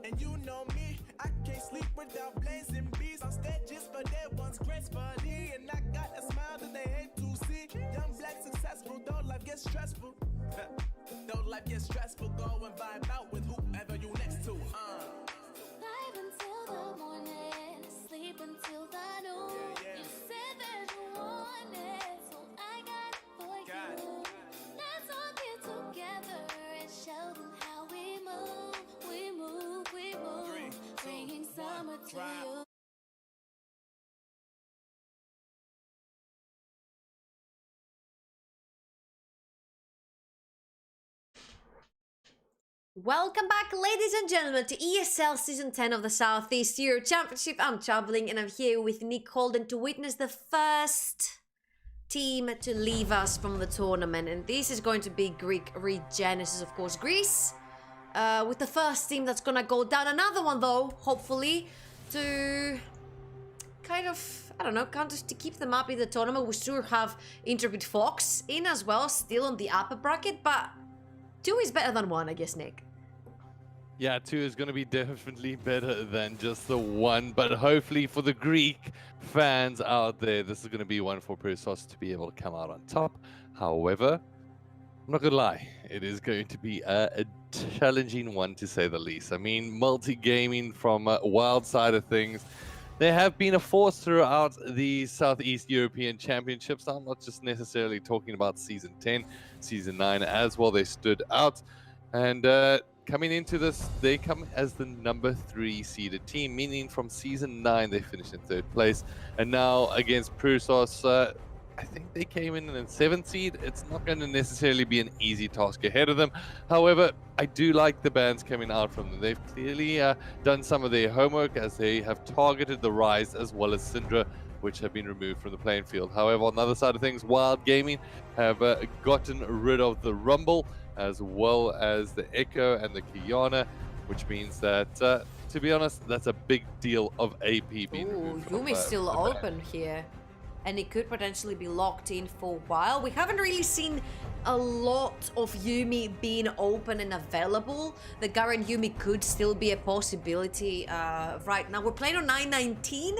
Speaker 4: And you know me, I can't sleep without blazing beats. On stages for their ones gracefully. And I got a smile that they hate to see. Young, black, successful, though life gets stressful. Though life gets stressful, go and vibe out with whoever you next to.
Speaker 5: Vibe until the morning, sleep until the noon. You said that you want it, so I got it for you. Let's all get together and show them how we move. We move, we move. Bringing summer to you.
Speaker 2: Welcome back, ladies and gentlemen, to ESL Season 10 of the Southeast Europe Championship. I'm Traveling and I'm here with Nick Holden to witness the first team to leave us from the tournament. And this is going to be Greek Regenesis, of course. Greece with the first team that's gonna go down. Another one though, hopefully, to kind of, I don't know, kind of to keep them up in the tournament. We still have Intrepid Fox in as well, still on the upper bracket, but 2 is better than 1, I guess, Nick.
Speaker 3: Yeah, 2 is going to be definitely better than just the 1, but hopefully for the Greek fans out there, this is going to be one for Pyrsos to be able to come out on top. However, I'm not going to lie, it is going to be a challenging one to say the least. I mean, Multigaming from a wild side of things, they have been a force throughout the Southeast European Championships. I'm not just necessarily talking about Season 10, Season 9 as well. They stood out. And coming into this, they come as the number 3 seeded team, meaning from Season 9, they finished in 3rd place. And now against Pyrsos, I think they came in 7th seed. It's not going to necessarily be an easy task ahead of them. However, I do like the bans coming out from them. They've clearly done some of their homework as they have targeted the Rise as well as Syndra, which have been removed from the playing field. However, on the other side of things, Wild Gaming have gotten rid of the Rumble as well as the Echo and the Kiana, which means that, to be honest, that's a big deal of AP being removed from
Speaker 2: Yumi's still open here, and it could potentially be locked in for a while. We haven't really seen a lot of Yumi being open and available. The Garen Yumi could still be a possibility right now. We're playing on 919.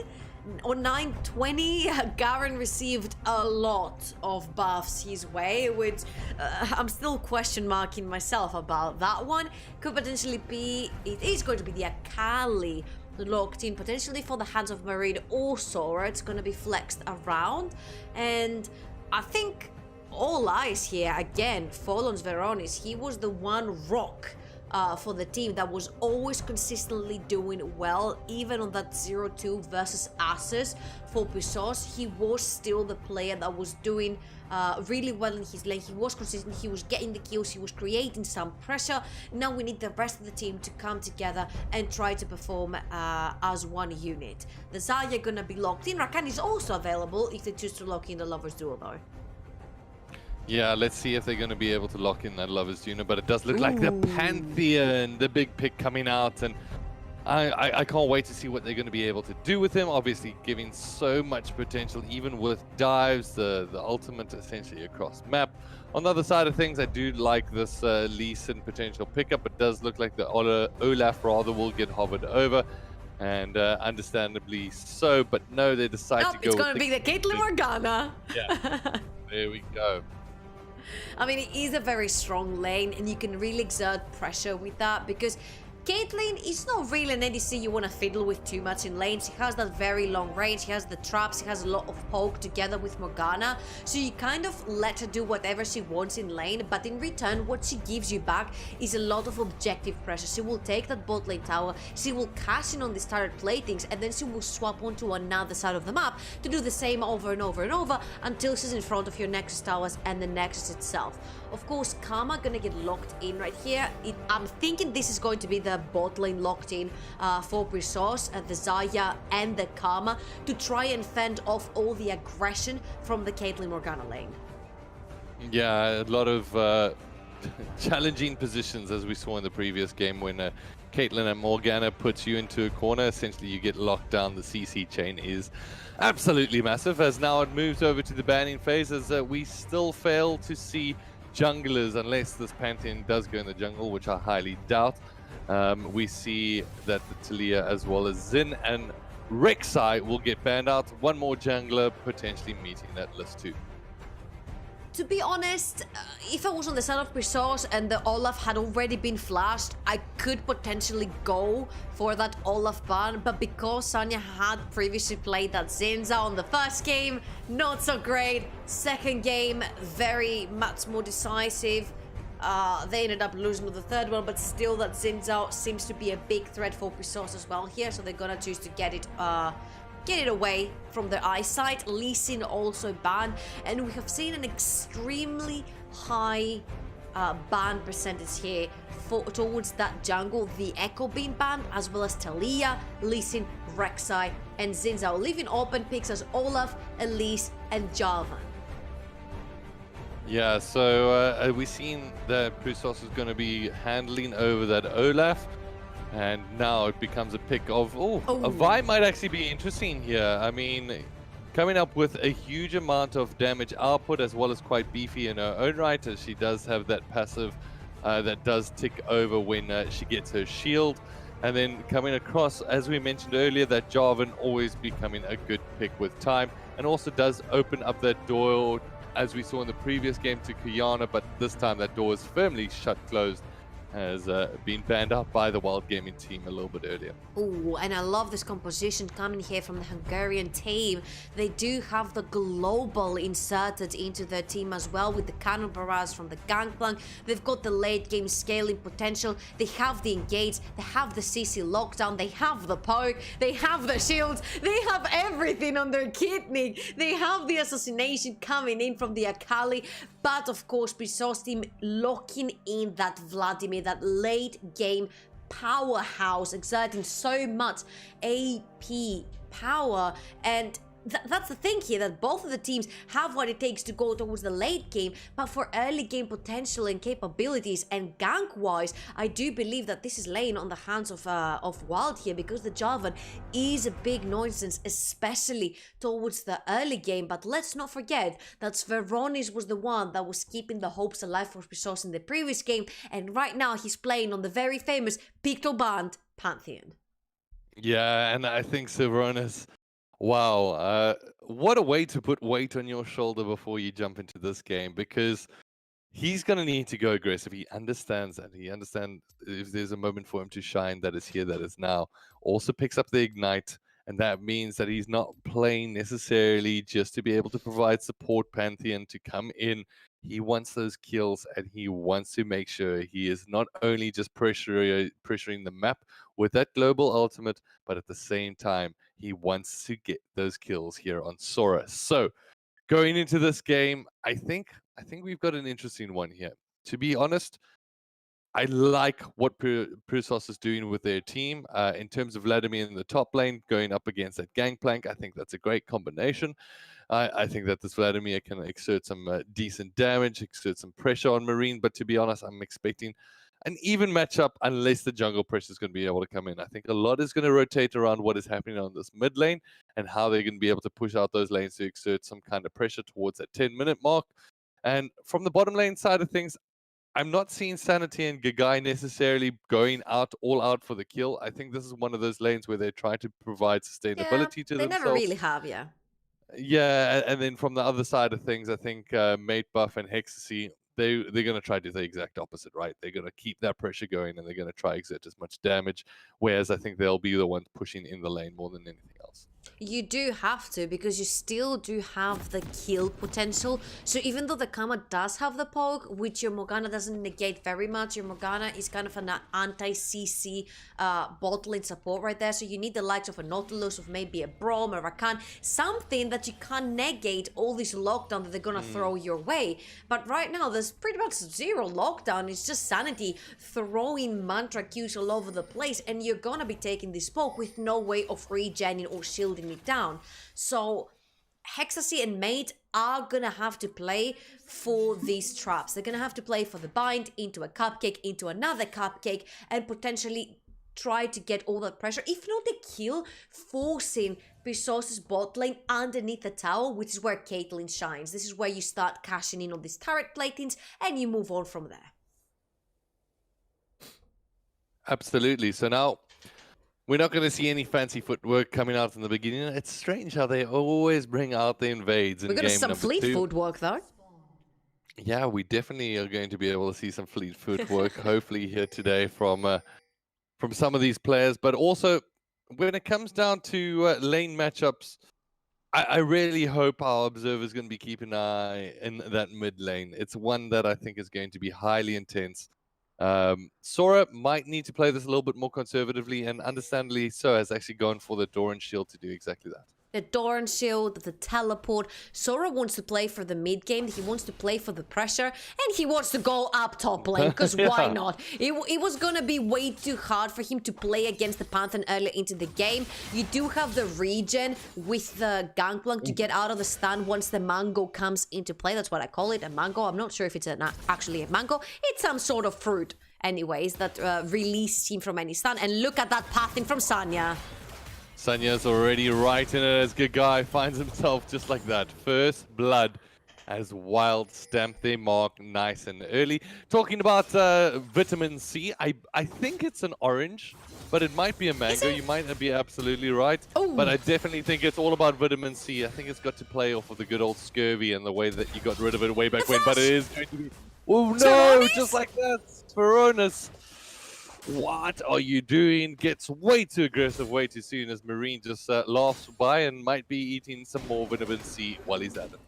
Speaker 2: On 920, Garen received a lot of buffs his way, which I'm still question marking myself about that one. Could potentially be, it is going to be the Akali locked in, potentially for the hands of Marine or Sora. It's going to be flexed around, and I think all eyes here again fall on Veronis. He was the one rock for the team that was always consistently doing well, even on that 0-2 versus Asus for Pyrsos. He was still the player that was doing really well in his lane. He was consistent, he was getting the kills, he was creating some pressure. Now we need the rest of the team to come together and try to perform as one unit. The Zarya gonna be locked in. Rakan is also available if they choose to lock in the Lovers Duel though.
Speaker 3: Yeah, let's see if they're going to be able to lock in that Lovers Duel, but it does look like the Pantheon, the big pick coming out, and I can't wait to see what they're going to be able to do with him. Obviously giving so much potential, even with dives, the ultimate essentially across map. On the other side of things, I do like this Lee Sin potential pickup. It does look like the Olaf rather will get hovered over, and understandably so, but no, they decide to go
Speaker 2: it's going to be the Caitlyn Morgana.
Speaker 3: Yeah, there we go.
Speaker 2: I mean, it is a very strong lane, and you can really exert pressure with that, because Caitlyn is not really an ADC you want to fiddle with too much in lane. She has that very long range, she has the traps, she has a lot of poke together with Morgana, so you kind of let her do whatever she wants in lane, but in return what she gives you back is a lot of objective pressure. She will take that bot lane tower, she will cash in on the started playthings, and then she will swap onto another side of the map to do the same over and over and over until she's in front of your Nexus towers and the Nexus itself. Of course, Karma gonna get locked in right here. I'm thinking this is going to be the bot lane locked in for Pyrsos, the Zarya and the Karma, to try and fend off all the aggression from the Caitlyn Morgana lane.
Speaker 3: Yeah, a lot of challenging positions, as we saw in the previous game when Caitlyn and Morgana puts you into a corner. Essentially, you get locked down. The CC chain is absolutely massive, as now it moves over to the banning phase, as we still fail to see junglers, unless this Pantheon does go in the jungle, which I highly doubt. We see that the Talia as well as Xin and Rek'Sai will get banned out. One more jungler potentially meeting that list too.
Speaker 2: To be honest, if I was on the side of Pyrsos and the Olaf had already been flashed, I could potentially go for that Olaf ban, but because Sanya had previously played that Zinza on the first game, not so great. Second game, very much more decisive. They ended up losing to the third one, but still that Zinza seems to be a big threat for Pyrsos as well here, so they're gonna choose to get it away from their eyesight. Lee Sin also banned, and we have seen an extremely high ban percentage here towards that jungle. The Echo being banned, as well as Talia, Lee Sin, Rek'Sai, and Zinzao, leaving open picks as Olaf, Elise, and Jarvan.
Speaker 3: Yeah, so we've seen that Pyrsos is going to be handling over that Olaf, and now it becomes a pick of, a Vi might actually be interesting here. I mean, coming up with a huge amount of damage output as well as quite beefy in her own right, as she does have that passive that does tick over when she gets her shield. And then coming across, as we mentioned earlier, that Jarvan always becoming a good pick with time, and also does open up that door, as we saw in the previous game, to Kiana, but this time that door is firmly shut closed, has been banned out by the Wild Gaming team a little bit earlier.
Speaker 2: Oh, and I love this composition coming here from the Hungarian team. They do have the global inserted into their team as well, with the cannon barrage from the Gangplank. They've got the late game scaling potential. They have the engage, they have the CC lockdown, they have the poke, they have the shields, they have everything on their kidney. They have the assassination coming in from the Akali, but of course Pyrsos team locking in that Vladimir, that late game powerhouse, exerting so much AP power. And that's the thing here, that both of the teams have what it takes to go towards the late game, but for early game potential and capabilities and gank wise, I do believe that this is laying on the hands of Wild here, because the Jarvan is a big nonsense, especially towards the early game. But let's not forget that Sveronis was the one that was keeping the hopes alive for Pyrsos in the previous game, and right now he's playing on the very famous Picto Band Pantheon.
Speaker 3: Yeah, and I think Sveronis, wow, what a way to put weight on your shoulder before you jump into this game, because he's going to need to go aggressive. He understands that. He understands if there's a moment for him to shine, that is here, that is now. Also picks up the Ignite, and that means that he's not playing necessarily just to be able to provide support Pantheon to come in. He wants those kills, and he wants to make sure he is not only just pressuring the map with that global ultimate, but at the same time, he wants to get those kills here on Sora. So, going into this game, I think we've got an interesting one here. To be honest, I like what Pyrsos is doing with their team in terms of Vladimir in the top lane going up against that Gangplank. I think that's a great combination. I think that this Vladimir can exert some decent damage, exert some pressure on Marine, but to be honest, I'm expecting an even matchup unless the jungle pressure is going to be able to come in. I think a lot is going to rotate around what is happening on this mid lane and how they're going to be able to push out those lanes to exert some kind of pressure towards that 10-minute mark. And from the bottom lane side of things, I'm not seeing Sanity and Gagai necessarily going all out for the kill. I think this is one of those lanes where they try to provide sustainability to
Speaker 2: they
Speaker 3: themselves.
Speaker 2: never really have, yeah.
Speaker 3: Yeah, and then from the other side of things, I think Mate Buff and Hexasy, they're going to try to do the exact opposite, right? They're going to keep that pressure going, and they're going to try exert as much damage, whereas I think they'll be the ones pushing in the lane more than anything else.
Speaker 2: You do have to, because you still do have the kill potential. So even though the Kama does have the poke, which your Morgana doesn't negate very much, your Morgana is kind of an anti-CC bot lane support right there. So you need the likes of a Nautilus, of maybe a Braum, a Rakan, something that you can't negate all this lockdown that they're gonna throw your way. But right now, there's pretty much zero lockdown. It's just Sanity throwing mantra Qs all over the place, and you're gonna be taking this poke with no way of regenning or shielding it down. So Hexasy and Mate are gonna have to play for these traps. They're gonna have to play for the bind into a cupcake, into another cupcake, and potentially try to get all that pressure, if not the kill, forcing Pyrsos' bot lane underneath the tower, which is where Caitlyn shines. This is where you start cashing in on these turret platings and you move on from there.
Speaker 3: Absolutely. So now we're not going to see any fancy footwork coming out in the beginning. It's strange how they always bring out the invades in game number 2.
Speaker 2: We're going to see some fleet footwork though.
Speaker 3: Yeah, we definitely are going to be able to see some fleet footwork hopefully here today from some of these players. But also, when it comes down to lane matchups, I really hope our observer is going to be keeping an eye in that mid lane. It's one that I think is going to be highly intense. Sora might need to play this a little bit more conservatively, and understandably so, has actually gone for the Doran shield to do exactly that.
Speaker 2: the Dawn Shield, the teleport. Sora wants to play for the mid game. He wants to play for the pressure, and he wants to go up top lane, because why not? It was gonna be way too hard for him to play against the Pantheon earlier into the game. You do have the regen with the Gangplank to get out of the stun once the mango comes into play. That's what I call it, a mango. I'm not sure if it's actually a mango. It's some sort of fruit, anyways, that releases him from any stun. And look at that pathing from Sanya.
Speaker 3: Sanya's already right in it as Gagai finds himself just like that. First blood as Wild stamp their mark nice and early. Talking about vitamin C, I think it's an orange, but it might be a mango. You might be absolutely right.
Speaker 2: Ooh.
Speaker 3: But I definitely think it's all about vitamin C. I think it's got to play off of the good old scurvy and the way that you got rid of it way back when. But it is going to be... Oh no, just like that. Veronis. What are you doing? Gets way too aggressive way too soon as Marine just laughs by and might be eating some more vitamin C while he's at it.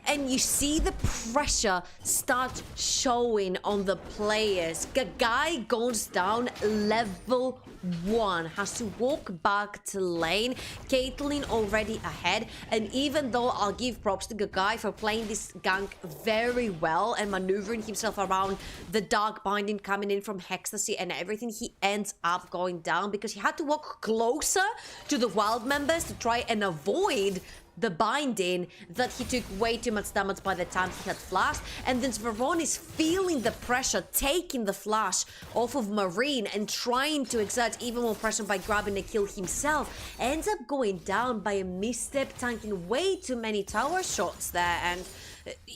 Speaker 2: And you see the pressure start showing on the players. Gagai goes down level 1, has to walk back to lane. Caitlyn already ahead, and even though I'll give props to Gagai for playing this gank very well and maneuvering himself around the dark binding coming in from Hextasy and everything, he ends up going down because he had to walk closer to the Wild members to try and avoid the binding that he took way too much damage by the time he had flashed. And then Sveron is feeling the pressure, taking the flash off of Marine and trying to exert even more pressure by grabbing a kill himself. Ends up going down by a misstep, tanking way too many tower shots there. And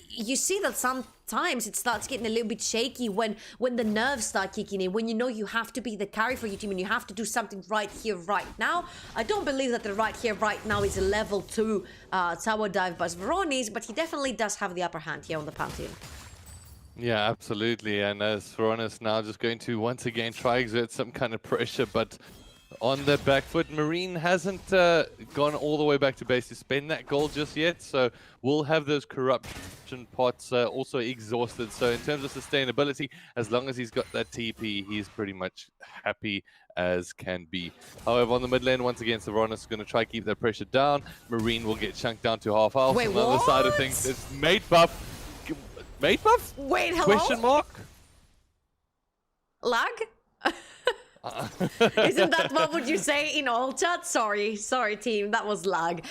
Speaker 2: you see that sometimes it starts getting a little bit shaky when the nerves start kicking in, when you know you have to be the carry for your team and you have to do something right here, right now. I don't believe that the right here, right now is a level 2 tower dive by Sveronis, but he definitely does have the upper hand here on the Pantheon.
Speaker 3: Yeah, absolutely. And Sveronis now just going to once again try exert some kind of pressure, but on the back foot, Marine hasn't gone all the way back to base to spend that gold just yet, so we'll have those corruption pots also exhausted. So in terms of sustainability, as long as he's got that TP, he's pretty much happy as can be. However, on the mid lane, once again, Sveronis is going to try to keep that pressure down. Marine will get chunked down to half health.
Speaker 2: Wait,
Speaker 3: on the other side of things, it's mate buff. Mate buff?
Speaker 2: Wait, hello?
Speaker 3: Question mark?
Speaker 2: Lag? Isn't that what would you say in all chat? Sorry team, that was lag.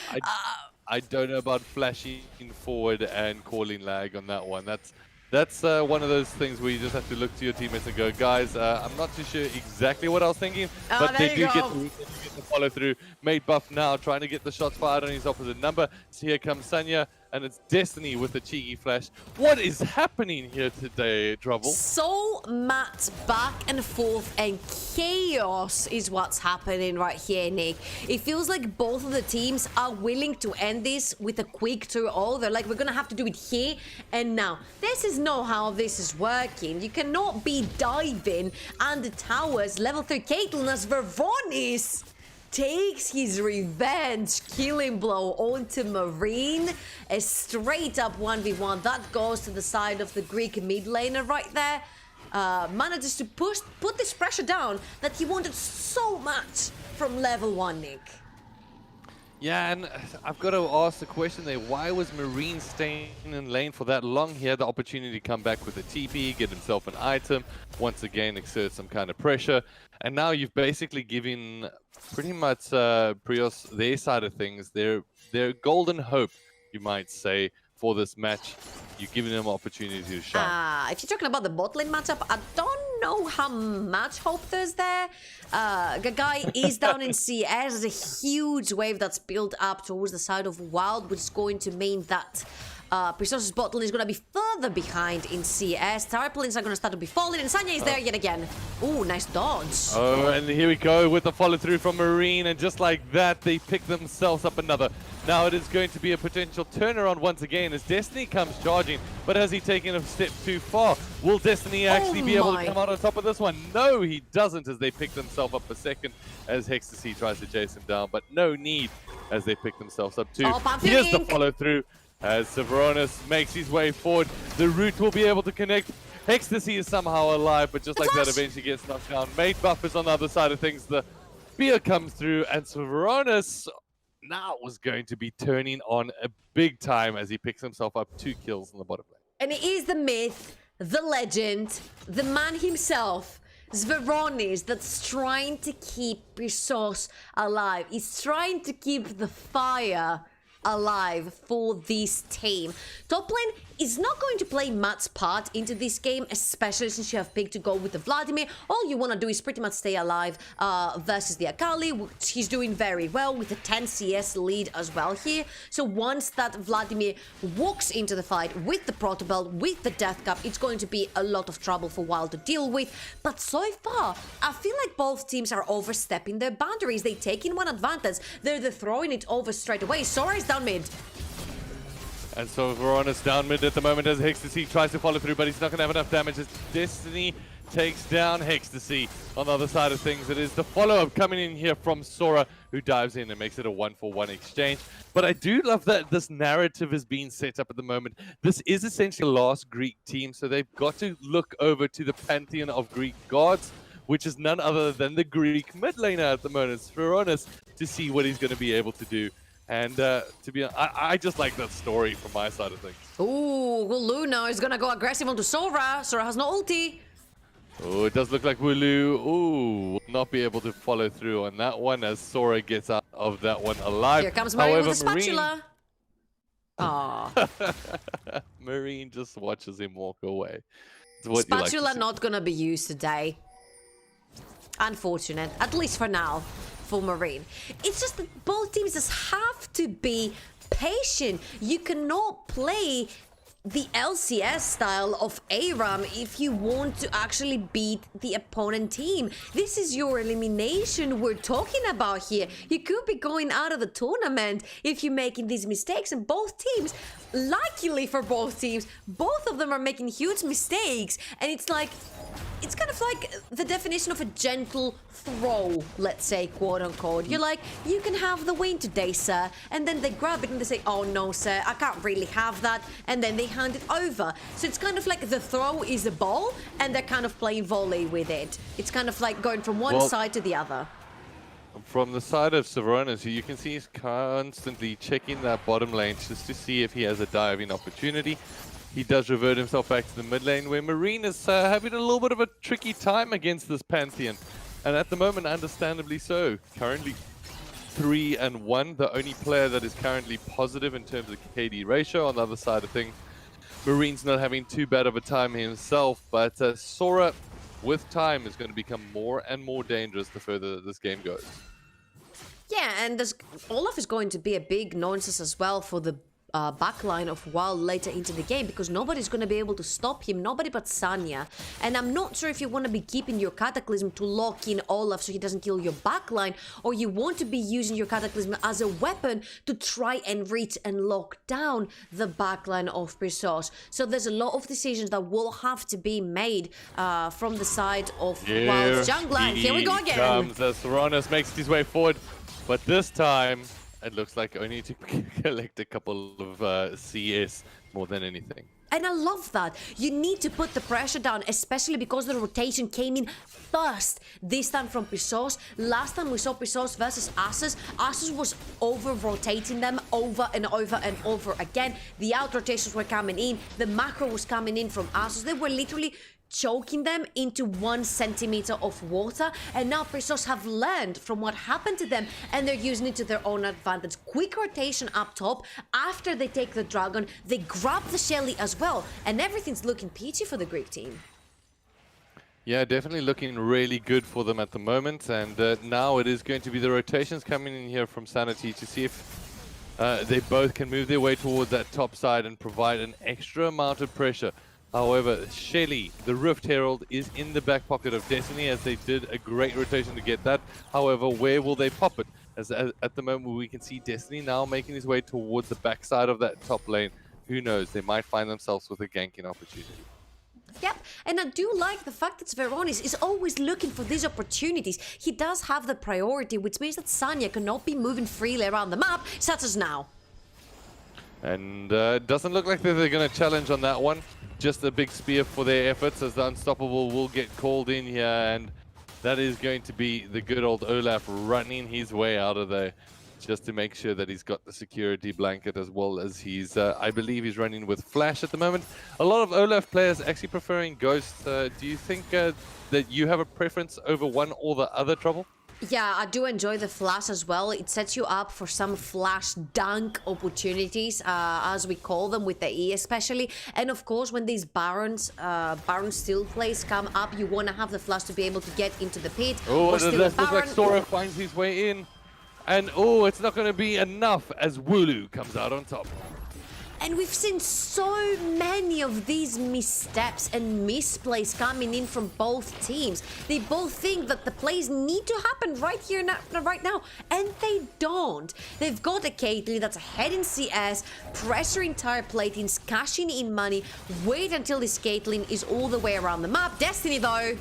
Speaker 3: I don't know about flashing forward and calling lag on that one. That's one of those things where you just have to look to your teammates and go, guys, I'm not too sure exactly what I was thinking, but they do get the follow through. Mate buff now, trying to get the shots fired on his opposite number. So here comes Sanya, and it's Destiny with the cheeky flash. What is happening here today, Trouble?
Speaker 2: So much back and forth and chaos is what's happening right here, Nick. It feels like both of the teams are willing to end this with a quick 2-0. They're like, we're gonna have to do it here and now. This is not how this is working. You cannot be diving under towers. Level 3 Caitlyn as Vervonis takes his revenge killing blow onto Marine. A straight up 1v1 that goes to the side of the Greek mid laner right there. Manages to put this pressure down that he wanted so much from level 1, Nick.
Speaker 3: Yeah, and I've got to ask the question there, why was Marine staying in lane for that long? He had the opportunity to come back with a TP, get himself an item, once again exert some kind of pressure, and now you've basically given pretty much Pyrsos their side of things, their golden hope, you might say, for this match. You've given them opportunity to shine.
Speaker 2: If you're talking about the bot lane matchup, I don't know how much hope there's there. Gagai is down in CS. There's a huge wave that's built up towards the side of Wild, which is going to mean that Pyrsos' bot lane is going to be further behind in CS. Tower lanes are going to start to be falling, and Sanya is there yet again. Ooh, nice dodge.
Speaker 3: Oh, and here we go with the follow through from Marine, and just like that, they pick themselves up another. Now it is going to be a potential turnaround once again as Destiny comes charging, but has he taken a step too far? Will Destiny actually be able to come out on top of this one? No, he doesn't, as they pick themselves up a second as Hextasy tries to chase him down, but no need as they pick themselves up too. Here's the follow through as Sveronis makes his way forward. The root will be able to connect. Hextasy is somehow alive, but just like that eventually gets knocked down. Mate buff is on the other side of things. The spear comes through, and Sveronis now is going to be turning on a big time as he picks himself up 2 kills in the bottom lane.
Speaker 2: And it is the myth, the legend, the man himself, Zveronis, that's trying to keep Pyrsos alive. He's trying to keep the fire alive for this team. Top lane is not going to play much part into this game, especially since you have picked to go with the Vladimir. All you want to do is pretty much stay alive versus the Akali, which he's doing very well with a 10 CS lead as well here. So once that Vladimir walks into the fight with the Proto Belt, with the Death Cup, it's going to be a lot of trouble for Wild to deal with. But so far, I feel like both teams are overstepping their boundaries. They take in one advantage. They're throwing it over straight away. Sora is down mid.
Speaker 3: And so Veronis down mid at the moment as Hextasy tries to follow through, but he's not going to have enough damage as Destiny takes down Hextasy. On the other side of things, it is the follow-up coming in here from Sora, who dives in and makes it a 1-for-1 exchange. But I do love that this narrative is being set up at the moment. This is essentially the last Greek team, so they've got to look over to the pantheon of Greek gods, which is none other than the Greek mid laner at the moment. It's Veronis to see what he's going to be able to do. And to be honest, I just like that story from my side of things.
Speaker 2: Ooh, Luna is gonna go aggressive onto Sora. Sora has no ulti.
Speaker 3: Oh, it does look like Wooloo, will not be able to follow through on that one as Sora gets out of that one alive.
Speaker 2: Here comes Marine with the spatula. Aww.
Speaker 3: Marine just watches him walk away.
Speaker 2: Spatula
Speaker 3: like
Speaker 2: not gonna be used today. Unfortunate, at least for now. For Marine. It's just that both teams just have to be patient. You cannot play the LCS style of ARAM if you want to actually beat the opponent team. This is your elimination we're talking about here. You could be going out of the tournament if you're making these mistakes, and both teams, luckily for both teams, both of them are making huge mistakes, and it's like, it's kind of like the definition of a gentle throw, let's say, quote unquote. You're like, you can have the win today, sir. And then they grab it and they say, oh no, sir, I can't really have that. And then they hand it over. So it's kind of like the throw is a ball and they're kind of playing volley with it. It's kind of like going from one side to the other.
Speaker 3: From the side of Veronis, you can see he's constantly checking that bottom lane just to see if he has a diving opportunity. He does revert himself back to the mid lane, where Marine is having a little bit of a tricky time against this Pantheon. And at the moment, understandably so. Currently 3-1, the only player that is currently positive in terms of KD ratio. On the other side of things, Marine's not having too bad of a time himself, but Sora, with time, is going to become more and more dangerous the further this game goes.
Speaker 2: Yeah, and Olaf is going to be a big nonsense as well for the backline of Wild later into the game, because nobody's going to be able to stop him, nobody but Sanya. And I'm not sure if you want to be keeping your Cataclysm to lock in Olaf so he doesn't kill your backline, or you want to be using your Cataclysm as a weapon to try and reach and lock down the backline of Pyrsos. So there's a lot of decisions that will have to be made from the side of Wild's jungler. And here we go again.
Speaker 3: Comes as Veronis makes his way forward, but this time it looks like only to collect a couple of CS more than anything.
Speaker 2: And I love that. You need to put the pressure down, especially because the rotation came in first. This time from Pyrsos. Last time we saw Pyrsos versus Asus, Asus was over-rotating them over and over and over again. The out rotations were coming in. The macro was coming in from Asus. They were literally choking them into 1 centimeter of water, and now Pyrsos have learned from what happened to them and they're using it to their own advantage. Quick rotation up top. After they take the dragon, they grab the Shelly as well, and everything's looking peachy for the Greek team.
Speaker 3: Yeah, definitely looking really good for them at the moment, and now it is going to be the rotations coming in here from Sanity to see if they both can move their way towards that top side and provide an extra amount of pressure. However, Shelly, the Rift Herald, is in the back pocket of Destiny, as they did a great rotation to get that. However, where will they pop it? As at the moment, we can see Destiny now making his way towards the backside of that top lane. Who knows? They might find themselves with a ganking opportunity.
Speaker 2: Yep, and I do like the fact that Zveronis is always looking for these opportunities. He does have the priority, which means that Sanya cannot be moving freely around the map, such as now.
Speaker 3: And it doesn't look like they're going to challenge on that one. Just a big spear for their efforts, as the Unstoppable will get called in here, and that is going to be the good old Olaf running his way out of there. just to make sure that he's got the security blanket, as well as he's, I believe he's running with Flash at the moment. A lot of Olaf players actually preferring Ghost. Do you think that you have a preference over one or the other, Trouble?
Speaker 2: Yeah, I do enjoy the Flash as well. It sets you up for some Flash dunk opportunities, as we call them, with the E especially. And of course, when these Baron Steel plays come up, you want to have the Flash to be able to get into the pit.
Speaker 3: Oh, it does look like Sora finds his way in. And oh, it's not going to be enough as Wooloo comes out on top.
Speaker 2: And we've seen so many of these missteps and misplays coming in from both teams. They both think that the plays need to happen right here, right now, and they don't. They've got a Caitlyn that's ahead in CS, pressuring tire platings, cashing in money. Wait until this Caitlyn is all the way around the map. Destiny, though.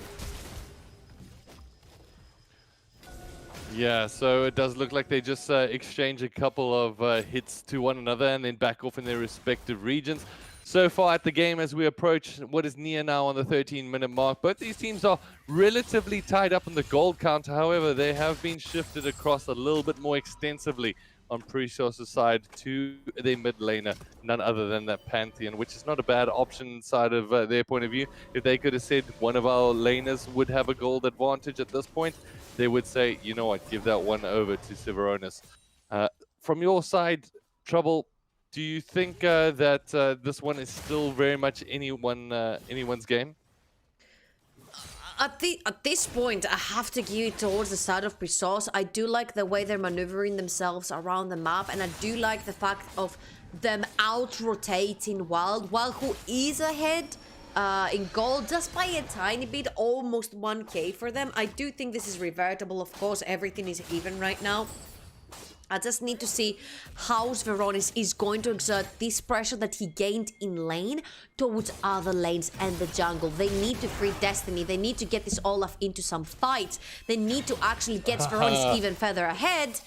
Speaker 3: Yeah, so it does look like they just exchange a couple of hits to one another and then back off in their respective regions. So far at the game, as we approach what is near now on the 13-minute mark, both these teams are relatively tied up in the gold count. However, they have been shifted across a little bit more extensively on Pyrsos' side to their mid laner, none other than that Pantheon, which is not a bad option inside of their point of view. If they could have said one of our laners would have a gold advantage at this point, they would say, you know what, give that one over to Severonis. From your side, Trouble, do you think that this one is still very much anyone's game?
Speaker 2: At this point, I have to give it towards the side of Pyrsos. I do like the way they're maneuvering themselves around the map, and I do like the fact of them out-rotating Wild, who is ahead in gold just by a tiny bit, almost 1k for them. I do think this is revertible. Of course, everything is even right now. I just need to see how Severonis is going to exert this pressure that he gained in lane towards other lanes and the jungle. They need to free Destiny. They need to get this Olaf into some fights. They need to actually get Severonis even further ahead.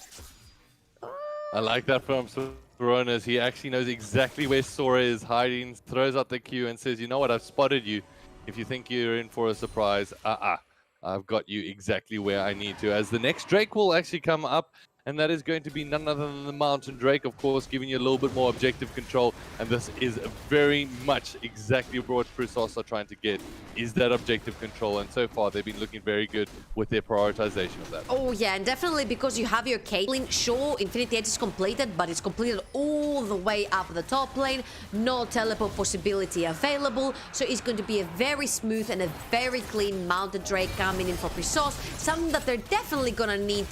Speaker 3: I like that from Severonis. He actually knows exactly where Sora is hiding, throws out the Q and says, you know what, I've spotted you. If you think you're in for a surprise, I've got you exactly where I need to. As the next Drake will actually come up, and that is going to be none other than the Mountain Drake, of course, giving you a little bit more objective control. And this is very much exactly what Pyrsos are trying to get, is that objective control. And so far, they've been looking very good with their prioritization of that.
Speaker 2: Oh, yeah, and definitely because you have your Caitlyn. Sure, Infinity Edge is completed, but it's completed all the way up the top lane. No teleport possibility available. So it's going to be a very smooth and a very clean Mountain Drake coming in for Pyrsos. Something that they're definitely going to need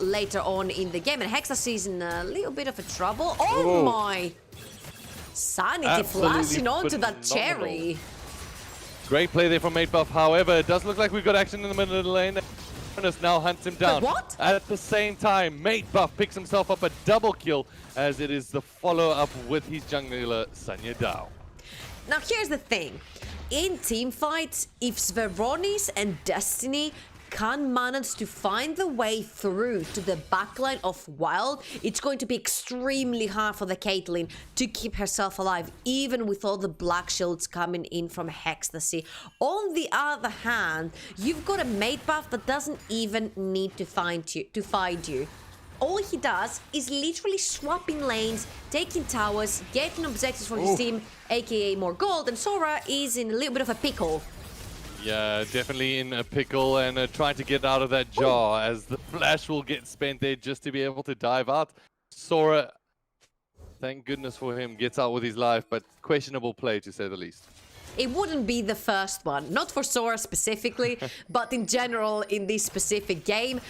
Speaker 2: later on in the game, and Hexa is in a little bit of a trouble. Oh my! Sanity
Speaker 3: Absolutely
Speaker 2: flashing onto that
Speaker 3: phenomenal.
Speaker 2: cherry.
Speaker 3: Great play there from Matebuff. However, it does look like we've got action in the middle of the lane. Now hunts him down.
Speaker 2: Wait, what?
Speaker 3: At the same time, Matebuff picks himself up a double kill, as it is the follow-up with his jungler, Sanya Dao.
Speaker 2: Now here's the thing. In team fights, if Severonis and Destiny can manage to find the way through to the backline of Wild, it's going to be extremely hard for the Caitlyn to keep herself alive, even with all the black shields coming in from Hextasy. On the other hand, you've got a Matebuff that doesn't even need to find you. All he does is literally swapping lanes, taking towers, getting objectives for his team, aka more gold, and Sora is in a little bit of a pickle.
Speaker 3: Yeah, definitely in a pickle, and trying to get out of that jar, as the flash will get spent there just to be able to dive out. Sora, thank goodness for him, gets out with his life, but questionable play to say the least.
Speaker 2: It wouldn't be the first one, not for Sora specifically, but in general in this specific game.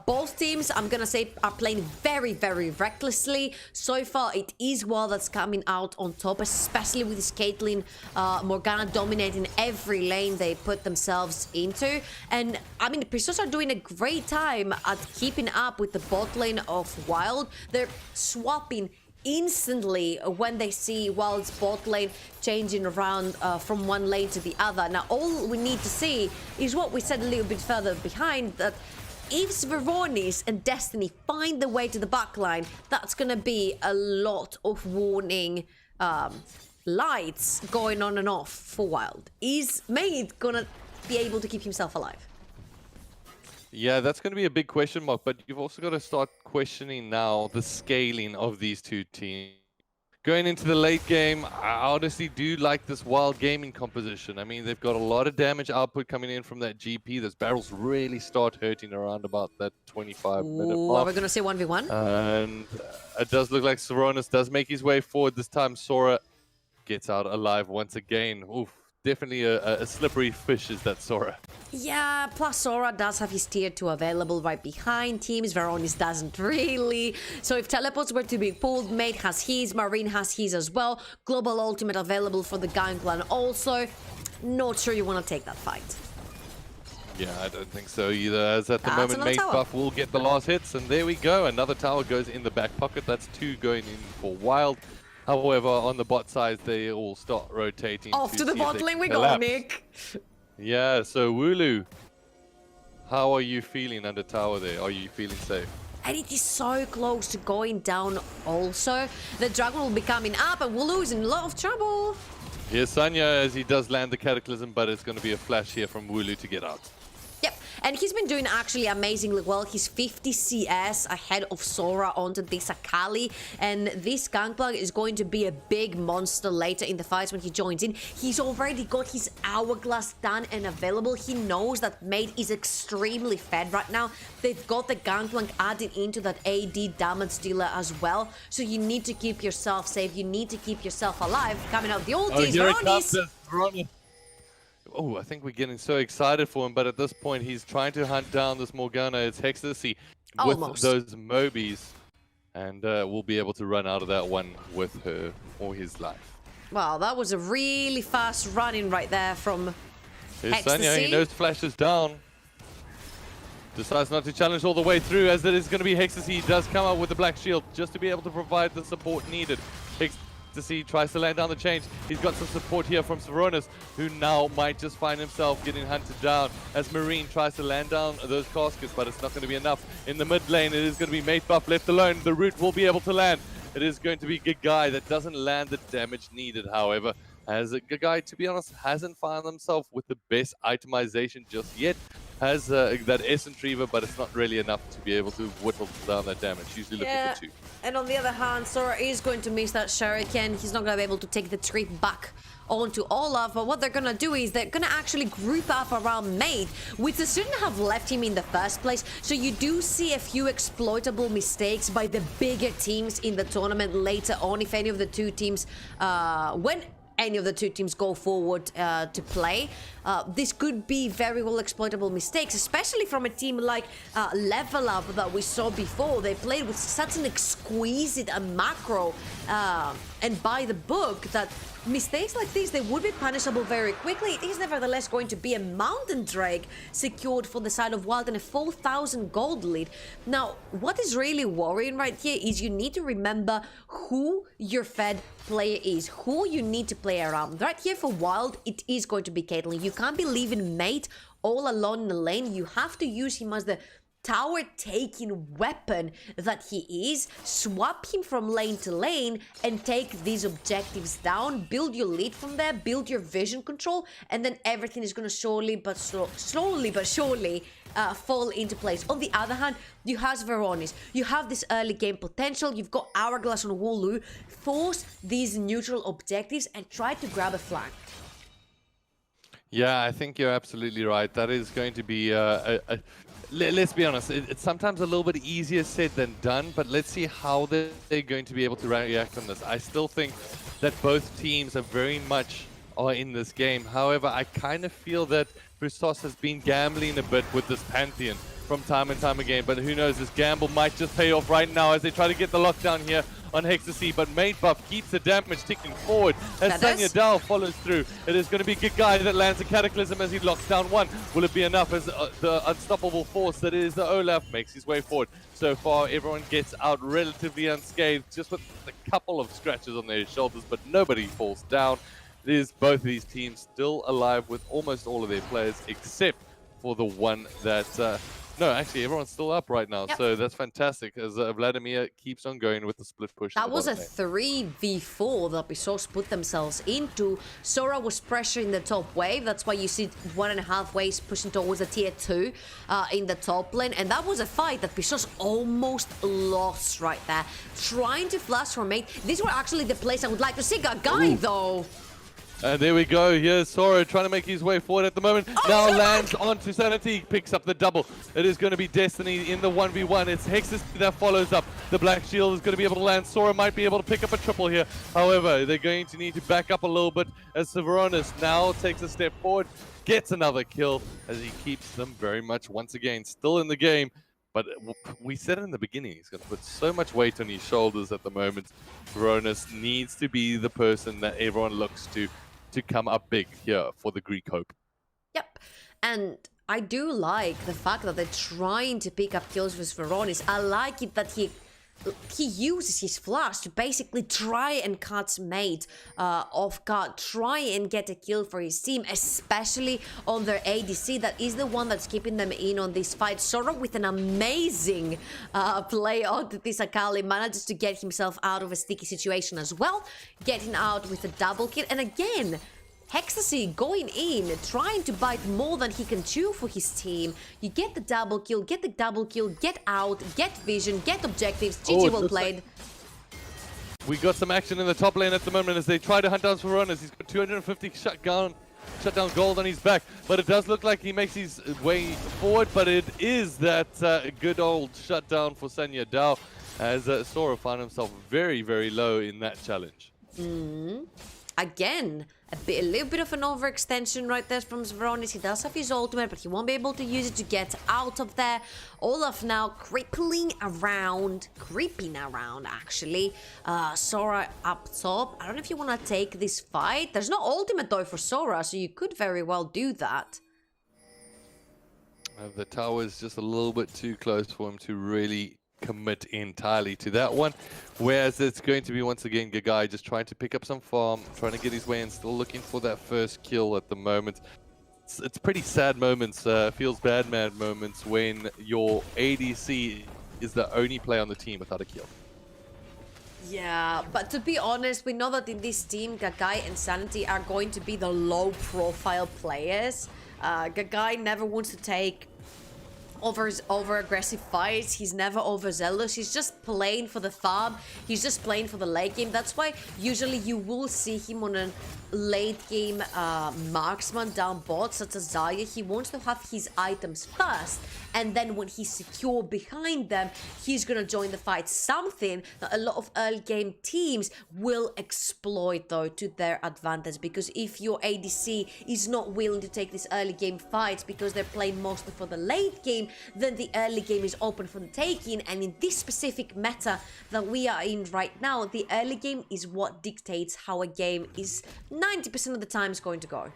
Speaker 2: Both teams, I'm gonna say, are playing very, very recklessly. So far, it is Wild that's coming out on top, especially with this Caitlyn Morgana dominating every lane they put themselves into. And I mean, the Pyrsos are doing a great time at keeping up with the bot lane of Wild. They're swapping instantly when they see Wild's bot lane changing around from one lane to the other. Now, all we need to see is what we said a little bit further behind, that if Severonis and Destiny find the way to the backline, that's going to be a lot of warning lights going on and off for Wild. Is Mate going to be able to keep himself alive?
Speaker 3: Yeah, that's going to be a big question mark, but you've also got to start questioning now the scaling of these two teams. Going into the late game, I honestly do like this Wild Gaming composition. I mean, they've got a lot of damage output coming in from that GP. Those barrels really start hurting around about that 25-minute
Speaker 2: Ooh,
Speaker 3: mark.
Speaker 2: are we going to see 1v1?
Speaker 3: And it does look like Saronis does make his way forward. This time, Sora gets out alive once again. Oof, definitely a slippery fish is that Sora.
Speaker 2: Yeah, plus Sora does have his tier 2 available right behind teams. Veronis doesn't really. So if teleports were to be pulled, Mate has his, Marine has his as well. Global Ultimate available for the Gangplank also. Not sure you want to take that fight.
Speaker 3: Yeah, I don't think so either, as at the
Speaker 2: That's
Speaker 3: moment
Speaker 2: another
Speaker 3: Mate
Speaker 2: tower.
Speaker 3: Buff will get the last hits, and there we go. Another tower goes in the back pocket. That's 2 going in for Wild. However, on the bot side, they all start rotating.
Speaker 2: Off to the
Speaker 3: see if
Speaker 2: bot
Speaker 3: they
Speaker 2: lane
Speaker 3: can
Speaker 2: we go,
Speaker 3: collapse.
Speaker 2: Nick.
Speaker 3: Yeah, so Wooloo, how are you feeling under tower there? Are you feeling safe?
Speaker 2: And it is so close to going down also. The dragon will be coming up and Wooloo is in a lot of trouble.
Speaker 3: Here's Sanya as he does land the Cataclysm, but it's going to be a flash here from Wooloo to get out.
Speaker 2: Yep, and he's been doing actually amazingly well. He's 50 CS ahead of Sora onto this Akali, and this Gangplank is going to be a big monster later in the fights when he joins in. He's already got his Hourglass done and available. He knows that Mate is extremely fed right now. They've got the Gangplank added into that AD damage dealer as well, so you need to keep yourself safe. You need to keep yourself alive. Coming out the ulties,
Speaker 3: here it
Speaker 2: Veronis.
Speaker 3: comes, Veronis. Oh, I think we're getting so excited for him, but at this point, he's trying to hunt down this Morgana. It's Hexacy with those Mobies, and we'll be able to run out of that one with her for his life.
Speaker 2: Wow, that was a really fast run-in right there from
Speaker 3: Here's
Speaker 2: Ecstasy.
Speaker 3: Sanya, he knows Flash is down. Decides not to challenge all the way through, as it is going to be Hexacy. He does come out with the Black Shield just to be able to provide the support needed. Hexacy tries to land down the change. He's got some support here from Saronis, who now might just find himself getting hunted down as Marine tries to land down those caskets, but it's not going to be enough. In the mid lane, it is going to be Mate Buff left alone. The root will be able to land. It is going to be Gagai that doesn't land the damage needed, however, as Gagai, to be honest, hasn't found himself with the best itemization just yet. Has that Essence Reaver, but it's not really enough to be able to whittle down that damage. Usually looking for 2.
Speaker 2: And on the other hand, Sora is going to miss that Shuriken. He's not going to be able to take the trip back onto Olaf, but what they're going to do is they're going to actually group up around Mate, which they shouldn't have left him in the first place. So you do see a few exploitable mistakes by the bigger teams in the tournament later on, if any of the two teams, when any of the two teams go forward to play. This could be very well exploitable mistakes, especially from a team like LevelUp that we saw before. They played with such an exquisite and macro and by the book that mistakes like this, they would be punishable very quickly. It is nevertheless going to be a Mountain Drake secured for the side of Wild and a 4,000 gold lead. Now, what is really worrying right here is you need to remember who your fed player is, who you need to play around. Right here for Wild, it is going to be Caitlyn. You can't be leaving Mate all alone in the lane. You have to use him as the tower-taking weapon that he is. Swap him from lane to lane and take these objectives down. Build your lead from there, build your vision control, and then everything is going to slowly but surely fall into place. On the other hand, you have Veronis. You have this early game potential. You've got Hourglass on Wooloo. Force these neutral objectives and try to grab a flank.
Speaker 3: Yeah, I think you're absolutely right. That is going to be let's be honest, it's sometimes a little bit easier said than done, but let's see how they're going to be able to react on this. I still think that both teams are very much in this game. However, I kind of feel that Pyrsos has been gambling a bit with this Pantheon from time and time again, but who knows, this gamble might just pay off right now as they try to get the lockdown here on Hexacy, but Mate Buff keeps the damage ticking forward as Sanya Dal follows through. It is going to be Gagai that lands a Cataclysm as he locks down one. Will it be enough as the unstoppable force that is the Olaf makes his way forward? So far, everyone gets out relatively unscathed, just with a couple of scratches on their shoulders, but nobody falls down. It is both of these teams still alive with almost all of their players, except for the one that No, actually, everyone's still up right now,
Speaker 2: Yep.
Speaker 3: so that's fantastic as Vladimir keeps on going with the split push.
Speaker 2: That was a 3v4 that Pyrsos put themselves into. Sora was pressuring the top wave. That's why you see 1.5 waves pushing towards the tier 2 in the top lane. And that was a fight that Pyrsos almost lost right there. Trying to flash for mate. These were actually the plays I would like to see. Gagai, though.
Speaker 3: And there we go. Here's Sora trying to make his way forward at the moment. Now lands onto Sanity, picks up the double. It is going to be Destiny in the 1v1. It's Hexus that follows up. The Black Shield is going to be able to land. Sora might be able to pick up a triple here. However, they're going to need to back up a little bit as Severonis now takes a step forward, gets another kill as he keeps them very much once again still in the game. But we said in the beginning, he's going to put so much weight on his shoulders at the moment. Severonis needs to be the person that everyone looks to come up big here for the Greek hope.
Speaker 2: Yep. And I do like the fact that they're trying to pick up kills with Veronis. I like it that he uses his flash to basically try and catch mate off guard, try and get a kill for his team, especially on their ADC. That is the one that's keeping them in on this fight. Sora with an amazing play onto this Akali manages to get himself out of a sticky situation as well, getting out with a double kill. And again, Hexasy going in, trying to bite more than he can chew for his team. You get the double kill, get out, get vision, get objectives. GG well played.
Speaker 3: We got some action in the top lane at the moment as they try to hunt down Severonis. He's got 250 shutdown gold on his back, but it does look like he makes his way forward, but it is that good old shutdown for Sanya Dao as Sora found himself very, very low in that challenge.
Speaker 2: Again, a little bit of an overextension right there from Severonis. He does have his ultimate, but he won't be able to use it to get out of there. Olaf now creeping around actually. Sora up top. I don't know if you want to take this fight. There's no ultimate though for Sora, so you could very well do that.
Speaker 3: The tower is just a little bit too close for him to really commit entirely to that one, whereas it's going to be once again Gagai just trying to pick up some farm, trying to get his way in, still looking for that first kill at the moment. It's pretty sad moments, feels bad mad moments when your ADC is the only player on the team without a kill.
Speaker 2: Yeah, but to be honest, we know that in this team, Gagai and Sanity are going to be the low-profile players. Gagai never wants to take over aggressive fights. He's never overzealous. He's just playing for the farm. He's just playing for the late game. That's why usually you will see him on a late game marksman down bot such as Zaya. He wants to have his items first, and then when he's secure behind them, he's gonna join the fight. Something that a lot of early game teams will exploit though to their advantage, because if your ADC is not willing to take this early game fight because they're playing mostly for the late game, then the early game is open for the taking. And in this specific meta that we are in right now, the early game is what dictates how a game is 90% of the time is going to go.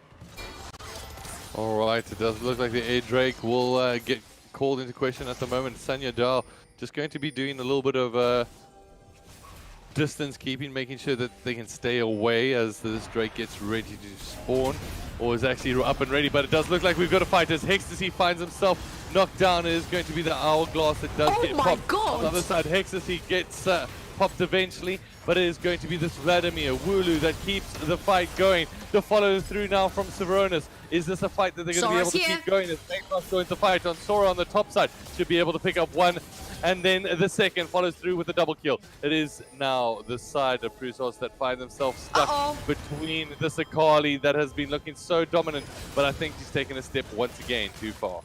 Speaker 3: Alright, it does look like the air Drake will get called into question at the moment. Sanya Dao just going to be doing a little bit of distance keeping, making sure that they can stay away as this Drake gets ready to spawn, or is actually up and ready. But it does look like we've got a fight as Hexasy finds himself knocked down. It is going to be the Hourglass that does get popped. On the other side, Hexasy gets popped eventually, but it is going to be this Vladimir Wooloo that keeps the fight going. The follow through now from Severonis. Is this a fight that they're going to be able to keep going as Magnus joins the fight on Sora on the top side? Should be able to pick up one, and then the second follows through with a double kill. It is now the side of Pyrsos that find themselves stuck between this Akali that has been looking so dominant, but I think he's taken a step once again too far.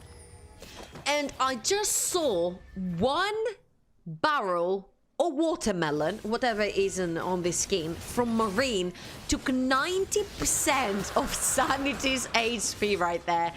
Speaker 2: And I just saw one barrel or watermelon, whatever is on this skin, from Marine took 90% of Sanity's HP right there.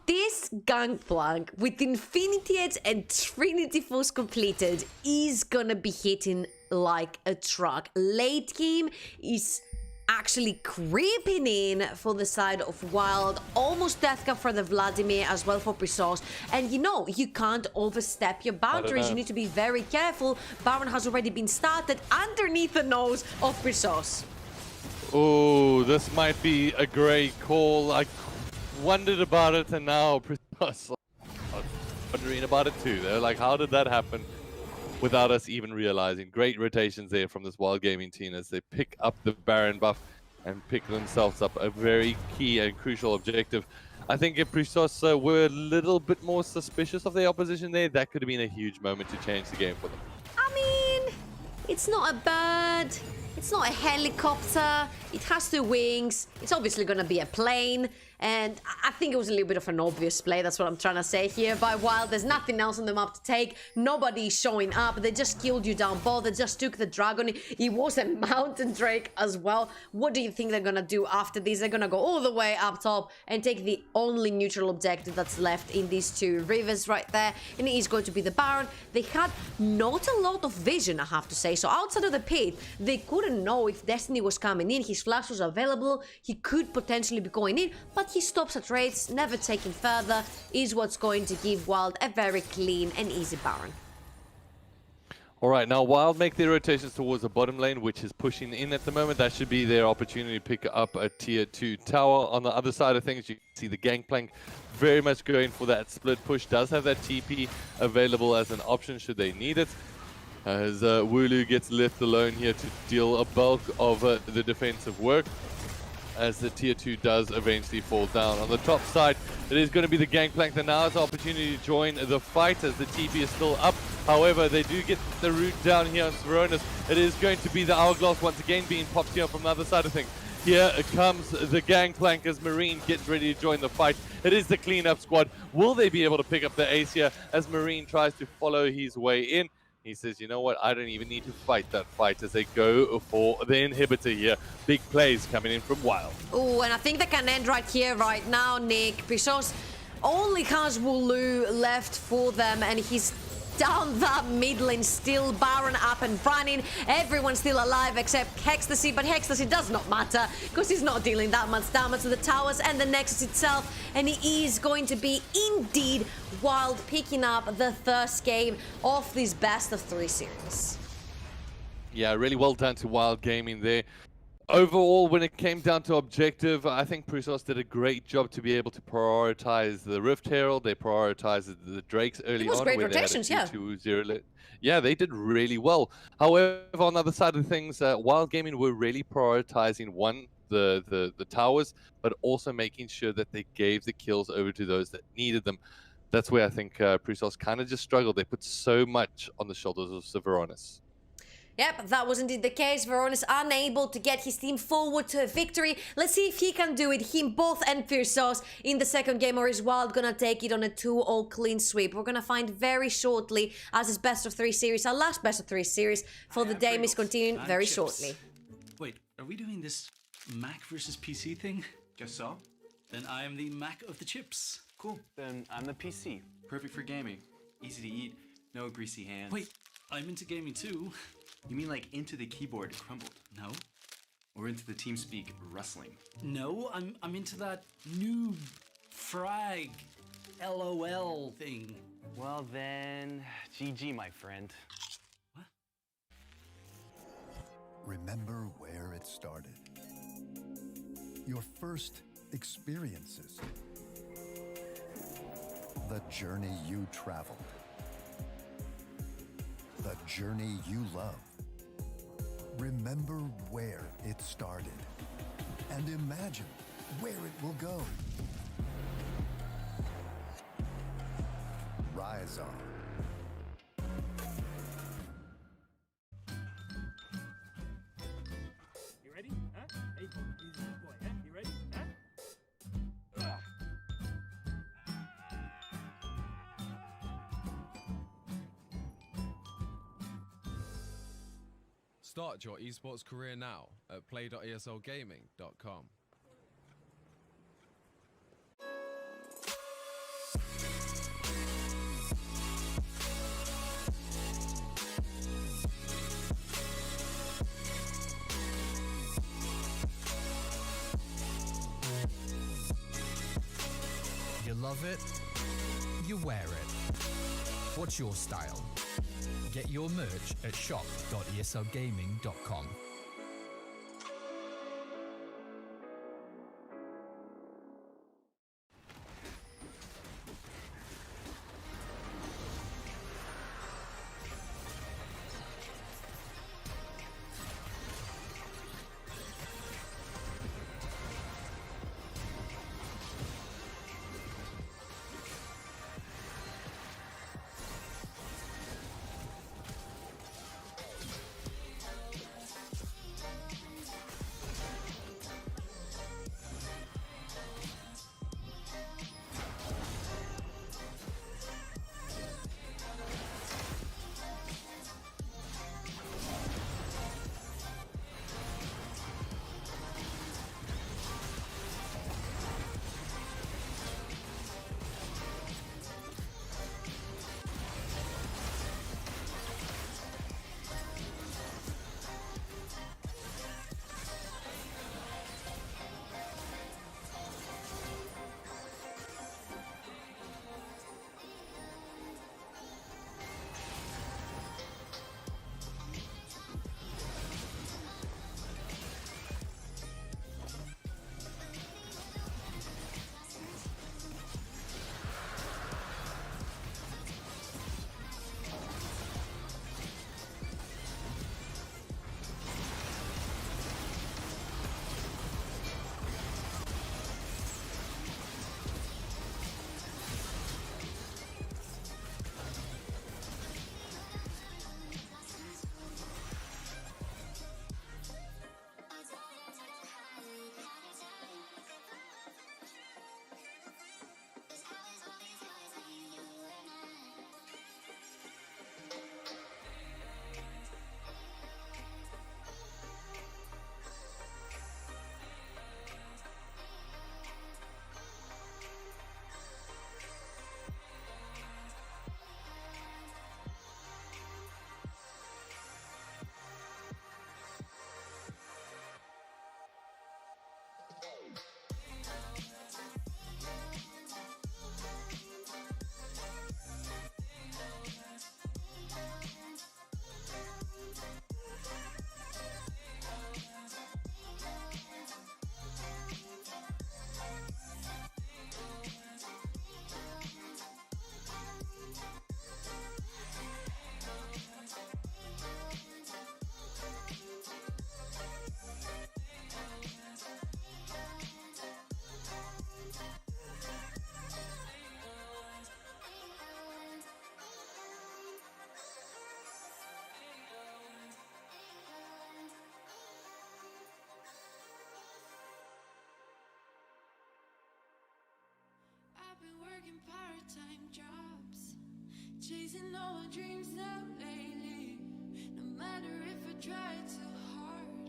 Speaker 2: This gangplank with Infinity Edge and Trinity Force completed is gonna be hitting like a truck. Late game is actually creeping in for the side of Wild. Almost death cap for the Vladimir as well for Pyrsos. And you know, you can't overstep your boundaries. You need to be very careful. Baron has already been started underneath the nose of Pyrsos.
Speaker 3: Oh, this might be a great call. I wondered about it, and now Pyrsos wondering about it too. They're like, how did that happen without us even realizing? Great rotations there from this Wild Gaming team as they pick up the Baron buff and pick themselves up a very key and crucial objective. I think if Pyrsos were a little bit more suspicious of their opposition there, that could have been a huge moment to change the game for them.
Speaker 2: I mean, it's not a bird, it's not a helicopter, it has 2 wings, it's obviously gonna be a plane, and I think it was a little bit of an obvious play, that's what I'm trying to say here. By Wild, there's nothing else on the map to take, nobody's showing up, they just killed you down both, they just took the dragon, it was a mountain drake as well. What do you think they're gonna do after this? They're gonna go all the way up top and take the only neutral objective that's left in these 2 rivers right there, and it is going to be the Baron. They had not a lot of vision, I have to say, so outside of the pit, they couldn't know if Destiny was coming in, his flash was available, he could potentially be going in, but he stops at raids, never taking further, is what's going to give Wild a very clean and easy Baron.
Speaker 3: Alright, now Wild make their rotations towards the bottom lane, which is pushing in at the moment. That should be their opportunity to pick up a tier 2 tower. On the other side of things, you can see the Gangplank very much going for that split push. Does have that TP available as an option should they need it. As Wooloo gets left alone here to deal a bulk of the defensive work, as the tier 2 does eventually fall down. On the top side, it is going to be the Gangplank that now has the opportunity to join the fight as the TP is still up. However, they do get the root down here on Veronis. It is going to be the Hourglass once again being popped here from the other side of things. Here comes the Gangplank as Marine gets ready to join the fight. It is the cleanup squad. Will they be able to pick up the ace here as Marine tries to follow his way in? He says, you know what, I don't even need to fight that fight as they go for the inhibitor here. Big plays coming in from Wild.
Speaker 2: Oh, and I think they can end right here, right now, Nick. Pyrsos only has Wooloo left for them, and he's down that mid lane still. Baron up and running. Everyone's still alive except Hextasy, but Hextasy does not matter because he's not dealing that much damage to the towers and the Nexus itself. And he is going to be indeed Wild picking up the first game of this best of 3 series.
Speaker 3: Yeah, really well done to Wild Gaming there. Overall, when it came down to objective, I think Pyrsos did a great job to be able to prioritize the Rift Herald. They prioritized the Drakes early on.
Speaker 2: It was great rotations, yeah.
Speaker 3: Yeah, they did really well. However, on the other side of things, Wild Gaming were really prioritizing, one, the towers, but also making sure that they gave the kills over to those that needed them. That's where I think Pyrsos kind of just struggled. They put so much on the shoulders of Severonis.
Speaker 2: Yep, that was indeed the case. Veronis unable to get his team forward to a victory. Let's see if he can do it. Him, both, and Pyrsos in the second game, or is Wild gonna take it on a 2-0 clean sweep? We're gonna find very shortly as this best of 3 series, our last best of 3 series for the day is continuing very shortly.
Speaker 7: Wait, are we doing this Mac versus PC thing?
Speaker 6: Guess so.
Speaker 7: Then I am the Mac of the chips.
Speaker 6: Cool. Then I'm the PC. Perfect for gaming. Easy to eat, no greasy hands.
Speaker 7: Wait, I'm into gaming too.
Speaker 6: You mean like into the keyboard crumbled?
Speaker 7: No.
Speaker 6: Or into the TeamSpeak rustling?
Speaker 7: No, I'm into that noob frag LOL thing.
Speaker 6: Well then, GG, my friend.
Speaker 7: What?
Speaker 8: Remember where it started. Your first experiences. The journey you traveled. The journey you love. Remember where it started. And imagine where it will go. Rise on.
Speaker 9: You ready? Huh? Hey, easy boy, huh? You ready? Huh?
Speaker 10: Start your esports career now at play.eslgaming.com.
Speaker 11: You love it, you wear it. What's your style? Get your merch at shop.eslgaming.com.
Speaker 5: working part-time jobs, chasing all my dreams out lately. No matter if I try too hard,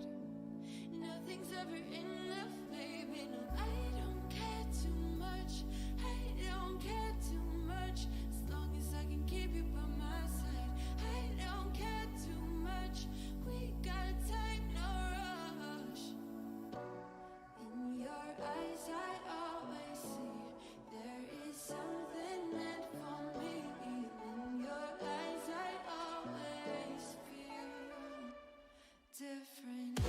Speaker 5: nothing's ever enough, baby. No, I don't care too much. I don't care too much. As long as I can keep you by my side, I don't care too much. We got time, no rush. In your eyes, I always see there is something meant for me. In your eyes, I always feel different.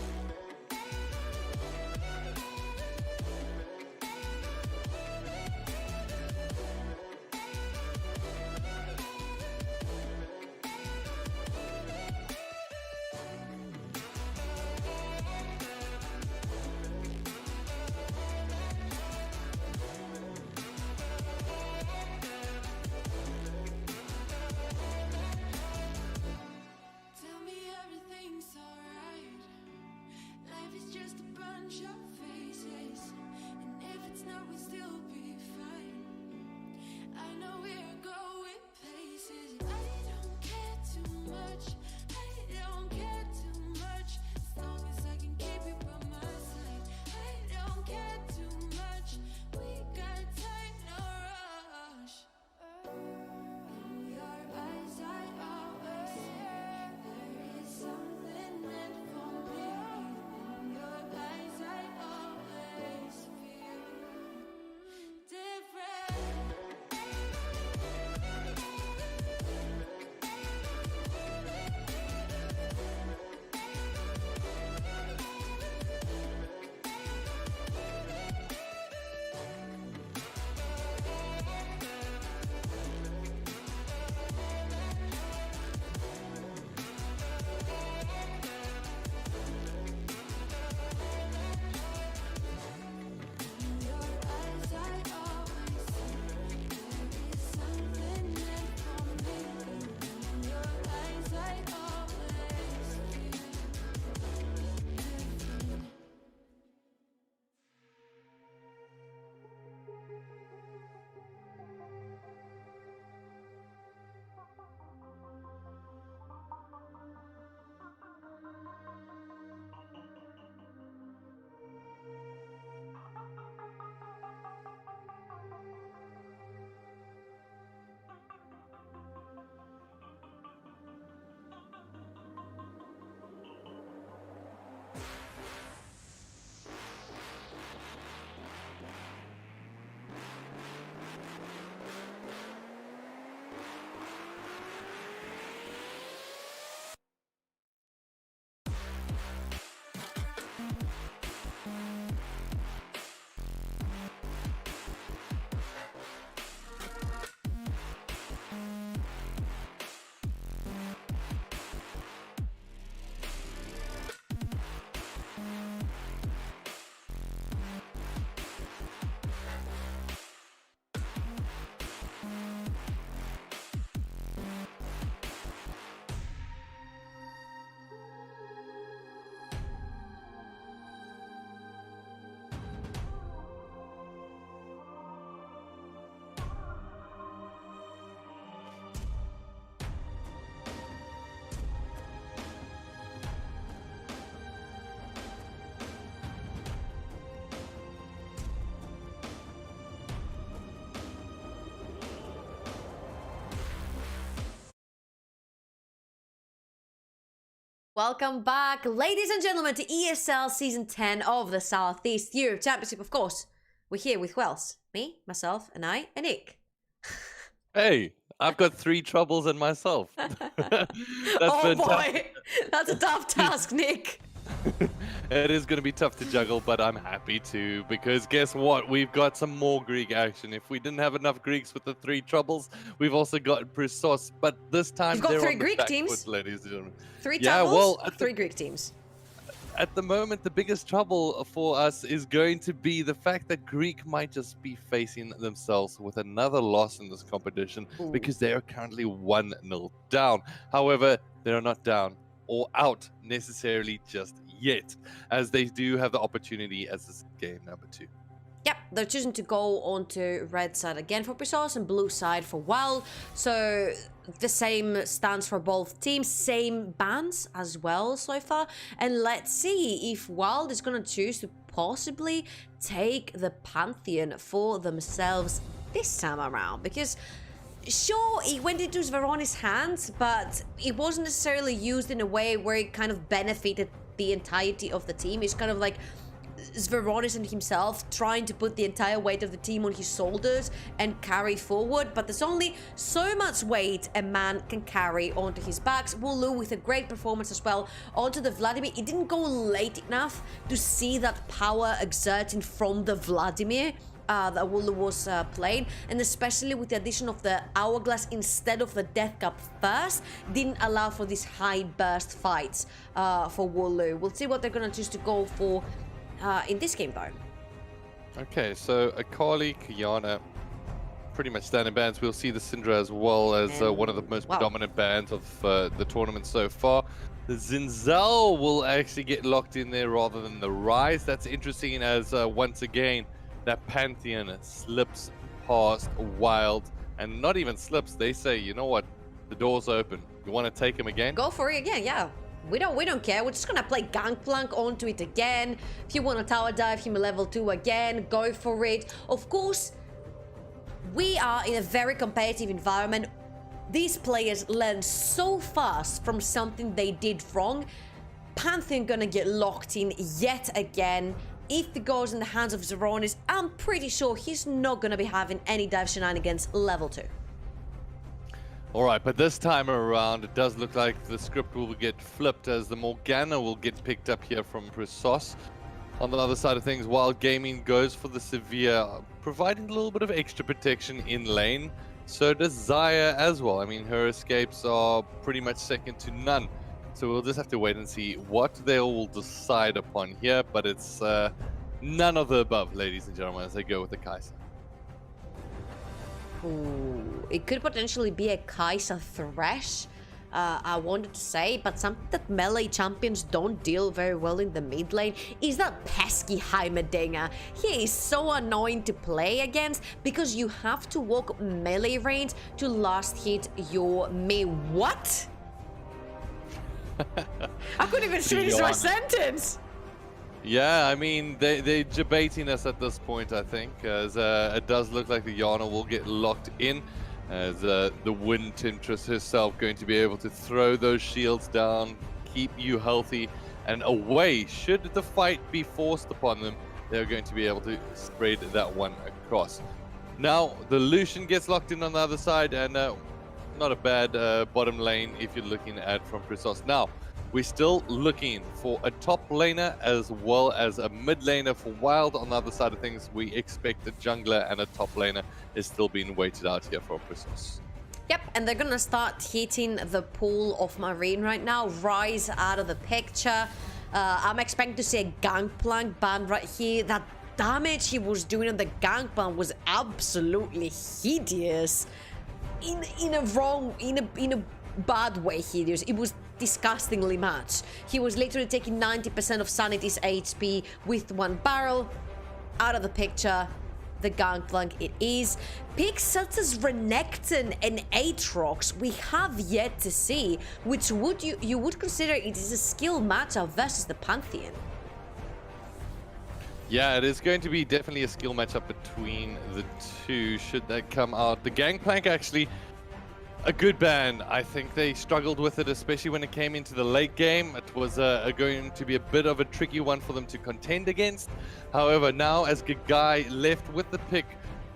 Speaker 5: Tell me everything's alright. Life is just a bunch of faces, and if it's not, we'll still be fine. I know we're going places. I don't care too much. I don't care too much. As long as I can keep you by my side, I don't care too much. We got time, no rush. In your eyes, I always see there is something meant for me. In your eyes, I always feel different. In your eyes, I always see there is something meant for me. In your eyes, I always feel different.
Speaker 2: Welcome back, ladies and gentlemen, to ESL Season 10 of the Southeast Europe Championship. Of course, we're here with who else? Me, myself, and Nick.
Speaker 3: Hey, I've got 3 troubles in myself. That's
Speaker 2: Oh
Speaker 3: fantastic.
Speaker 2: boy, that's a tough task, Nick.
Speaker 3: It is going to be tough to juggle, but I'm happy to, because guess what? We've got some more Greek action. If we didn't have enough Greeks with the 3 troubles, we've also got Pyrsos, but this time
Speaker 2: You've got
Speaker 3: they're
Speaker 2: 3
Speaker 3: on the
Speaker 2: Greek
Speaker 3: back
Speaker 2: teams?
Speaker 3: foot, ladies and gentlemen.
Speaker 2: 3
Speaker 3: Yeah,
Speaker 2: troubles,
Speaker 3: well,
Speaker 2: 3 Greek teams.
Speaker 3: At the moment, the biggest trouble for us is going to be the fact that Greek might just be facing themselves with another loss in this competition because they are currently 1-0 down. However, they are not down or out necessarily just yet, as they do have the opportunity as this game number 2.
Speaker 2: Yep, they're choosing to go onto red side again for Pyrsos and blue side for Wild. So the same stands for both teams, same bans as well so far. And let's see if Wild is going to choose to possibly take the Pantheon for themselves this time around. Because sure, it went into Zveronis' hands, but it wasn't necessarily used in a way where it kind of benefited the entirety of the team. It's kind of like Zveronis and himself trying to put the entire weight of the team on his shoulders and carry forward, but there's only so much weight a man can carry onto his backs. Wooloo with a great performance as well onto the Vladimir. It didn't go late enough to see that power exerting from the Vladimir that Wooloo was playing, and especially with the addition of the Hourglass instead of the Death Cup first, didn't allow for these high burst fights for Wooloo. We'll see what they're gonna choose to go for in this game though.
Speaker 3: Okay, so Akali, Kiana, pretty much standard bans. We'll see the Syndra as well as one of the most dominant bans of the tournament so far. The Zinzal will actually get locked in there rather than the Rise. That's interesting as once again that Pantheon slips past Wild, and not even slips. They say, you know what, the door's open. You want to take him again?
Speaker 2: Go for it again, yeah. We don't care. We're just gonna play Gangplank onto it again. If you want to tower dive him a level 2 again, go for it. Of course, we are in a very competitive environment. These players learn so fast from something they did wrong. Pantheon gonna get locked in yet again. If it goes in the hands of Zveronis, I'm pretty sure he's not gonna be having any dive shenanigans level 2.
Speaker 3: Alright, but this time around, it does look like the script will get flipped as the Morgana will get picked up here from Pyrsos. On the other side of things, Wild Gaming goes for the Severe, providing a little bit of extra protection in lane. So does Zaya as well. I mean, her escapes are pretty much second to none. So we'll just have to wait and see what they will decide upon here. But it's none of the above, ladies and gentlemen, as they go with the Kai'Sa.
Speaker 2: Ooh, it could potentially be a Kai'Sa Thresh, I wanted to say, but something that melee champions don't deal very well in the mid lane is that pesky Heimerdinger. He is so annoying to play against because you have to walk melee range to last hit your What? I couldn't even finish my sentence!
Speaker 3: Yeah, I mean, they're debating us at this point, I think, as it does look like the Yana will get locked in, as the Wind Temptress herself going to be able to throw those shields down, keep you healthy, and away. Should the fight be forced upon them, they're going to be able to spread that one across. Now, the Lucian gets locked in on the other side, and not a bad bottom lane if you're looking at from Pyrsos. Now, we're still looking for a top laner as well as a mid laner for Wild. On the other side of things, we expect a jungler and a top laner is still being waited out here for Pyrsos.
Speaker 2: Yep, and they're gonna start hitting the pool of Marine right now. Rise out of the picture. I'm expecting to see a Gangplank ban right here. That damage he was doing on the Gangplank was absolutely hideous. In a bad way hideous. It was disgustingly much. He was literally taking 90% of Sanity's HP with one barrel. Out of the picture, the Gangplank it is. Picks such as Renekton and Aatrox we have yet to see, which would you would consider it is a skill matchup versus the Pantheon.
Speaker 3: Yeah, it is going to be definitely a skill matchup between the two, should that come out. The Gangplank actually a good ban. I think they struggled with it, especially when it came into the late game. It was going to be a bit of a tricky one for them to contend against. However, now as Gagai left with the pick,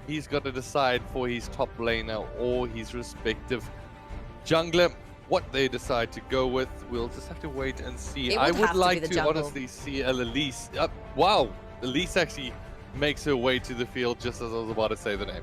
Speaker 3: he's got to decide for his top laner or his respective jungler what they decide to go with. We'll just have to wait and see. I would like to honestly see Elise. Wow, Elise actually makes her way to the field just as I was about to say the name.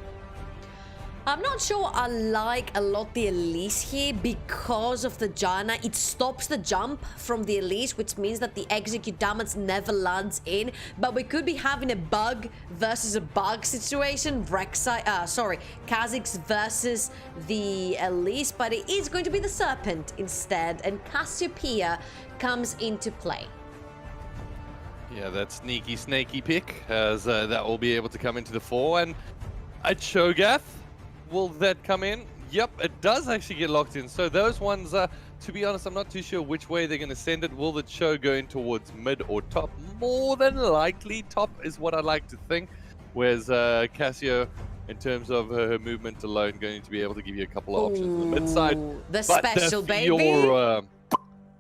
Speaker 2: I'm not sure I like a lot the Elise here because of the Janna. It stops the jump from the Elise, which means that the execute damage never lands in. But we could be having a bug versus a bug situation. Kha'Zix versus the Elise, but it is going to be the Serpent instead, and Cassiopeia comes into play.
Speaker 3: Yeah, that sneaky, snaky pick, as that will be able to come into the fore. And a Cho'Gath, will that come in? Yep, it does actually get locked in. So those ones, to be honest, I'm not too sure which way they're going to send it. Will the Cho go in towards mid or top? More than likely top is what I like to think. Whereas Cassio, in terms of her movement alone, going to be able to give you a couple of options on the mid side.
Speaker 2: The special baby.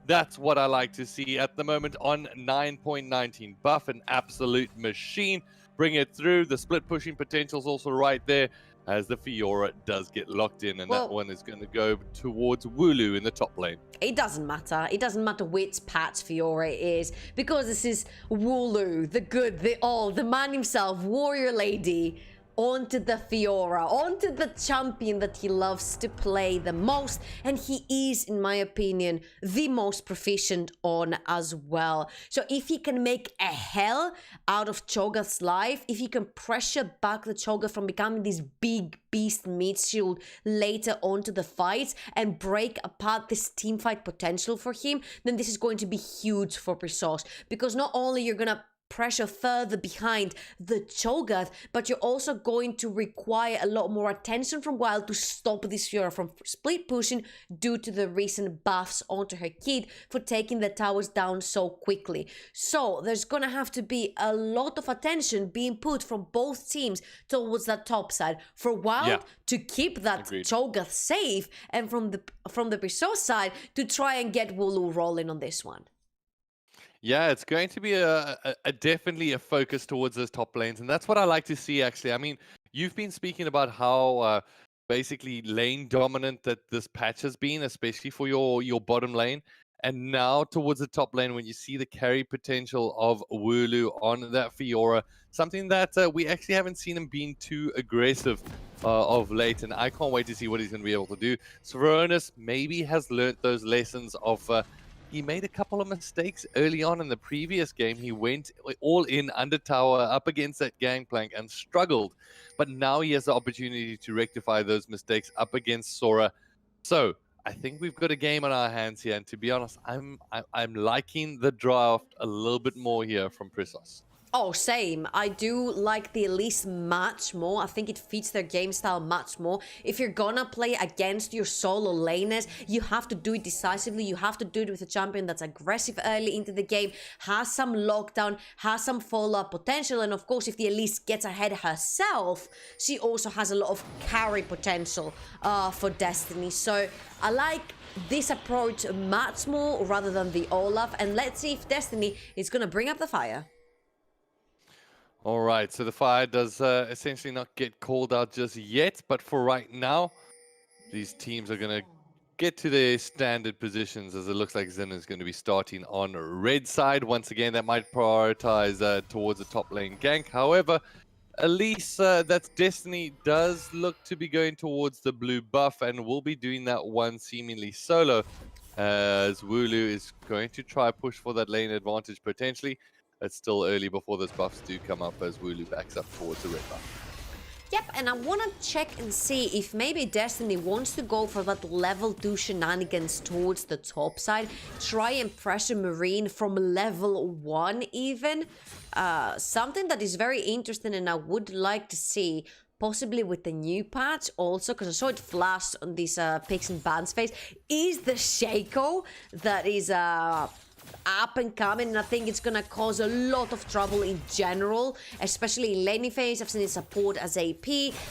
Speaker 3: That's what I like to see at the moment on 9.19 buff, an absolute machine. Bring it through. The split pushing potential is also right there, as the Fiora does get locked in, and that one is going to go towards Wooloo in the top lane.
Speaker 2: It doesn't matter. It doesn't matter which patch Fiora is, because this is Wooloo, the good, the all, the man himself, warrior lady, onto the Fiora, onto the champion that he loves to play the most, and he is, in my opinion, the most proficient on as well. So if he can make a hell out of Cho'Gath's life, if he can pressure back the Cho'Gath from becoming this big beast mid shield later onto the fights and break apart this teamfight potential for him, then this is going to be huge for Pyrsos, because not only you're gonna pressure further behind the Cho'Gath, but you're also going to require a lot more attention from Wild to stop this Fiora from split pushing due to the recent buffs onto her kid for taking the towers down so quickly. So there's gonna have to be a lot of attention being put from both teams towards that top side for Wild to keep that Cho'Gath safe, and from the Pyrsos side to try and get Wooloo rolling on this one.
Speaker 3: Yeah, it's going to be a definitely a focus towards those top lanes, and that's what I like to see, actually. I mean, you've been speaking about how basically lane dominant that this patch has been, especially for your bottom lane, and now towards the top lane when you see the carry potential of Wooloo on that Fiora, something that we actually haven't seen him being too aggressive of late, and I can't wait to see what he's going to be able to do. Saronis maybe has learnt those lessons of... he made a couple of mistakes early on in the previous game. He went all in under tower up against that gangplank and struggled. But now he has the opportunity to rectify those mistakes up against Sora. So I think we've got a game on our hands here. And to be honest, I'm liking the draft a little bit more here from Pyrsos.
Speaker 2: Oh, same. I do like the Elise much more. I think it fits their game style much more. If you're gonna play against your solo laners, you have to do it decisively. You have to do it with a champion that's aggressive early into the game, has some lockdown, has some follow-up potential, and of course, if the Elise gets ahead herself, she also has a lot of carry potential for Destiny. So I like this approach much more rather than the Olaf, and let's see if Destiny is gonna bring up the fire.
Speaker 3: All right, so the fire does essentially not get called out just yet, but for right now, these teams are going to get to their standard positions, as it looks like Zen is going to be starting on red side. Once again, that might prioritize towards the top lane gank. However, Elise, that's Destiny, does look to be going towards the blue buff, and will be doing that one seemingly solo, as Wooloo is going to try push for that lane advantage potentially. It's still early before those buffs do come up, as Wooloo backs up towards the red buff.
Speaker 2: Yep, and I want to check and see if maybe Destiny wants to go for that level 2 shenanigans towards the top side. Try and pressure Marine from level 1 even. Something that is very interesting and I would like to see, possibly with the new patch also, because I saw it flash on this picks and bans phase, is the Shaco that is... up and coming, and I think it's gonna cause a lot of trouble in general, especially in laning phase. I've seen it support as AP.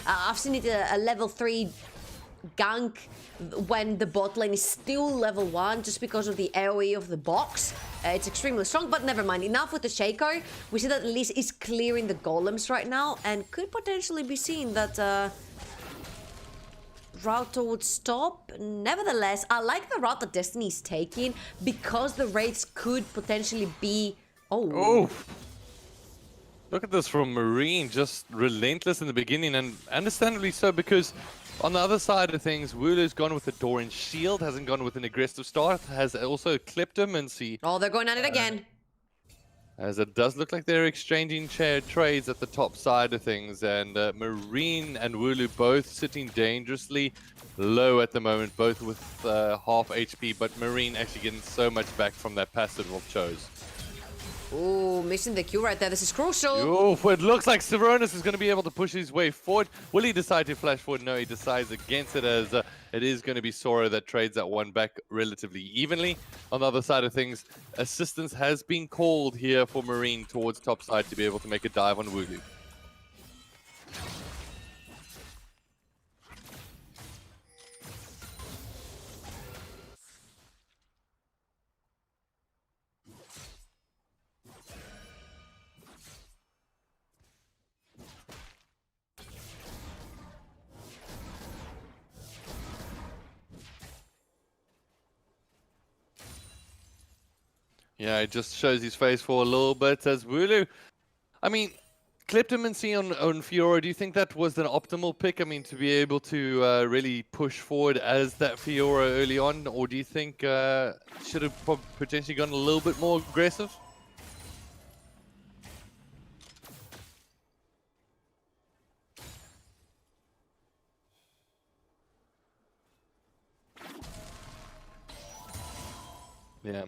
Speaker 2: I've seen it a level 3 gank when the bot lane is still level 1 just because of the AoE of the box. It's extremely strong, but never mind. Enough with the Shaco. We see that Elise is clearing the golems right now and could potentially be seen that route towards top. Nevertheless, I like the route that Destiny is taking because the raids could potentially be... Oh.
Speaker 3: Look at this from Marine, just relentless in the beginning, and understandably so, because on the other side of things, Wooloo's gone with a Doran shield, hasn't gone with an aggressive start, has also clipped him, and see...
Speaker 2: Oh, they're going at it again.
Speaker 3: As it does look like they're exchanging trades at the top side of things, and Marine and Wooloo both sitting dangerously low at the moment, both with half HP, but Marine actually getting so much back from that passive of Chose.
Speaker 2: Ooh, missing the Q right there. This is crucial.
Speaker 3: Oof, it looks like Severonis is going to be able to push his way forward. Will he decide to flash forward? No, he decides against it, as it is going to be Sora that trades that one back relatively evenly. On the other side of things, assistance has been called here for Marine towards top side to be able to make a dive on Wooloo. Yeah, it just shows his face for a little bit as Wooloo. I mean, Kleptomancy on Fiora, do you think that was an optimal pick? I mean, to be able to really push forward as that Fiora early on? Or do you think should have potentially gone a little bit more aggressive? Yeah.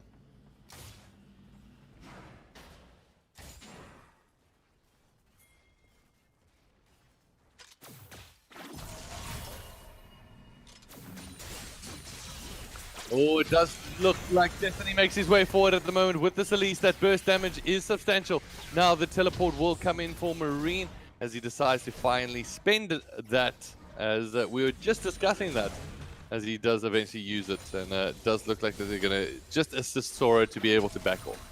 Speaker 3: Oh, it does look like Destiny makes his way forward at the moment with this Elise. That burst damage is substantial. Now the teleport will come in for Marine as he decides to finally spend that, as we were just discussing that, as he does eventually use it. And it does look like that they're going to just assist Sora to be able to back off.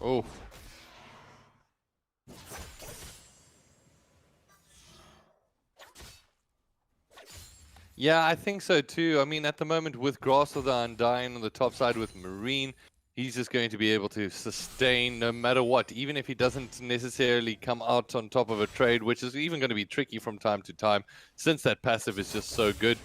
Speaker 3: Oh. Yeah, I think so too. I mean, at the moment with Grass of the Undying on the top side with Marine, he's just going to be able to sustain no matter what, even if he doesn't necessarily come out on top of a trade, which is even going to be tricky from time to time, since that passive is just so good.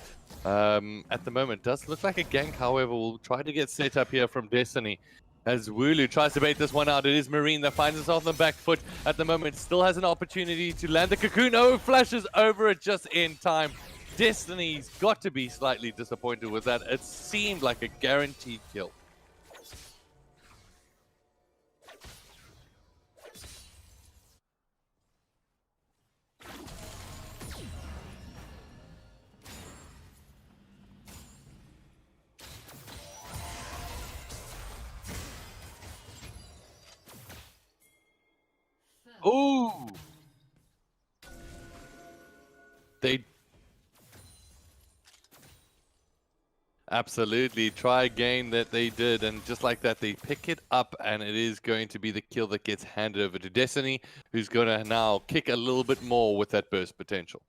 Speaker 3: At the moment, does look like a gank, however, will try to get set up here from Destiny. As Wooloo tries to bait this one out, it is Marine that finds himself on the back foot at the moment. Still has an opportunity to land the cocoon. Oh, flashes over it just in time. Destiny's got to be slightly disappointed with that. It seemed like a guaranteed kill. Ooh! They absolutely try again that they did, and just like that they pick it up, and it is going to be the kill that gets handed over to Destiny, who's going to now kick a little bit more with that burst potential.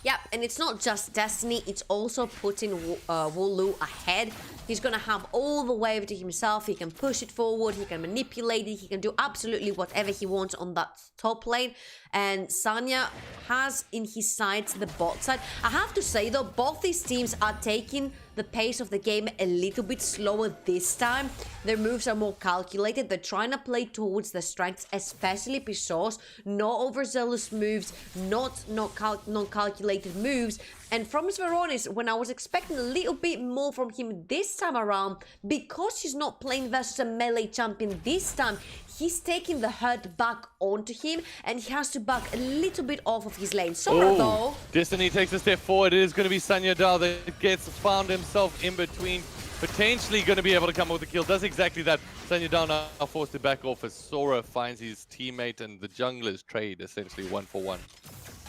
Speaker 2: Yeah, and it's not just Destiny, it's also putting Wooloo ahead. He's gonna have all the wave to himself, he can push it forward, he can manipulate it, he can do absolutely whatever he wants on that top lane. And Sanya has in his sights the bot side. I have to say though, both these teams are taking the pace of the game a little bit slower this time. Their moves are more calculated. They're trying to play towards the strengths, especially Pyrsos. No overzealous moves, not non-calculated moves. And from Sveronis, when I was expecting a little bit more from him this time around, because he's not playing versus a melee champion this time, he's taking the hurt back onto him, and he has to back a little bit off of his lane. Sora though.
Speaker 3: Destiny takes a step forward. It is going to be Sanya Dao that gets found himself in between. Potentially going to be able to come up with a kill. Does exactly that. Sanya Dao now forced to back off as Sora finds his teammate, and the junglers trade essentially 1-for-1.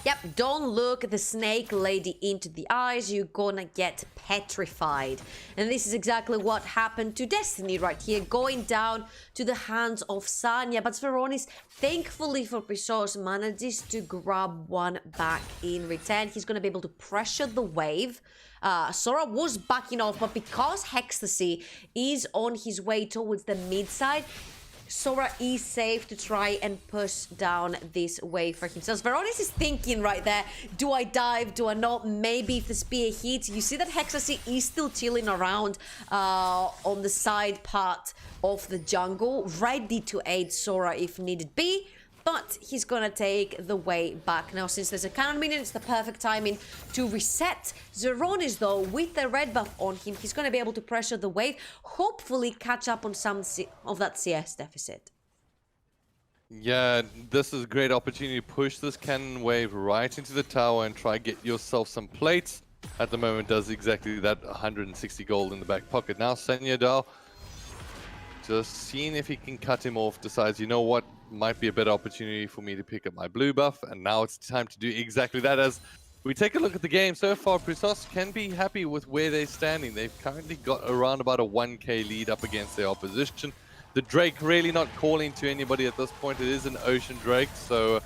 Speaker 2: Yep, don't look the snake lady into the eyes, you're gonna get petrified. And this is exactly what happened to Destiny right here, going down to the hands of Sanya. But Sveronis, thankfully for Pyrsos, manages to grab one back in return. He's gonna be able to pressure the wave. Sora was backing off, but because Hextasy is on his way towards the mid side, Sora is safe to try and push down this wave for himself. Veronis is thinking right there, do I dive, do I not? Maybe if the spear hits. You see that Hextasy is still chilling around on the side part of the jungle, ready to aid Sora if needed be. But he's gonna take the way back. Now, since there's a cannon minion, it's the perfect timing to reset. Zeronis, though, with the red buff on him, he's gonna be able to pressure the wave, hopefully catch up on some of that CS deficit.
Speaker 3: Yeah, this is a great opportunity to push this cannon wave right into the tower and try get yourself some plates. At the moment, does exactly that, 160 gold in the back pocket. Now, Senyadal, just seeing if he can cut him off, decides, you know what, might be a better opportunity for me to pick up my blue buff, and now it's time to do exactly that. As we take a look at the game so far, Pyrsos can be happy with where they're standing. They've currently got around about a 1k lead up against their opposition. The Drake really not calling to anybody at this point. It is an Ocean Drake, so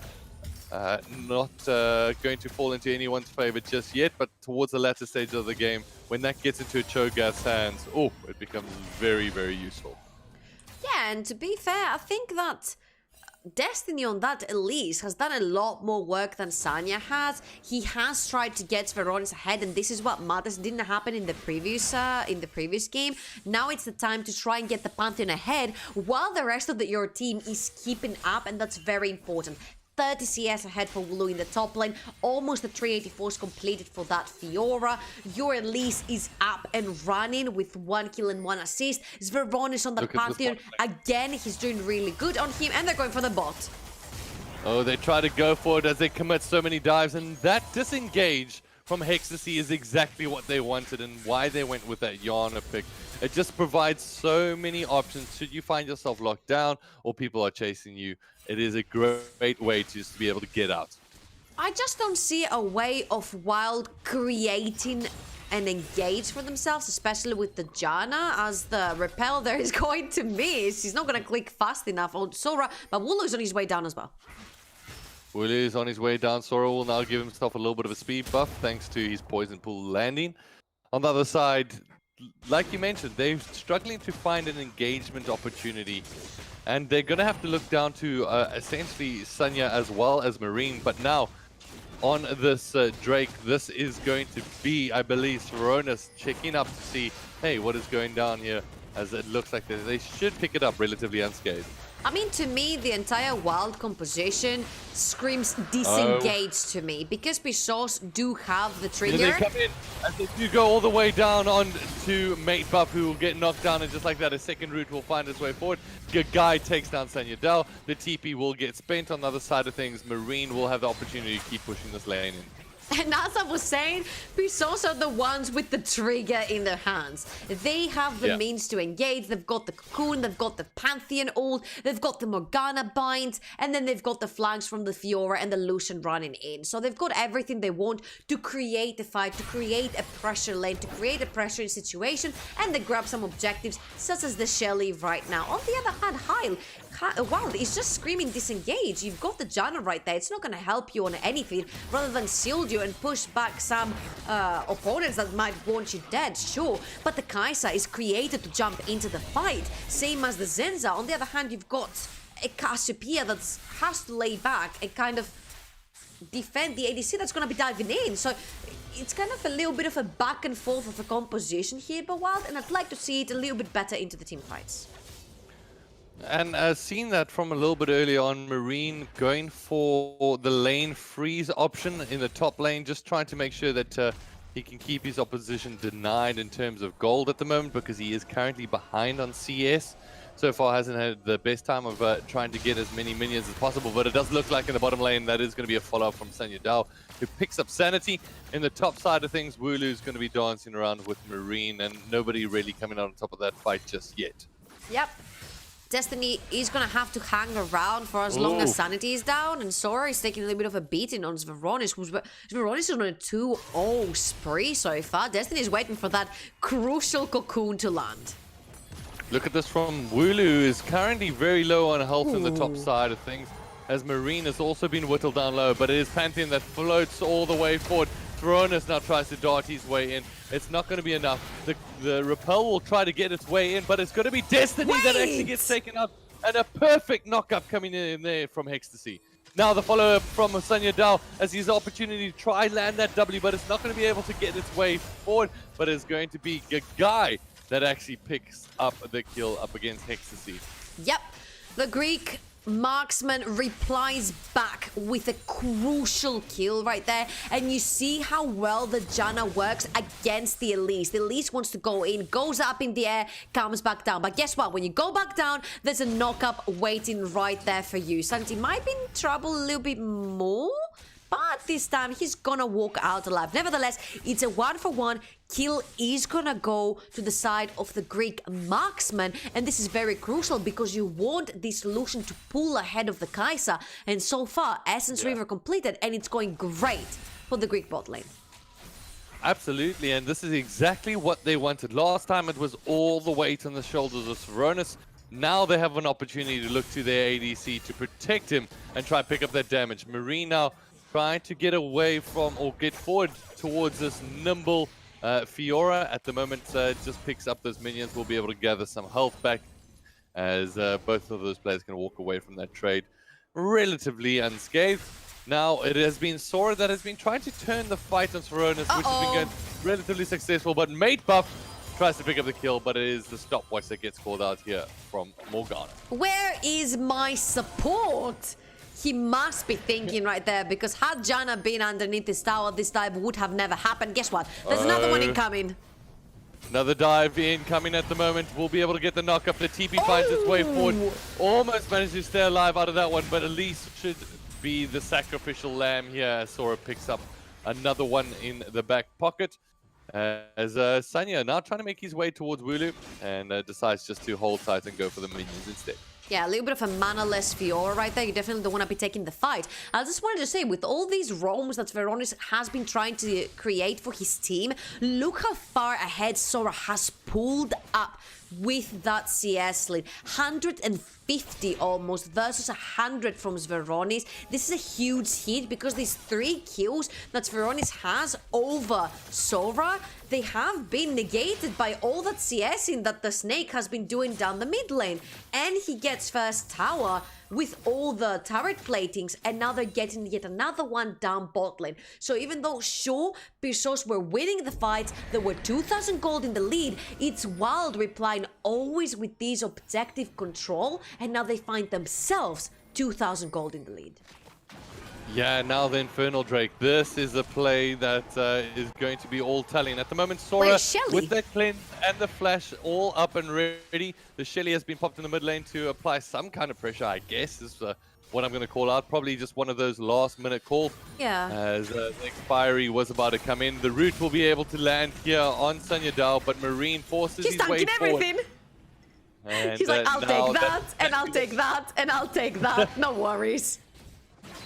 Speaker 3: not going to fall into anyone's favor just yet, but towards the latter stage of the game, when that gets into a Cho'Gath's hands, oh, it becomes very, very useful.
Speaker 2: Yeah, and to be fair, I think that Destiny on that Elise has done a lot more work than Sanya has. He has tried to get Veronis ahead, and this is what matters. It didn't happen in the previous game. Now it's the time to try and get the Pantheon ahead while the rest of your team is keeping up, and that's very important. 30 CS ahead for Wooloo in the top lane. Almost the 384s completed for that Fiora. Your Elise is up and running with 1 kill and 1 assist. Sveronis on the Pantheon. Again, he's doing really good on him, and they're going for the bot.
Speaker 3: Oh, they try to go for it as they commit so many dives, and that disengage from Hextasy is exactly what they wanted and why they went with that Yana pick. It just provides so many options should you find yourself locked down or people are chasing you. It is a great way to just be able to get out.
Speaker 2: I just don't see a way of Wild creating an engage for themselves, especially with the Janna, as the repel there is going to miss. He's not going to click fast enough on Sora, but Wooloo's on his way down as well.
Speaker 3: Wooloo is on his way down. Sora will now give himself a little bit of a speed buff thanks to his poison pool landing. On the other side, like you mentioned, they're struggling to find an engagement opportunity. And they're going to have to look down to essentially Sanya as well as Marine. But now, on this Drake, this is going to be, I believe, Sveronis checking up to see, hey, what is going down here? As it looks like they should pick it up relatively unscathed.
Speaker 2: I mean, to me, the entire Wild composition screams disengage to me, because Pyrsos do have the trigger.
Speaker 3: They come in, as they do go all the way down on to Mate Buff, who will get knocked down, and just like that, a second route will find its way forward. Guy takes down Senyadal. The TP will get spent on the other side of things. Marine will have the opportunity to keep pushing this lane in.
Speaker 2: And as I was saying, Pyrsos are the ones with the trigger in their hands. They have the means to engage. They've got the Cocoon, they've got the Pantheon ult, they've got the Morgana bind, and then they've got the flanks from the Fiora and the Lucian running in. So they've got everything they want to create a fight, to create a pressure lane, to create a pressuring situation, and they grab some objectives, such as the Shelly right now. On the other hand, Wild is just screaming disengage. You've got the Janna right there. It's not going to help you on anything rather than shield you and push back some opponents that might want you dead, sure. But the Kai'Sa is created to jump into the fight, same as the Zenza. On the other hand, you've got a Cassiopeia that has to lay back and kind of defend the ADC that's going to be diving in. So it's kind of a little bit of a back and forth of a composition here by Wild, and I'd like to see it a little bit better into the team fights.
Speaker 3: And seeing that from a little bit earlier on, Marine going for the lane freeze option in the top lane, just trying to make sure that he can keep his opposition denied in terms of gold at the moment, because he is currently behind on CS. So far hasn't had the best time of trying to get as many minions as possible, but it does look like in the bottom lane that is going to be a follow-up from Senyadal, who picks up Sanity. In the top side of things, Wooloo's going to be dancing around with Marine, and nobody really coming out on top of that fight just yet.
Speaker 2: Yep. Destiny is gonna have to hang around for as long as Sanity is down, and Sora is taking a little bit of a beating on Zveronis. Zveronis is on a 2-0 spree so far. Destiny is waiting for that crucial cocoon to land.
Speaker 3: Look at this from Wooloo, who is currently very low on health in the top side of things, as Marine has also been whittled down low, but it is Pantheon that floats all the way forward. Thronis now tries to dart his way in. It's not going to be enough. The Repel will try to get its way in, but it's going to be Destiny that actually gets taken up. And a perfect knock-up coming in there from Hextasy. Now the follow-up from Sanya Dao as he's the opportunity to try land that W, but it's not going to be able to get its way forward. But it's going to be Gagai that actually picks up the kill up against Hextasy.
Speaker 2: Yep, the Greek marksman replies back with a crucial kill right there, and you see how well the Janna works against the Elise. The Elise wants to go in, goes up in the air, comes back down, but guess what? When you go back down, there's a knock-up waiting right there for you. Santi might be in trouble a little bit more, but this time he's gonna walk out alive. Nevertheless, it's a 1-for-1. Kill is gonna go to the side of the Greek marksman, and this is very crucial because you want this Lucian to pull ahead of the Kai'Sa, and so far Essence River completed, and it's going great for the Greek bot lane.
Speaker 3: Absolutely, and this is exactly what they wanted. Last time it was all the weight on the shoulders of Saronis. Now they have an opportunity to look to their ADC to protect him and try and pick up that damage. Marine now trying to get away from or get forward towards this nimble Fiora. At the moment, just picks up those minions. Will be able to gather some health back as both of those players can walk away from that trade relatively unscathed. Now, it has been Sora that has been trying to turn the fight on Saronis, which has been going relatively successful, but Mate Buff tries to pick up the kill, but it is the stopwatch that gets called out here from Morgana.
Speaker 2: Where is my support? He must be thinking right there, because had Janna been underneath this tower, this dive would have never happened. Guess what? There's another one incoming.
Speaker 3: Another dive incoming at the moment. We'll be able to get the knock up. The TP finds its way forward. Almost managed to stay alive out of that one, but Elise should be the sacrificial lamb here as Sora picks up another one in the back pocket. As Sanya now trying to make his way towards Wooloo and decides just to hold tight and go for the minions instead.
Speaker 2: Yeah, a little bit of a mana-less Fiora right there. You definitely don't want to be taking the fight. I just wanted to say, with all these roams that Zveronis has been trying to create for his team, look how far ahead Sora has pulled up with that CS lead. 150 almost versus 100 from Zveronis. This is a huge hit because these 3 kills that Zveronis has over Sora, they have been negated by all that CSing that the Snake has been doing down the mid lane. And he gets first tower with all the turret platings, and now they're getting yet another one down bot lane. So even though, sure, Pyrsos were winning the fight, there were 2,000 gold in the lead, it's Wild replying always with these objective control, and now they find themselves 2,000 gold in the lead.
Speaker 3: Yeah, now the Infernal Drake. This is a play that is going to be all telling. At the moment, Sora, with that cleanse and the flash all up and ready. The Shelly has been popped in the mid lane to apply some kind of pressure, I guess, is what I'm going to call out. Probably just one of those last-minute calls.
Speaker 2: Yeah.
Speaker 3: As the expiry was about to come in. The root will be able to land here on Sanya Dao, but Marine forces his way forward.
Speaker 2: Everything.
Speaker 3: And,
Speaker 2: he's like, I'll take that, and I'll take that, and I'll take that. No worries.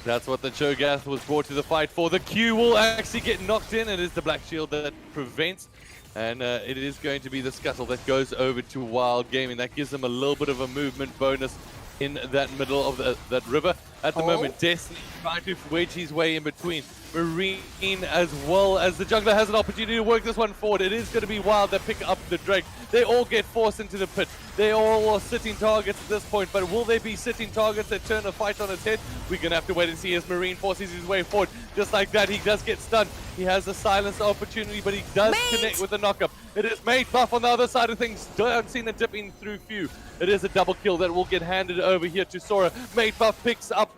Speaker 3: That's what the Cho'Gath was brought to the fight for. The Q will actually get knocked in. It is the Black Shield that prevents. And it is going to be the Scuttle that goes over to Wild Gaming. That gives them a little bit of a movement bonus in that middle of that river. At the moment, Destiny trying to wedge his way in between. Marine as well as the jungler has an opportunity to work this one forward. It is going to be Wild that pick up the Drake. They all get forced into the pit. They all are sitting targets at this point, but will they be sitting targets that turn the fight on its head? We're going to have to wait and see as Marine forces his way forward. Just like that, he does get stunned. He has a silence opportunity, but he does connect with the knockup. It is Mate Buff on the other side of things. Don't see the dipping through few. It is a double kill that will get handed over here to Sora. Mate Buff picks up.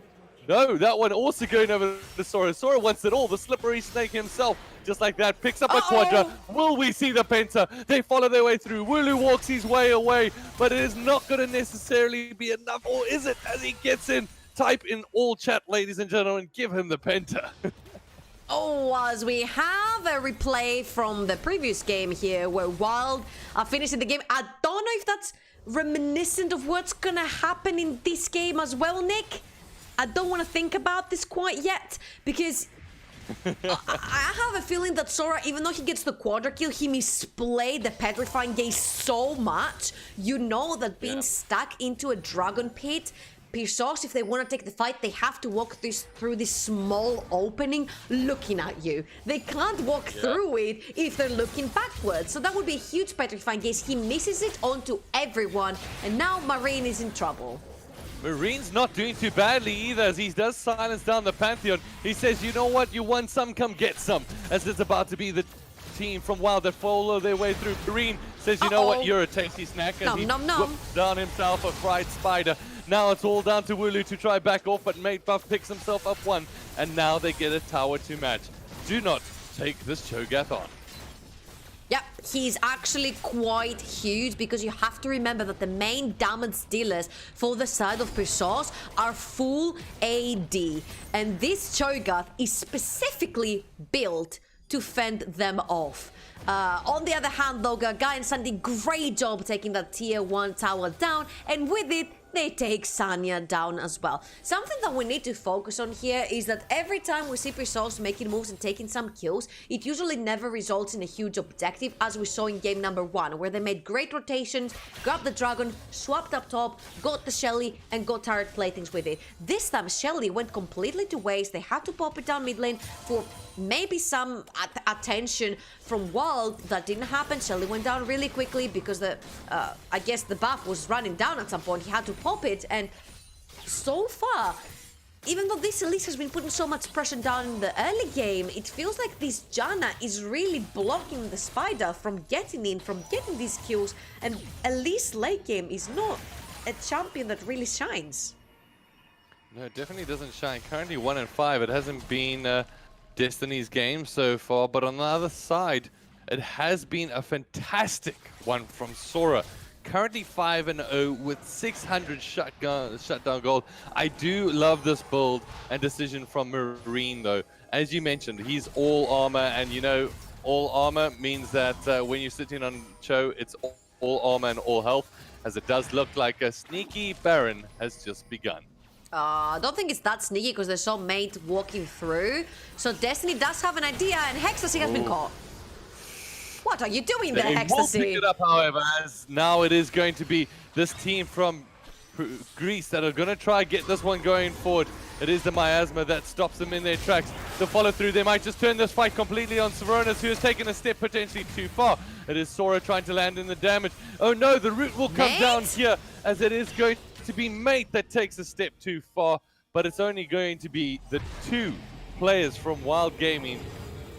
Speaker 3: No, that one also going over to Sora. Sora wants it all. The slippery snake himself, just like that, picks up a Quadra. Will we see the Penta? They follow their way through. Wooloo walks his way away, but it is not going to necessarily be enough. Or is it? As he gets in, type in all chat, ladies and gentlemen, give him the Penta.
Speaker 2: As we have a replay from the previous game here where Wild are finishing the game. I don't know if that's reminiscent of what's gonna happen in this game as well, Nick. I don't want to think about this quite yet, because I have a feeling that Sora, even though he gets the quadra kill, he misplayed the Petrifying Gaze so much. You know that being stuck into a dragon pit, Pyrsos, if they want to take the fight, they have to walk through this small opening looking at you. They can't walk through it if they're looking backwards. So that would be a huge Petrifying Gaze. He misses it onto everyone, and now Marine is in trouble.
Speaker 3: Marine's not doing too badly either, as he does silence down the Pantheon. He says, you know what, you want some, come get some. As it's about to be the team from Wild that follow their way through. Marine says, you know what, you're a tasty snack. As he whips down himself a fried spider. Now it's all down to Wooloo to try back off, but Mate Buff picks himself up one. And now they get a tower to match. Do not take this Cho'Gath on.
Speaker 2: Yep, he's actually quite huge, because you have to remember that the main damage dealers for the side of Pyrsos are full AD. And this Cho'Gath is specifically built to fend them off. On the other hand, though, Guy and Sandy, great job taking that tier 1 tower down, and with it, they take Sanya down as well. Something that we need to focus on here is that every time we see Pyrsos making moves and taking some kills, it usually never results in a huge objective, as we saw in game number 1, where they made great rotations, grabbed the dragon, swapped up top, got the Shelly, and got turret platings with it. This time, Shelly went completely to waste. They had to pop it down mid lane for maybe some attention from Wild. That didn't happen. Shelly went down really quickly because the I guess the buff was running down at some point. He had to pop it, and so far, even though this Elise has been putting so much pressure down in the early game, it feels like this Janna is really blocking the Spider from getting in, from getting these kills, and Elise late game is not a champion that really shines.
Speaker 3: No, it definitely doesn't shine. Currently 1-5. It hasn't been Destiny's game so far, but on the other side, it has been a fantastic one from Sora. Currently 5-0 with 600 shutdown gold. I do love this build and decision from Marine, though. As you mentioned, he's all armor, and you know, all armor means that when you're sitting on Cho, it's all armor and all health, as it does look like a sneaky Baron has just begun.
Speaker 2: I don't think it's that sneaky, because they saw Mate walking through. So Destiny does have an idea, and Hextasy has been caught. What are you doing there, Hextasy?
Speaker 3: They will pick it up, however, as now it is going to be this team from Greece that are going to try get this one going forward. It is the Miasma that stops them in their tracks. The follow through, they might just turn this fight completely on Saronis, who has taken a step potentially too far. It is Sora trying to land in the damage. Oh no, the root will come down here, as it is going to be Mate that takes a step too far, but it's only going to be the 2 players from Wild Gaming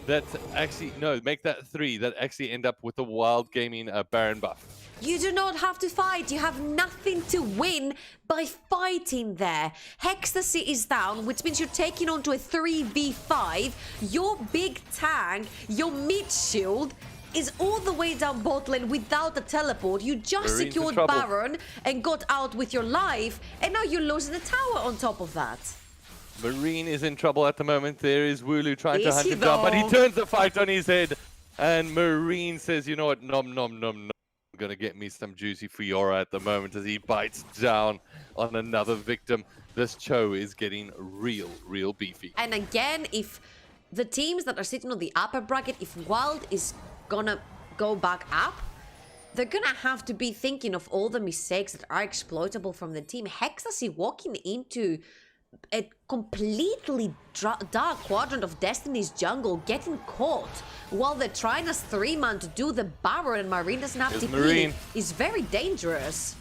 Speaker 3: that actually, no, make that 3 that actually end up with the Wild Gaming Baron buff.
Speaker 2: You do not have to fight. You have nothing to win by fighting there. Hextasy is down, which means you're taking on to a 3v5. Your big tank, your mid shield, is all the way down bot lane without a teleport. You just secured Baron and got out with your life, and now you're losing the tower on top of that.
Speaker 3: Marine is in trouble at the moment. There is Wooloo trying to hunt him down, but he turns the fight on his head. And Marine says, you know what, nom nom nom nom. I'm gonna get me some juicy Fiora at the moment, as he bites down on another victim. This Cho is getting real beefy.
Speaker 2: And again, if the teams that are sitting on the upper bracket, if Wild is gonna go back up, they're gonna have to be thinking of all the mistakes that are exploitable from the team. Hextasy walking into a completely dark quadrant of Destiny's jungle, getting caught while they're trying as 3-man to do the Baron, and Marine doesn't have to
Speaker 3: Marine
Speaker 2: is very dangerous.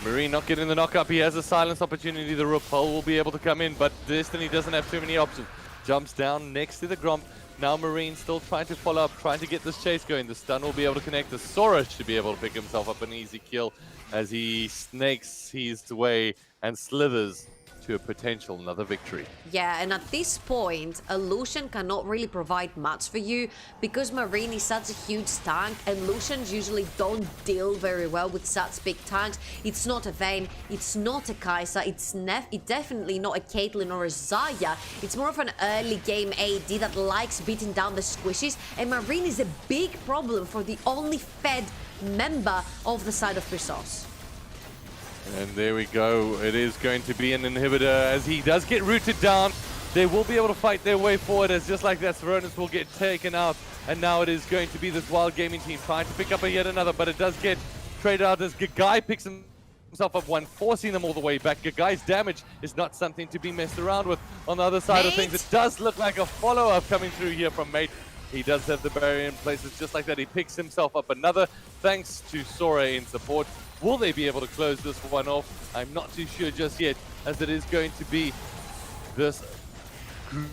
Speaker 3: Marine not getting the knock-up. He has a silence opportunity. The Repel will be able to come in, but Destiny doesn't have too many options. Jumps down next to the Gromp. Now Marine still trying to follow up, trying to get this chase going. The stun will be able to connect. The Sora should be able to pick himself up an easy kill as he snakes his way and slithers to a potential another victory.
Speaker 2: Yeah, and at this point, a Lucian cannot really provide much for you because Marine is such a huge tank and Lucians usually don't deal very well with such big tanks. It's not a Vayne, it's not a Kai'Sa, it's definitely not a Caitlyn or a Xayah. It's more of an early game AD that likes beating down the squishies, and Marine is a big problem for the only fed member of the side of Pyrsos.
Speaker 3: And there we go. It is going to be an inhibitor as he does get rooted down. They will be able to fight their way forward as just like that, Saronis will get taken out. And now it is going to be this Wild Gaming team trying to pick up yet another, but it does get traded out as Gagai picks himself up one, forcing them all the way back. Gagai's damage is not something to be messed around with. On the other side of things, it does look like a follow-up coming through here from Mate. He does have the barrier in place. It's just like that. He picks himself up another, thanks to Sora in support. Will they be able to close this one off? I'm not too sure just yet, as it is going to be this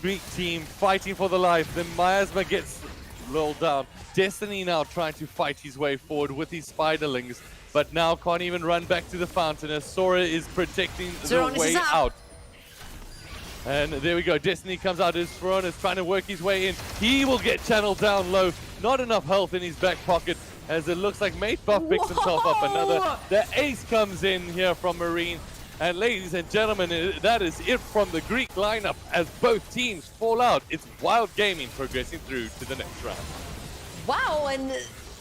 Speaker 3: Greek team fighting for the life. Then Miasma gets lulled down. Destiny now trying to fight his way forward with his spiderlings, but now can't even run back to the fountain as Sora is protecting the way out. And there we go. Destiny comes out as Saronis is trying to work his way in. He will get channeled down low. Not enough health in his back pocket as it looks like Mate Buff picks himself up another. The ace comes in here from Marine. And ladies and gentlemen, that is it from the Greek lineup as both teams fall out. It's Wild Gaming progressing through to the next round.
Speaker 2: Wow, and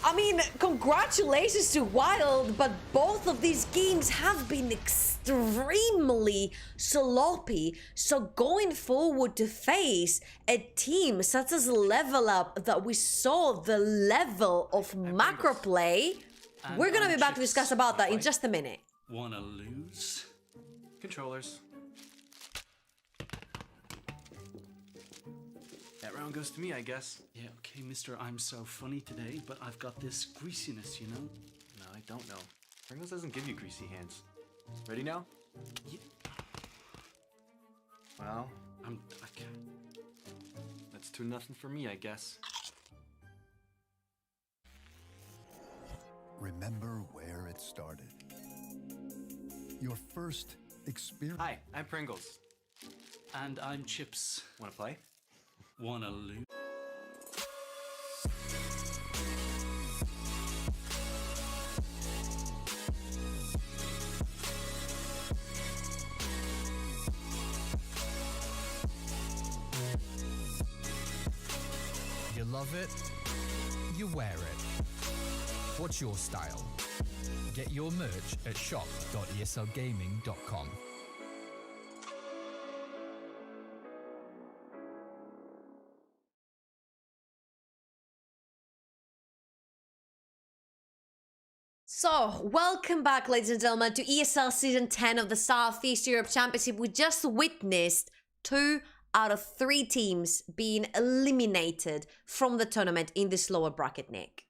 Speaker 2: I mean, congratulations to Wild, but both of these games have been extremely sloppy. So going forward to face a team such as LevelUp that we saw the level of macro play, we're gonna be back to discuss about that in just a minute.
Speaker 7: Wanna lose?
Speaker 6: Controllers. That round goes to me, I guess.
Speaker 7: Yeah, okay, Mr. I'm so funny today, but I've got this greasiness, you know?
Speaker 6: No, I don't know. Pringles doesn't give you greasy hands. Ready now?
Speaker 7: Yeah.
Speaker 6: Well,
Speaker 7: I can't.
Speaker 6: that's 2-0 for me, I guess.
Speaker 8: Remember where it started. Your first experience.
Speaker 6: Hi, I'm Pringles.
Speaker 7: And I'm Chips.
Speaker 6: Wanna play?
Speaker 7: Wanna lose?
Speaker 11: You love it, you wear it. What's your style? Get your merch at shop.eslgaming.com.
Speaker 2: So, welcome back, ladies and gentlemen, to ESL Season 10 of the Southeast Europe Championship. We just witnessed 2 out of 3 teams being eliminated from the tournament in this lower bracket, Nick.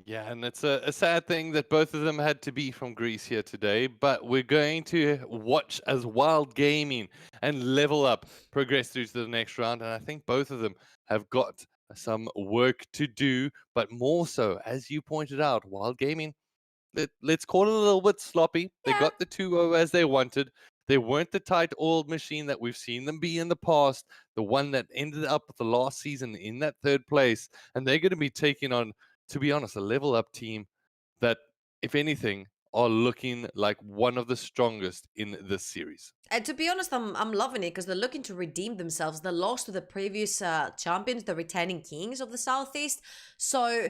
Speaker 3: Yeah, and it's a sad thing that both of them had to be from Greece here today, but we're going to watch as Wild Gaming and LevelUp progress through to the next round, and I think both of them have got some work to do, but more so, as you pointed out, Wild Gaming, let's call it a little bit sloppy. They got the 2-0 as they wanted. They weren't the tight oiled machine that we've seen them be in the past, the one that ended up the last season in that 3rd place, and they're going to be taking on, to be honest, a LevelUp team that, if anything, are looking like one of the strongest in this series.
Speaker 2: And to be honest, I'm loving it because they're looking to redeem themselves. They lost to the previous champions, the returning kings of the Southeast. So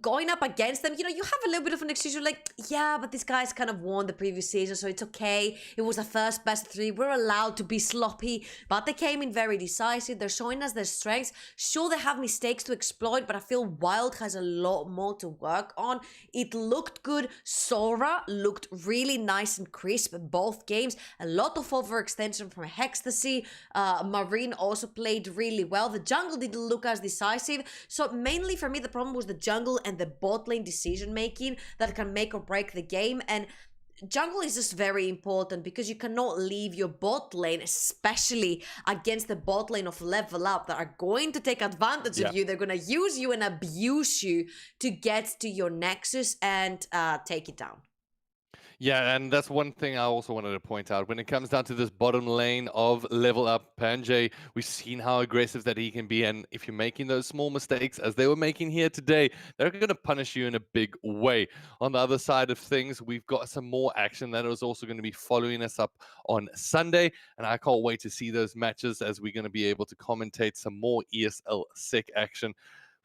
Speaker 2: going up against them, you know, you have a little bit of an excuse. You're like, yeah, but these guys kind of won the previous season, so it's okay. It was the first best of 3. We're allowed to be sloppy, but they came in very decisive. They're showing us their strengths. Sure, they have mistakes to exploit, but I feel Wild has a lot more to work on. It looked good. Sora looked really nice and crisp in both games. A lot of overextension from Hextasy. Marine also played really well. The jungle didn't look as decisive. So mainly for me, the problem was the jungle and the bot lane decision making that can make or break the game. And jungle is just very important because you cannot leave your bot lane, especially against the bot lane of LevelUp that are going to take advantage of you. They're going to use you and abuse you to get to your nexus and take it down.
Speaker 3: Yeah, and that's one thing I also wanted to point out. When it comes down to this bottom lane of LevelUp, Panjay, we've seen how aggressive that he can be. And if you're making those small mistakes, as they were making here today, they're going to punish you in a big way. On the other side of things, we've got some more action that is also going to be following us up on Sunday. And I can't wait to see those matches as we're going to be able to commentate some more ESL SEC action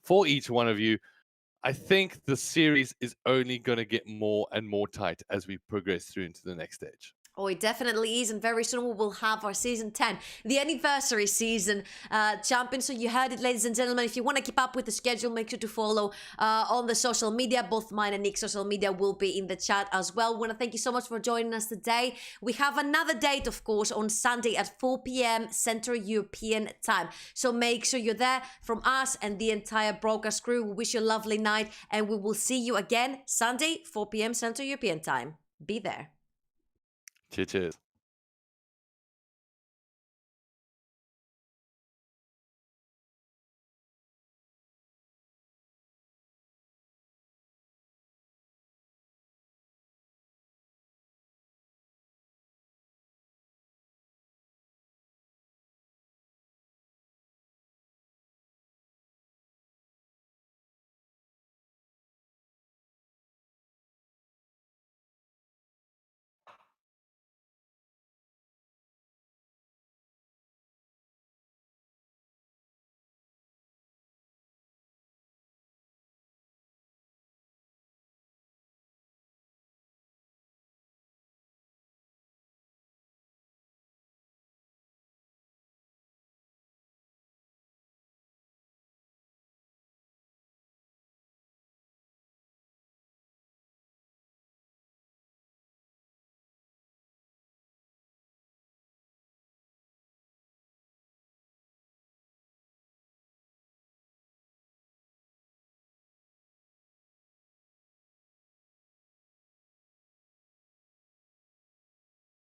Speaker 3: for each one of you. I think the series is only going to get more and more tight as we progress through into the next stage.
Speaker 2: Oh, it definitely is, and very soon we will have our season 10, the anniversary season champion. So you heard it, ladies and gentlemen. If you want to keep up with the schedule, make sure to follow on the social media. Both mine and Nick's social media will be in the chat as well. Want to thank you so much for joining us today. We have another date, of course, on Sunday at 4 p.m. Central European time. So make sure you're there. From us and the entire broadcast crew, we wish you a lovely night, and we will see you again Sunday, 4 p.m. Central European time. Be there.
Speaker 3: Cheers.